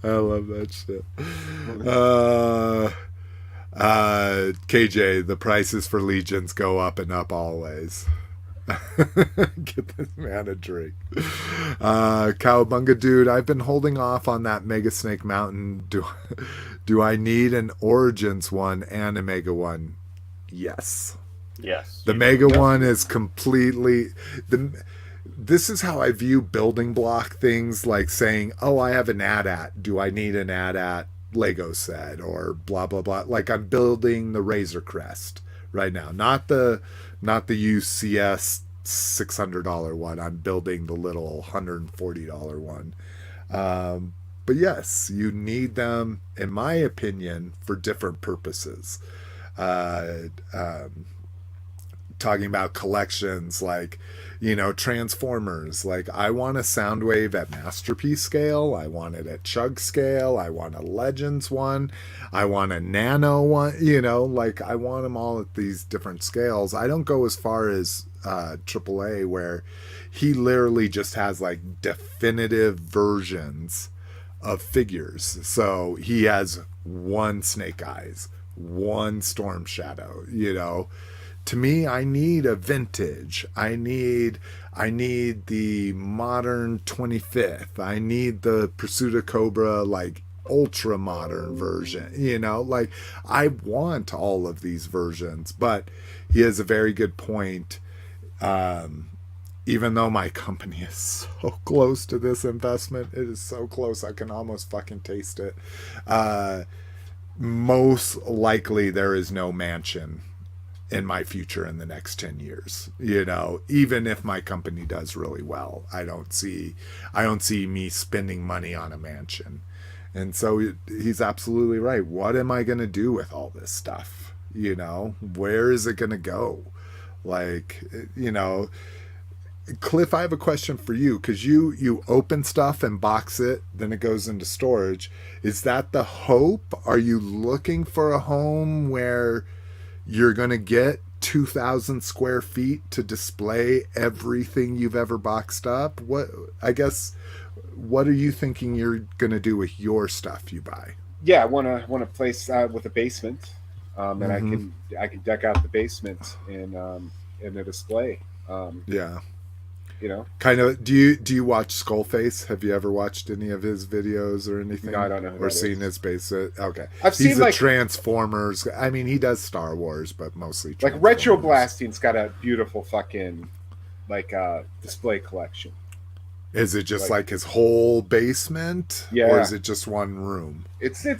[SPEAKER 1] love that shit. KJ, the prices for Legions go up and up always. Get this man a drink. Cowabunga dude, I've been holding off on that Mega Snake Mountain. Do I need an Origins one and a Mega one? Yes.
[SPEAKER 2] Yes.
[SPEAKER 1] The Mega one is completely this is how I view building block things, like saying, oh, I have an AT-AT. Do I need an AT-AT Lego set or blah blah blah? Like, I'm building the Razor Crest right now, not the UCS $600 one. I'm building the little $140 one. But yes, you need them, in my opinion, for different purposes. Talking about collections, like, you know, Transformers. Like, I want a Soundwave at Masterpiece scale. I want it at Chug scale. I want a Legends one. I want a Nano one. You know, like, I want them all at these different scales. I don't go as far as AAA, where he literally just has like definitive versions of figures. So he has one Snake Eyes, one Storm Shadow, you know. To me, I need a vintage. I need the modern 25th. I need the Pursuit of Cobra, like, ultra modern version. You know, like, I want all of these versions. But he has a very good point. Even though my company is so close to this investment, it is so close, I can almost fucking taste it. Most likely there is no mansion in my future in the next 10 years. You know, even if my company does really well, I don't see me spending money on a mansion. And so he's absolutely right. What am I going to do with all this stuff? You know, where is it going to go? Like, you know, Cliff, I have a question for you, because you open stuff and box it, then it goes into storage. Is that the hope? Are you looking for a home where you're going to get 2,000 square feet to display everything you've ever boxed up? What are you thinking you're going to do with your stuff you buy?
[SPEAKER 3] Yeah, I want a place with a basement, and I can deck out the basement in a display.
[SPEAKER 1] Yeah.
[SPEAKER 3] You know,
[SPEAKER 1] kind of. Do you watch Skullface? Have you ever watched any of his videos or anything?
[SPEAKER 3] No, I don't know.
[SPEAKER 1] Or seen his base? Okay,
[SPEAKER 3] I've seen
[SPEAKER 1] like Transformers. I mean, he does Star Wars, but mostly
[SPEAKER 3] like Retro Blasting's got a beautiful fucking like display collection.
[SPEAKER 1] Is it just like his whole basement?
[SPEAKER 3] Yeah.
[SPEAKER 1] Or is it just one room?
[SPEAKER 3] It's a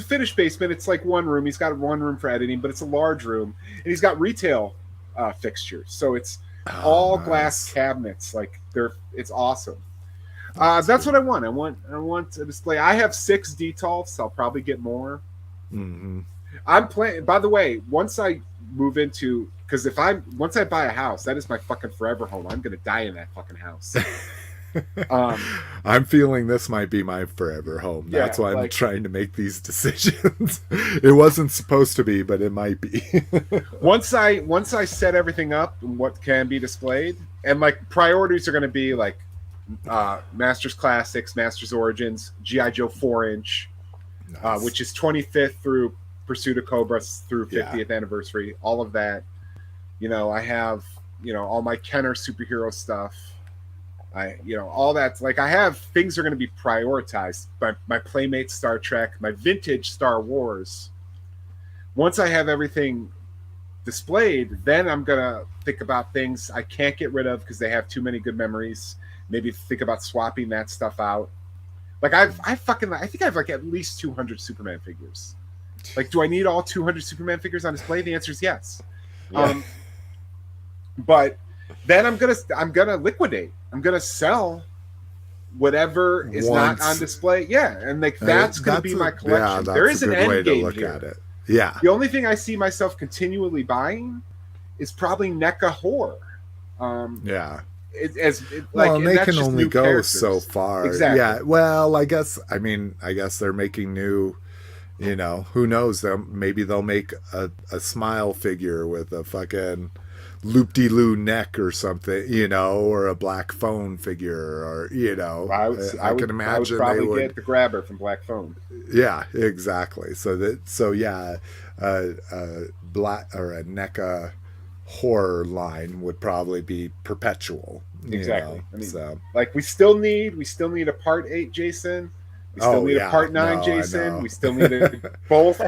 [SPEAKER 3] finished basement. It's like one room. He's got one room for editing, but it's a large room, and he's got retail fixtures. So it's all nice. Glass cabinets. Like it's awesome. That's what I want. I want a display. I have 6 Detolfs. I'll probably get more.
[SPEAKER 1] Mm-hmm.
[SPEAKER 3] I'm planning. By the way, once I move into, because once I buy a house, that is my fucking forever home. I'm gonna die in that fucking house.
[SPEAKER 1] I'm feeling this might be my forever home. That's why I'm trying to make these decisions. It wasn't supposed to be, but it might be.
[SPEAKER 3] Once I set everything up and what can be displayed, and like priorities are going to be like Masters Classics, Masters Origins, G.I. Joe 4-inch, nice. Which is 25th through Pursuit of Cobra through 50th anniversary. All of that. You know, I have, you know, all my Kenner superhero stuff. All that's like, I have things are going to be prioritized. My Playmate Star Trek, my vintage Star Wars. Once I have everything displayed, then I'm going to think about things I can't get rid of because they have too many good memories. Maybe think about swapping that stuff out. Like I think I have like at least 200 Superman figures. Like, do I need all 200 Superman figures on display? The answer is yes. Yeah. But then I'm gonna liquidate. I'm gonna sell whatever is not on display. Yeah, and like that's gonna be my collection. There is an end game here. At it.
[SPEAKER 1] Yeah.
[SPEAKER 3] The only thing I see myself continually buying is probably NECA horror.
[SPEAKER 1] Yeah. Well, and they
[SPEAKER 3] that's
[SPEAKER 1] can
[SPEAKER 3] just
[SPEAKER 1] only
[SPEAKER 3] new
[SPEAKER 1] go
[SPEAKER 3] characters.
[SPEAKER 1] so far.
[SPEAKER 3] Exactly.
[SPEAKER 1] Yeah. Well, I guess they're making new. You know, who knows? Maybe they'll make a smile figure with a fucking loop-de-loo neck or something, you know, or a black phone figure, or, you know, I can imagine
[SPEAKER 3] I would probably
[SPEAKER 1] they would
[SPEAKER 3] get the grabber from Black Phone.
[SPEAKER 1] Yeah, exactly. So yeah, black or a NECA horror line would probably be perpetual.
[SPEAKER 3] Exactly.
[SPEAKER 1] You know?
[SPEAKER 3] I mean,
[SPEAKER 1] So
[SPEAKER 3] like we still need a part 8 Jason. We still need a part 9 Jason. We still need both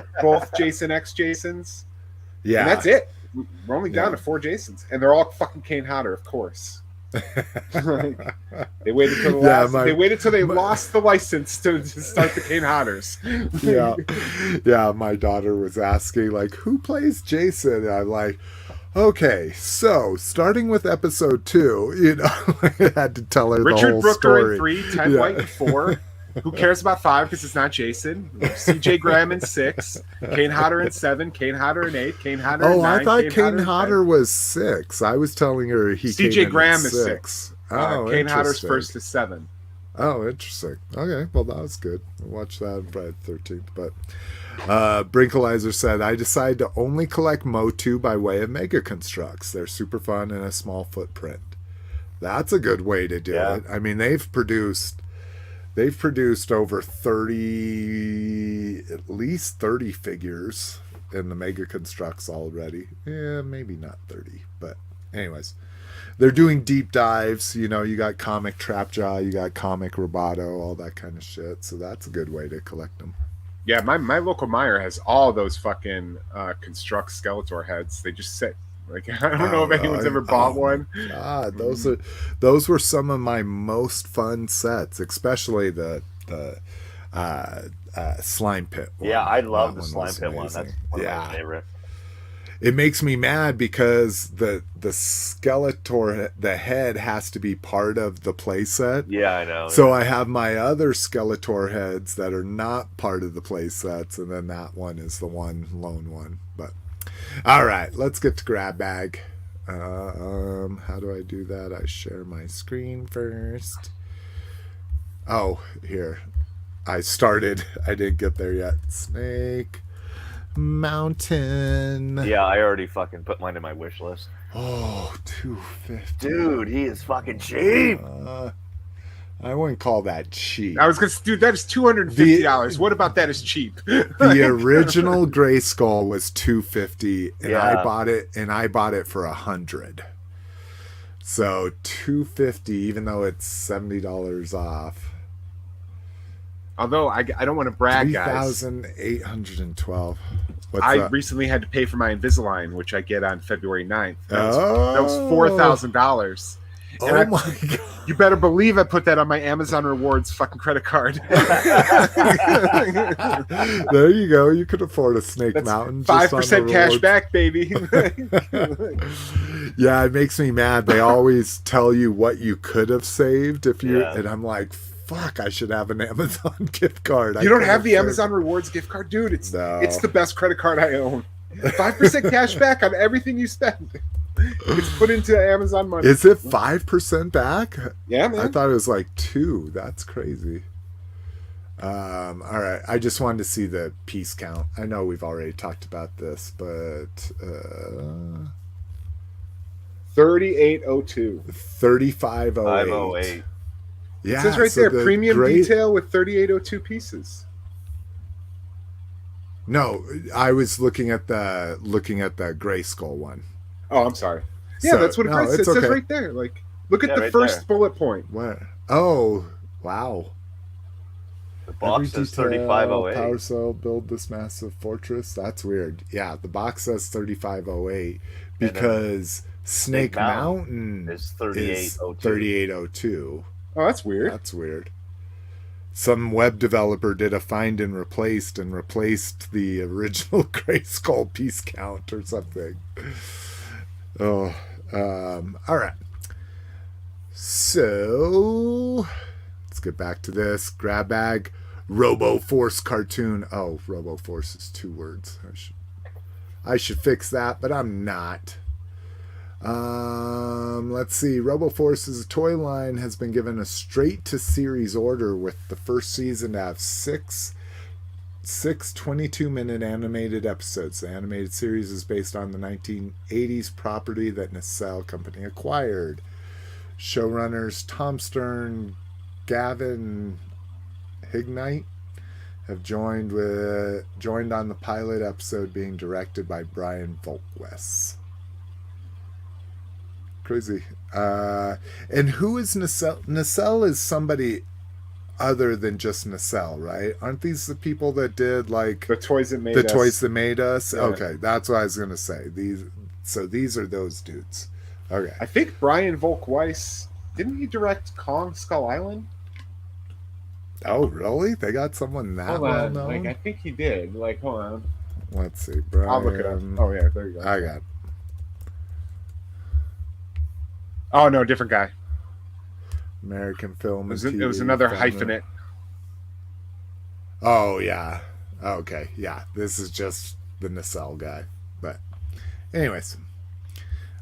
[SPEAKER 3] Jason X Jasons.
[SPEAKER 1] Yeah,
[SPEAKER 3] and that's it. We're only down to 4 Jasons, and they're all fucking Kane Hodder, of course. They waited till the last. They waited till they lost the license to start the Kane Hodders.
[SPEAKER 1] Yeah. My daughter was asking, like, who plays Jason? And I'm like, okay, so starting with episode 2, you know, I had to tell her
[SPEAKER 3] Richard
[SPEAKER 1] the whole
[SPEAKER 3] Brooker
[SPEAKER 1] story.
[SPEAKER 3] in 3, Ted White in 4. Who cares about 5 because it's not Jason? CJ Graham in 6, Kane Hodder in 7, Kane Hodder in 8, Kane Hodder in 9.
[SPEAKER 1] I thought Kane Hodder was 6. I was telling her he came
[SPEAKER 3] CJ
[SPEAKER 1] in
[SPEAKER 3] Graham
[SPEAKER 1] at
[SPEAKER 3] is 6. Kane Hodder's first is 7.
[SPEAKER 1] Oh, interesting. Okay, well, that was good. I'll watch that on Friday the 13th. But Brinkalizer said, I decided to only collect Motu by way of Mega Constructs. They're super fun and a small footprint. That's a good way to do it. I mean, they've produced over 30, at least 30 figures in the Mega Constructs already. Yeah, maybe not 30, but anyways. They're doing deep dives. You know, you got Comic Trapjaw, you got Comic Roboto, all that kind of shit. So that's a good way to collect them.
[SPEAKER 3] Yeah, my local Meijer has all those fucking Construct Skeletor heads. They just sit. Like, I don't know if anyone's ever bought one.
[SPEAKER 1] God, those were some of my most fun sets, especially the Slime Pit one.
[SPEAKER 2] Yeah, I love the Slime Pit one. That's one of my favorite.
[SPEAKER 1] It makes me mad because the Skeletor, the head has to be part of the playset.
[SPEAKER 2] Yeah, I know.
[SPEAKER 1] So I have my other Skeletor heads that are not part of the playsets, and then that one is the lone one. But all right, let's get to grab bag. How do I do that? I share my screen first. Oh, here. I didn't get there yet. Snake Mountain.
[SPEAKER 2] Yeah, I already fucking put mine in my wish list.
[SPEAKER 1] Oh, $250.
[SPEAKER 2] Dude, he is fucking cheap.
[SPEAKER 1] I wouldn't call that cheap.
[SPEAKER 3] I was gonna, dude, that is $250. What about that is cheap?
[SPEAKER 1] The original Gray Skull was $250, and I bought it for $100. So $250, even though it's $70 off.
[SPEAKER 3] Although I don't want to brag, guys.
[SPEAKER 1] $3,812.
[SPEAKER 3] I recently had to pay for my Invisalign, which I get on February 9th. That was $4,000.
[SPEAKER 1] Oh my God.
[SPEAKER 3] You better believe I put that on my Amazon Rewards fucking credit card.
[SPEAKER 1] There you go. You could afford a Snake Mountain.
[SPEAKER 3] 5% cash back, baby.
[SPEAKER 1] Yeah, it makes me mad. They always tell you what you could have saved if you, and I'm like, fuck, I should have an Amazon gift card.
[SPEAKER 3] You don't have the Amazon Rewards gift card? Dude, it's the best credit card I own. 5% cash back on everything you spend. It's put into Amazon money.
[SPEAKER 1] Is it 5% back?
[SPEAKER 3] Yeah, man.
[SPEAKER 1] I thought it was like 2. That's crazy. All right. I just wanted to see the piece count. I know we've already talked about this, but
[SPEAKER 3] 3802.
[SPEAKER 1] 3508.
[SPEAKER 2] 508.
[SPEAKER 1] Yeah,
[SPEAKER 3] it says right there, premium detail with 3802 pieces.
[SPEAKER 1] No, I was looking at the Gray Skull one.
[SPEAKER 3] Oh, I'm sorry. Yeah, so, that's what it says. It says right there. Like, look at the first bullet point.
[SPEAKER 1] What? Oh, wow.
[SPEAKER 2] The box says 3508.
[SPEAKER 1] Power cell, build this massive fortress. That's weird. Yeah, the box says 3508 because Snake Mountain
[SPEAKER 2] is 3802.
[SPEAKER 1] 3802.
[SPEAKER 3] Oh, that's weird.
[SPEAKER 1] That's weird. Some web developer did a find and replaced the original Gray Skull piece count or something. Oh, all right. So let's get back to this. Grab bag, Roboforce Cartoon. Oh, Roboforce is 2 words. I should fix that, but I'm not. Let's see. Roboforce's toy line has been given a straight-to-series order with the first season to have six 22-minute animated episodes. The animated series is based on the 1980s property that Nacelle Company acquired. Showrunners Tom Stern, Gavin Hignite have joined on the pilot episode being directed by Brian Volkwes. Crazy. And who is Nacelle? Nacelle is somebody other than just Nacelle, right? Aren't these the people that did like
[SPEAKER 3] The toys that made
[SPEAKER 1] the
[SPEAKER 3] us.
[SPEAKER 1] toys that made us?
[SPEAKER 3] Yeah.
[SPEAKER 1] Okay, that's what I was gonna say. These are those dudes. Okay.
[SPEAKER 3] I think Brian Volkweiss, didn't he direct Kong Skull Island?
[SPEAKER 1] Oh, really? They got someone that
[SPEAKER 3] Hold
[SPEAKER 1] well
[SPEAKER 3] on.
[SPEAKER 1] known?
[SPEAKER 3] Like, I think he did. Like, hold on.
[SPEAKER 1] Let's see. Brian,
[SPEAKER 3] I'll look it up. Oh, yeah, there you go.
[SPEAKER 1] I got it.
[SPEAKER 3] Oh, no, different guy.
[SPEAKER 1] American film.
[SPEAKER 3] It was another hyphenate.
[SPEAKER 1] Oh, yeah. Okay, yeah. This is just the Nacelle guy. But anyways.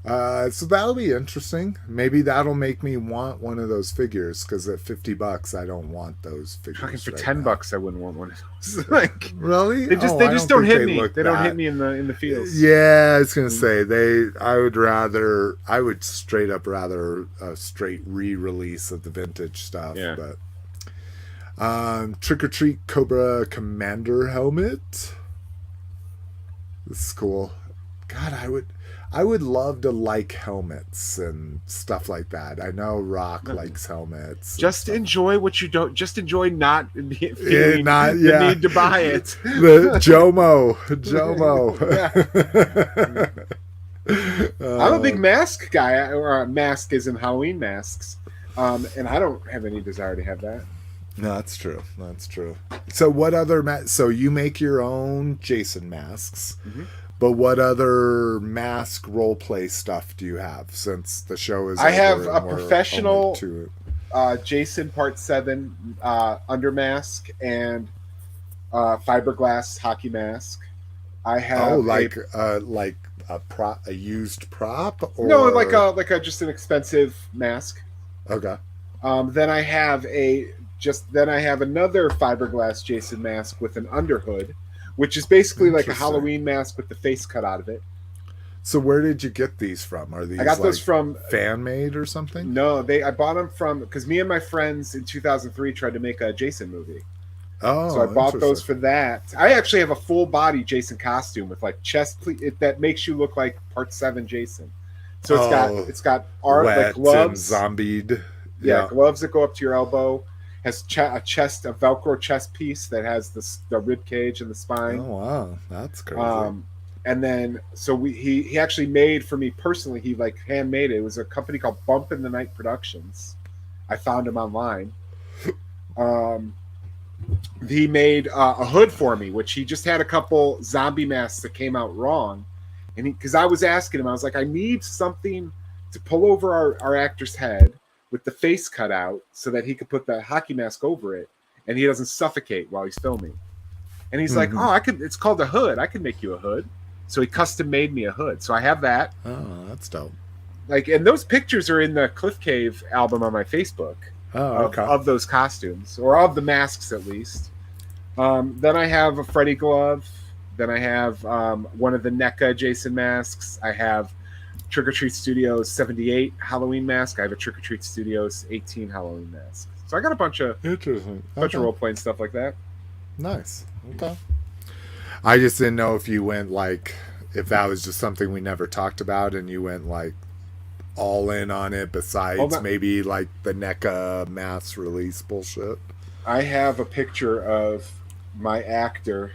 [SPEAKER 1] So that'll be interesting. Maybe that'll make me want one of those figures, because at $50 I don't want those figures.
[SPEAKER 3] Fucking for
[SPEAKER 1] right
[SPEAKER 3] $10
[SPEAKER 1] now.
[SPEAKER 3] I wouldn't want one of those. Like,
[SPEAKER 1] really?
[SPEAKER 3] they just
[SPEAKER 1] I
[SPEAKER 3] don't hit
[SPEAKER 1] think
[SPEAKER 3] me.
[SPEAKER 1] look
[SPEAKER 3] They don't
[SPEAKER 1] that-
[SPEAKER 3] hit me in the fields.
[SPEAKER 1] Yeah, I was gonna say I would straight up rather a straight re-release of the vintage stuff.
[SPEAKER 3] Yeah.
[SPEAKER 1] But Trick or Treat Cobra Commander helmet. This is cool. God, I would love to like helmets and stuff like that. I know Rock likes helmets.
[SPEAKER 3] Just enjoy what you don't. Just enjoy not feeling
[SPEAKER 1] not-
[SPEAKER 3] the
[SPEAKER 1] yeah.
[SPEAKER 3] need to buy it.
[SPEAKER 1] The Jomo.
[SPEAKER 3] I'm a big mask guy, or mask is in Halloween masks, and I don't have any desire to have that.
[SPEAKER 1] No, that's true. That's true. So what other so you make your own Jason masks, but what other mask role play stuff do you have since the show is
[SPEAKER 3] I have
[SPEAKER 1] over
[SPEAKER 3] a
[SPEAKER 1] and we're
[SPEAKER 3] professional
[SPEAKER 1] only to
[SPEAKER 3] Jason Part 7 under mask and fiberglass hockey mask. I have
[SPEAKER 1] like a used prop, or
[SPEAKER 3] no, like a just an expensive mask.
[SPEAKER 1] Okay.
[SPEAKER 3] Then I have another fiberglass Jason mask with an underhood, which is basically like a
[SPEAKER 1] Interesting.
[SPEAKER 3] Halloween mask with the face cut out of it.
[SPEAKER 1] So where did you get these from? Are these
[SPEAKER 3] I got those from
[SPEAKER 1] fan made or something?
[SPEAKER 3] No, I bought them from because me and my friends in 2003 tried to make a Jason movie.
[SPEAKER 1] Oh,
[SPEAKER 3] So I bought those
[SPEAKER 1] interesting.
[SPEAKER 3] for that. I actually have a full body Jason costume with like chest that makes you look like Part 7 Jason. So it's got art
[SPEAKER 1] wet
[SPEAKER 3] like gloves,
[SPEAKER 1] and zombied.
[SPEAKER 3] yeah, gloves that go up to your elbow. Has a Velcro chest piece that has the rib cage and the spine.
[SPEAKER 1] Oh wow, that's crazy.
[SPEAKER 3] And then so he actually made for me personally. He like handmade it. It was a company called Bump in the Night Productions. I found him online. He made a hood for me, which he just had a couple zombie masks that came out wrong, and because I was asking him, I was like, I need something to pull over our actor's head with the face cut out so that he could put the hockey mask over it and he doesn't suffocate while he's filming. And he's like, oh, it's called a hood. I can make you a hood. So he custom made me a hood. So I have that.
[SPEAKER 1] Oh, that's dope.
[SPEAKER 3] Like, and those pictures are in the Cliff Cave album on my Facebook of those costumes, or of the masks at least. Then I have a Freddy glove. Then I have one of the NECA Jason masks. I have Trick or Treat Studios 78 Halloween mask. I have a Trick or Treat Studios 18 Halloween mask. So I got a bunch of role playing stuff like that.
[SPEAKER 1] Nice. Okay. I just didn't know if you went if that was just something we never talked about and you went all in on it besides maybe the NECA mass release bullshit.
[SPEAKER 3] I have a picture of my actor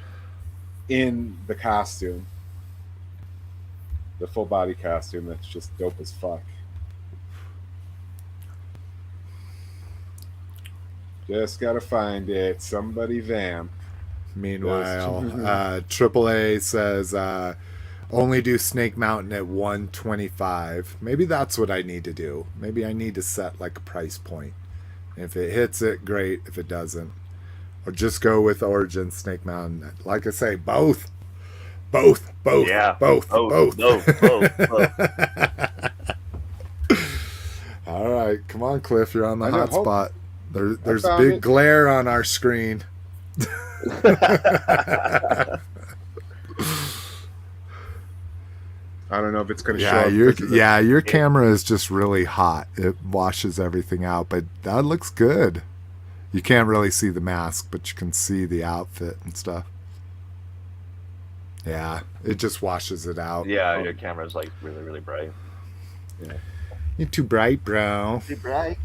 [SPEAKER 3] in the costume. The full body costume that's just dope as fuck. Just gotta find it. Somebody vamp.
[SPEAKER 1] Meanwhile, AAA says only do Snake Mountain at $125. Maybe that's what I need to do. Maybe I need to set a price point. If it hits it, great. If it doesn't, or just go with Origin Snake Mountain. Like I say, both.
[SPEAKER 2] Yeah.
[SPEAKER 1] Both. All right, come on, Cliff. You're on the
[SPEAKER 3] I know,
[SPEAKER 1] hot
[SPEAKER 3] hold-
[SPEAKER 1] spot. There's
[SPEAKER 3] found
[SPEAKER 1] big
[SPEAKER 3] it.
[SPEAKER 1] glare on our screen.
[SPEAKER 3] I don't know if it's going to show
[SPEAKER 1] Yeah,
[SPEAKER 3] up.
[SPEAKER 1] your
[SPEAKER 3] because of the-
[SPEAKER 1] your camera is just really hot. It washes everything out, but that looks good. You can't really see the mask, but you can see the outfit and stuff. Yeah, it just washes it out.
[SPEAKER 2] Yeah, your camera's like really, really bright.
[SPEAKER 1] You're too bright, bro.
[SPEAKER 2] Too bright.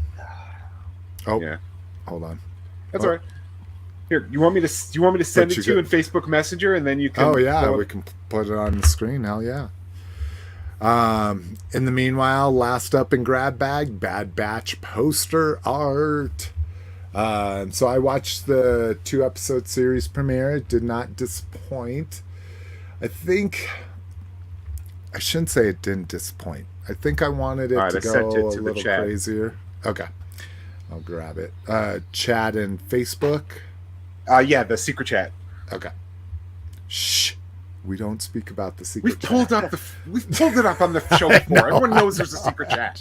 [SPEAKER 1] Oh,
[SPEAKER 3] Yeah.
[SPEAKER 1] hold on.
[SPEAKER 3] That's
[SPEAKER 1] Oh.
[SPEAKER 3] all right. Here, you want me to send
[SPEAKER 1] But
[SPEAKER 3] it
[SPEAKER 1] you
[SPEAKER 3] to you in
[SPEAKER 1] get-
[SPEAKER 3] Facebook Messenger, and then you can.
[SPEAKER 1] Oh yeah,
[SPEAKER 3] pull it-
[SPEAKER 1] we can put it on the screen. Hell yeah. In the meanwhile, last up in grab bag, Bad Batch poster art. So I watched the 2-episode series premiere. It did not disappoint. I think I shouldn't say it didn't disappoint. I think I wanted it
[SPEAKER 3] All right,
[SPEAKER 1] to
[SPEAKER 3] I sent
[SPEAKER 1] go
[SPEAKER 3] it
[SPEAKER 1] a
[SPEAKER 3] to the
[SPEAKER 1] little
[SPEAKER 3] chat.
[SPEAKER 1] crazier. Okay, I'll grab it. Chat and Facebook.
[SPEAKER 3] Yeah, the secret chat.
[SPEAKER 1] Okay. Shh. We don't speak about the secret
[SPEAKER 3] We've
[SPEAKER 1] chat.
[SPEAKER 3] pulled it up on the show before. Everyone knows there's a secret chat.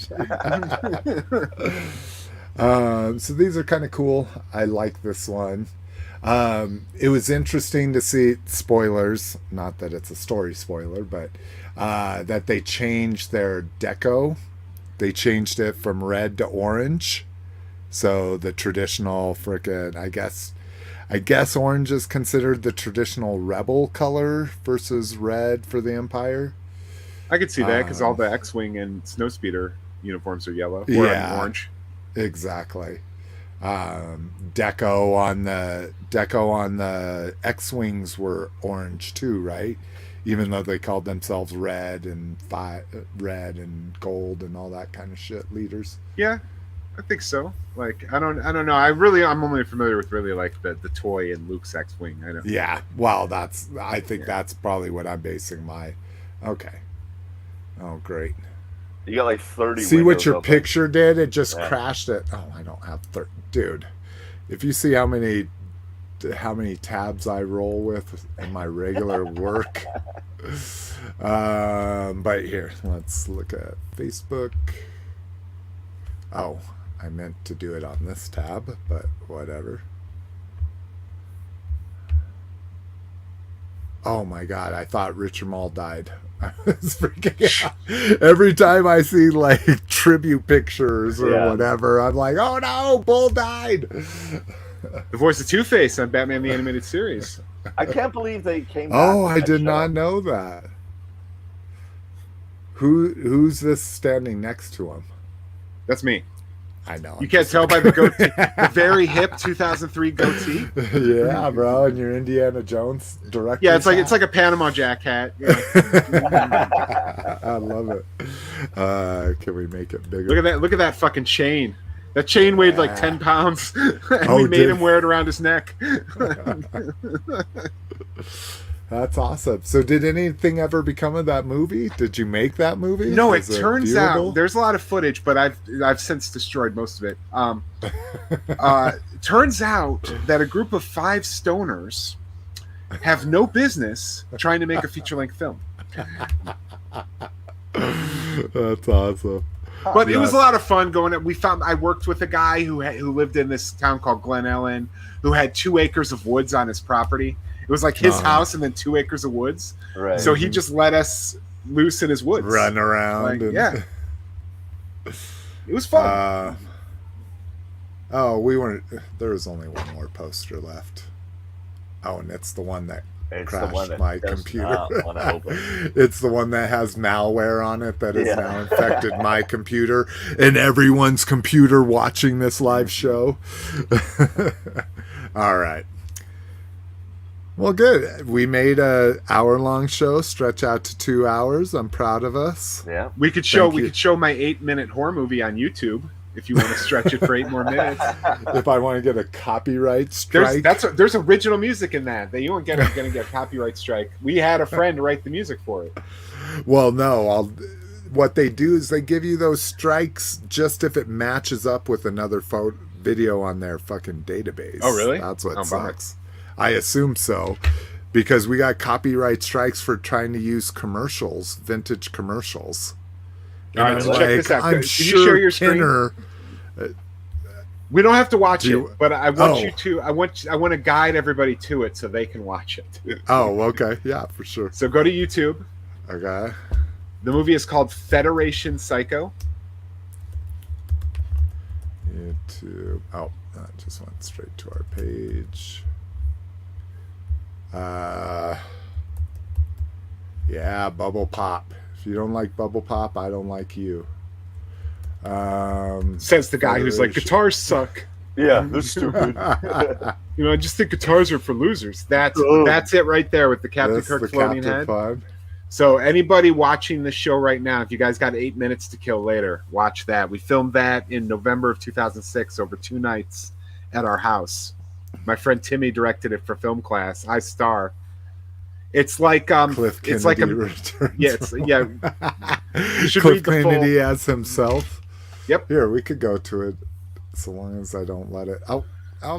[SPEAKER 1] So these are kind of cool. I like this one. It was interesting to see, spoilers, not that it's a story spoiler, but that they changed their deco. They changed it from red to orange. So the traditional frickin', I guess orange is considered the traditional rebel color versus red for the Empire.
[SPEAKER 3] I could see that because all the X-wing and Snowspeeder uniforms are yellow. Or
[SPEAKER 1] Yeah.
[SPEAKER 3] orange.
[SPEAKER 1] Exactly. Deco on the X-wings were orange too, right? Even though they called themselves red and gold and all that kind of shit, leaders.
[SPEAKER 3] Yeah, I think so. Like I don't know. I'm only familiar with really like the toy and Luke's X-wing. I don't.
[SPEAKER 1] Yeah. Well, I think that's probably what I'm basing my. Okay. Oh, great.
[SPEAKER 2] You got like 30.
[SPEAKER 1] See what
[SPEAKER 2] windows
[SPEAKER 1] your
[SPEAKER 2] open.
[SPEAKER 1] picture did? It just
[SPEAKER 2] Yeah.
[SPEAKER 1] crashed it. Oh, I don't have dude. If you see how many tabs I roll with in my regular work. But here, let's look at Facebook. Oh, I meant to do it on this tab, but whatever. Oh my god, I thought Richard Mall died. I was freaking out. Every time I see like tribute pictures or
[SPEAKER 2] Yeah.
[SPEAKER 1] whatever, I'm like, oh no, Bull died.
[SPEAKER 3] The voice of Two-Face on Batman the Animated Series.
[SPEAKER 2] I can't believe they came back.
[SPEAKER 1] Oh,
[SPEAKER 2] with
[SPEAKER 1] I
[SPEAKER 2] that
[SPEAKER 1] did
[SPEAKER 2] show.
[SPEAKER 1] not know that. Who's this standing next to him?
[SPEAKER 3] That's me.
[SPEAKER 1] I know.
[SPEAKER 3] You can't tell by the goatee, the very hip 2003 goatee.
[SPEAKER 1] Yeah, bro, and your Indiana Jones director.
[SPEAKER 3] Yeah, it's like a Panama Jack hat. Yeah.
[SPEAKER 1] I love it. Can we make it bigger?
[SPEAKER 3] Look at that fucking chain. That chain weighed like
[SPEAKER 1] Yeah.
[SPEAKER 3] 10 pounds. And
[SPEAKER 1] Oh,
[SPEAKER 3] we made
[SPEAKER 1] did-
[SPEAKER 3] him wear it around his neck.
[SPEAKER 1] That's awesome. So, did anything ever become of that movie? Did you make that movie?
[SPEAKER 3] No, it
[SPEAKER 1] Is
[SPEAKER 3] turns
[SPEAKER 1] viewable?
[SPEAKER 3] out there's a lot of footage, but I've since destroyed most of it. Turns out that a group of 5 stoners have no business trying to make a feature-length film.
[SPEAKER 1] That's awesome.
[SPEAKER 3] But it was
[SPEAKER 1] Yes.
[SPEAKER 3] a lot of fun going. I worked with a guy who lived in this town called Glen Ellen, who had 2 acres of woods on his property. It was like his
[SPEAKER 1] Oh.
[SPEAKER 3] house and then 2 acres of woods.
[SPEAKER 2] Right.
[SPEAKER 3] So he just let us loose in his woods.
[SPEAKER 1] Run around.
[SPEAKER 3] Like,
[SPEAKER 1] and,
[SPEAKER 3] yeah. It was fun.
[SPEAKER 1] We weren't. There was only one more poster left. Oh, and it's the one that
[SPEAKER 2] It's the
[SPEAKER 1] crashed
[SPEAKER 2] one that
[SPEAKER 1] my
[SPEAKER 2] does
[SPEAKER 1] computer.
[SPEAKER 2] not wanna open.
[SPEAKER 1] It's the one that has malware on it that has
[SPEAKER 2] Yeah.
[SPEAKER 1] now infected my computer and everyone's computer watching this live show. All right. Well, good. We made a hour-long show stretch out to 2 hours. I'm proud of us.
[SPEAKER 2] Yeah.
[SPEAKER 3] we could show
[SPEAKER 1] Thank you.
[SPEAKER 3] my 8-minute horror movie on YouTube if you want to stretch it for 8 more minutes.
[SPEAKER 1] If I want to get a copyright strike,
[SPEAKER 3] There's original music in that you weren't going to get a copyright strike. We had a friend write the music for it.
[SPEAKER 1] well, no. What they do is they give you those strikes just if it matches up with another video on their fucking database.
[SPEAKER 3] Oh, really?
[SPEAKER 1] That's what
[SPEAKER 3] Oh, bummer.
[SPEAKER 1] sucks. I assume so, because we got copyright strikes for trying to use commercials, vintage commercials.
[SPEAKER 3] All right,
[SPEAKER 1] And
[SPEAKER 3] so
[SPEAKER 1] I'm
[SPEAKER 3] check this out.
[SPEAKER 1] I'm
[SPEAKER 3] Can you
[SPEAKER 1] sure
[SPEAKER 3] share your screen?
[SPEAKER 1] Kenner.
[SPEAKER 3] We don't have to watch
[SPEAKER 1] Do
[SPEAKER 3] it, but I want
[SPEAKER 1] Oh.
[SPEAKER 3] you to. I want to guide everybody to it so they can watch it.
[SPEAKER 1] Oh, okay. Yeah, for sure.
[SPEAKER 3] So go to YouTube.
[SPEAKER 1] Okay.
[SPEAKER 3] The movie is called Federation Psycho.
[SPEAKER 1] YouTube. Oh, that just went straight to our page. Yeah, Bubble Pop. If you don't like Bubble Pop, I don't like you.
[SPEAKER 3] Says the guy who's like,
[SPEAKER 1] Federation.
[SPEAKER 3] guitars suck.
[SPEAKER 2] Yeah, that's stupid.
[SPEAKER 3] You know, I just think guitars are for losers. That's it right there with the Captain
[SPEAKER 1] That's
[SPEAKER 3] Kirk
[SPEAKER 1] the
[SPEAKER 3] floating
[SPEAKER 1] Captain
[SPEAKER 3] head.
[SPEAKER 1] Pod.
[SPEAKER 3] So anybody watching this show right now, if you guys got 8 minutes to kill later, watch that. We filmed that in November of 2006 over 2 nights at our house. My friend Timmy directed it for film class. I star. It's like
[SPEAKER 1] Cliff Kennedy
[SPEAKER 3] it's like a
[SPEAKER 1] returns.
[SPEAKER 3] yeah, You should
[SPEAKER 1] Cliff
[SPEAKER 3] read the full-
[SPEAKER 1] Kennedy as himself.
[SPEAKER 3] Yep.
[SPEAKER 1] Here, we could go to it, so long as I don't let it. Oh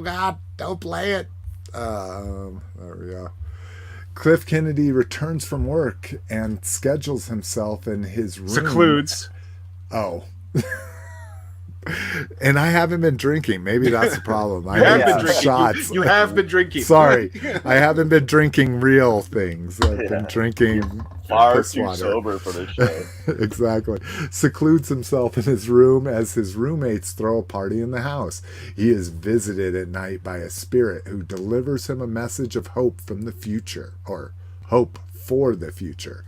[SPEAKER 1] God! Don't play it. There we go. Cliff Kennedy returns from work and schedules himself in his room.
[SPEAKER 3] secludes.
[SPEAKER 1] Oh. And I haven't been drinking. Maybe that's the problem. I
[SPEAKER 3] You have
[SPEAKER 1] need
[SPEAKER 3] been
[SPEAKER 1] some
[SPEAKER 3] drinking.
[SPEAKER 1] shots.
[SPEAKER 3] You have been drinking.
[SPEAKER 1] Sorry, I haven't been drinking real things. I've been drinking
[SPEAKER 2] Far
[SPEAKER 1] piss
[SPEAKER 2] too
[SPEAKER 1] water.
[SPEAKER 2] sober for this show.
[SPEAKER 1] Exactly. Secludes himself in his room as his roommates throw a party in the house. He is visited at night by a spirit who delivers him a message of hope from the future, or hope for the future.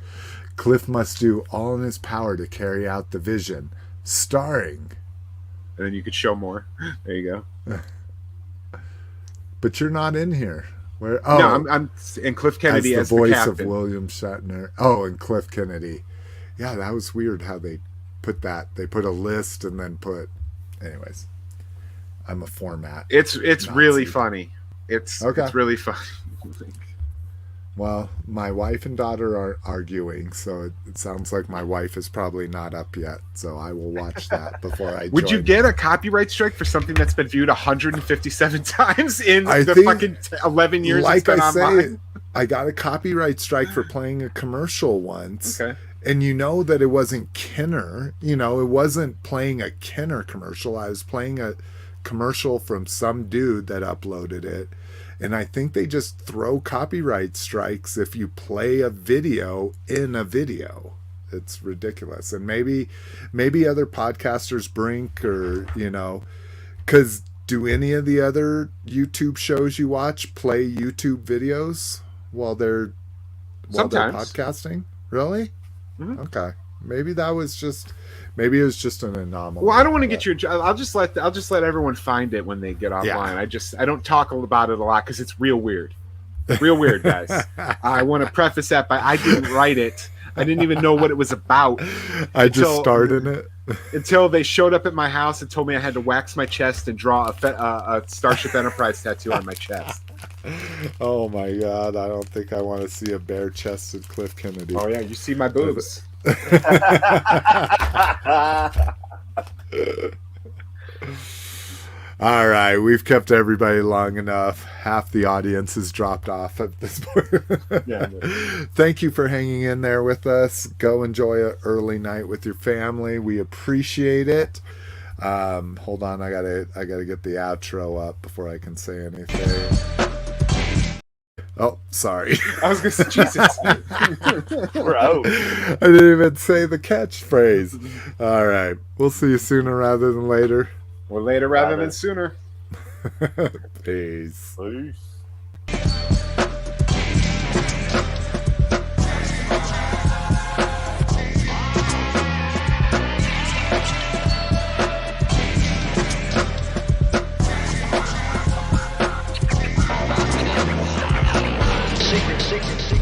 [SPEAKER 1] Cliff must do all in his power to carry out the vision, starring.
[SPEAKER 3] And then you could show more. There you go.
[SPEAKER 1] But you're not in here. Where? Oh,
[SPEAKER 3] No, I'm and Cliff Kennedy
[SPEAKER 1] as
[SPEAKER 3] as
[SPEAKER 1] the voice
[SPEAKER 3] captain.
[SPEAKER 1] of William Shatner. Oh, and Cliff Kennedy. Yeah, that was weird how they put that. They put a list and then put. Anyways, I'm a format.
[SPEAKER 3] It's
[SPEAKER 1] Nazi.
[SPEAKER 3] really funny. It's really funny.
[SPEAKER 1] Well, my wife and daughter are arguing, so it sounds like my wife is probably not up yet. So I will watch that before I.
[SPEAKER 3] Would you
[SPEAKER 1] join
[SPEAKER 3] get a copyright strike for something that's been viewed 157 times in
[SPEAKER 1] I
[SPEAKER 3] the
[SPEAKER 1] think,
[SPEAKER 3] fucking 11 years
[SPEAKER 1] like
[SPEAKER 3] it's been
[SPEAKER 1] I say,
[SPEAKER 3] online?
[SPEAKER 1] I got a copyright strike for playing a commercial once.
[SPEAKER 3] Okay.
[SPEAKER 1] And you know that it wasn't Kenner. You know, it wasn't playing a Kenner commercial. I was playing a commercial from some dude that uploaded it. And I think they just throw copyright strikes if you play a video in a video. It's ridiculous. And maybe other podcasters, Brink, or, you know, because do any of the other YouTube shows you watch play YouTube videos while they're
[SPEAKER 3] Sometimes.
[SPEAKER 1] podcasting? Really?
[SPEAKER 3] Mhm.
[SPEAKER 1] Okay. Maybe it was just an anomaly.
[SPEAKER 3] Well, I don't want to get your. I'll just let everyone find it when they get offline.
[SPEAKER 1] Yeah.
[SPEAKER 3] I don't talk about it a lot because it's real weird, guys. I want to preface that by I didn't write it. I didn't even know what it was about.
[SPEAKER 1] I just started it
[SPEAKER 3] until they showed up at my house and told me I had to wax my chest and draw a Starship Enterprise tattoo on my chest.
[SPEAKER 1] Oh my God! I don't think I want to see a bare-chested Cliff Kennedy.
[SPEAKER 3] Oh yeah, you see my boobs.
[SPEAKER 1] All right, we've kept everybody long enough. Half the audience has dropped off at this point.
[SPEAKER 3] Yeah.
[SPEAKER 1] Thank you for hanging in there with us. Go enjoy an early night with your family. We appreciate it. Hold on, I gotta get the outro up before I can say anything. Oh, sorry.
[SPEAKER 3] I was gonna say Jesus.
[SPEAKER 2] We're out.
[SPEAKER 1] I didn't even say the catchphrase. All right, we'll see you sooner rather than later.
[SPEAKER 3] Or later rather than sooner.
[SPEAKER 1] Peace.
[SPEAKER 2] Peace.
[SPEAKER 4] Secret.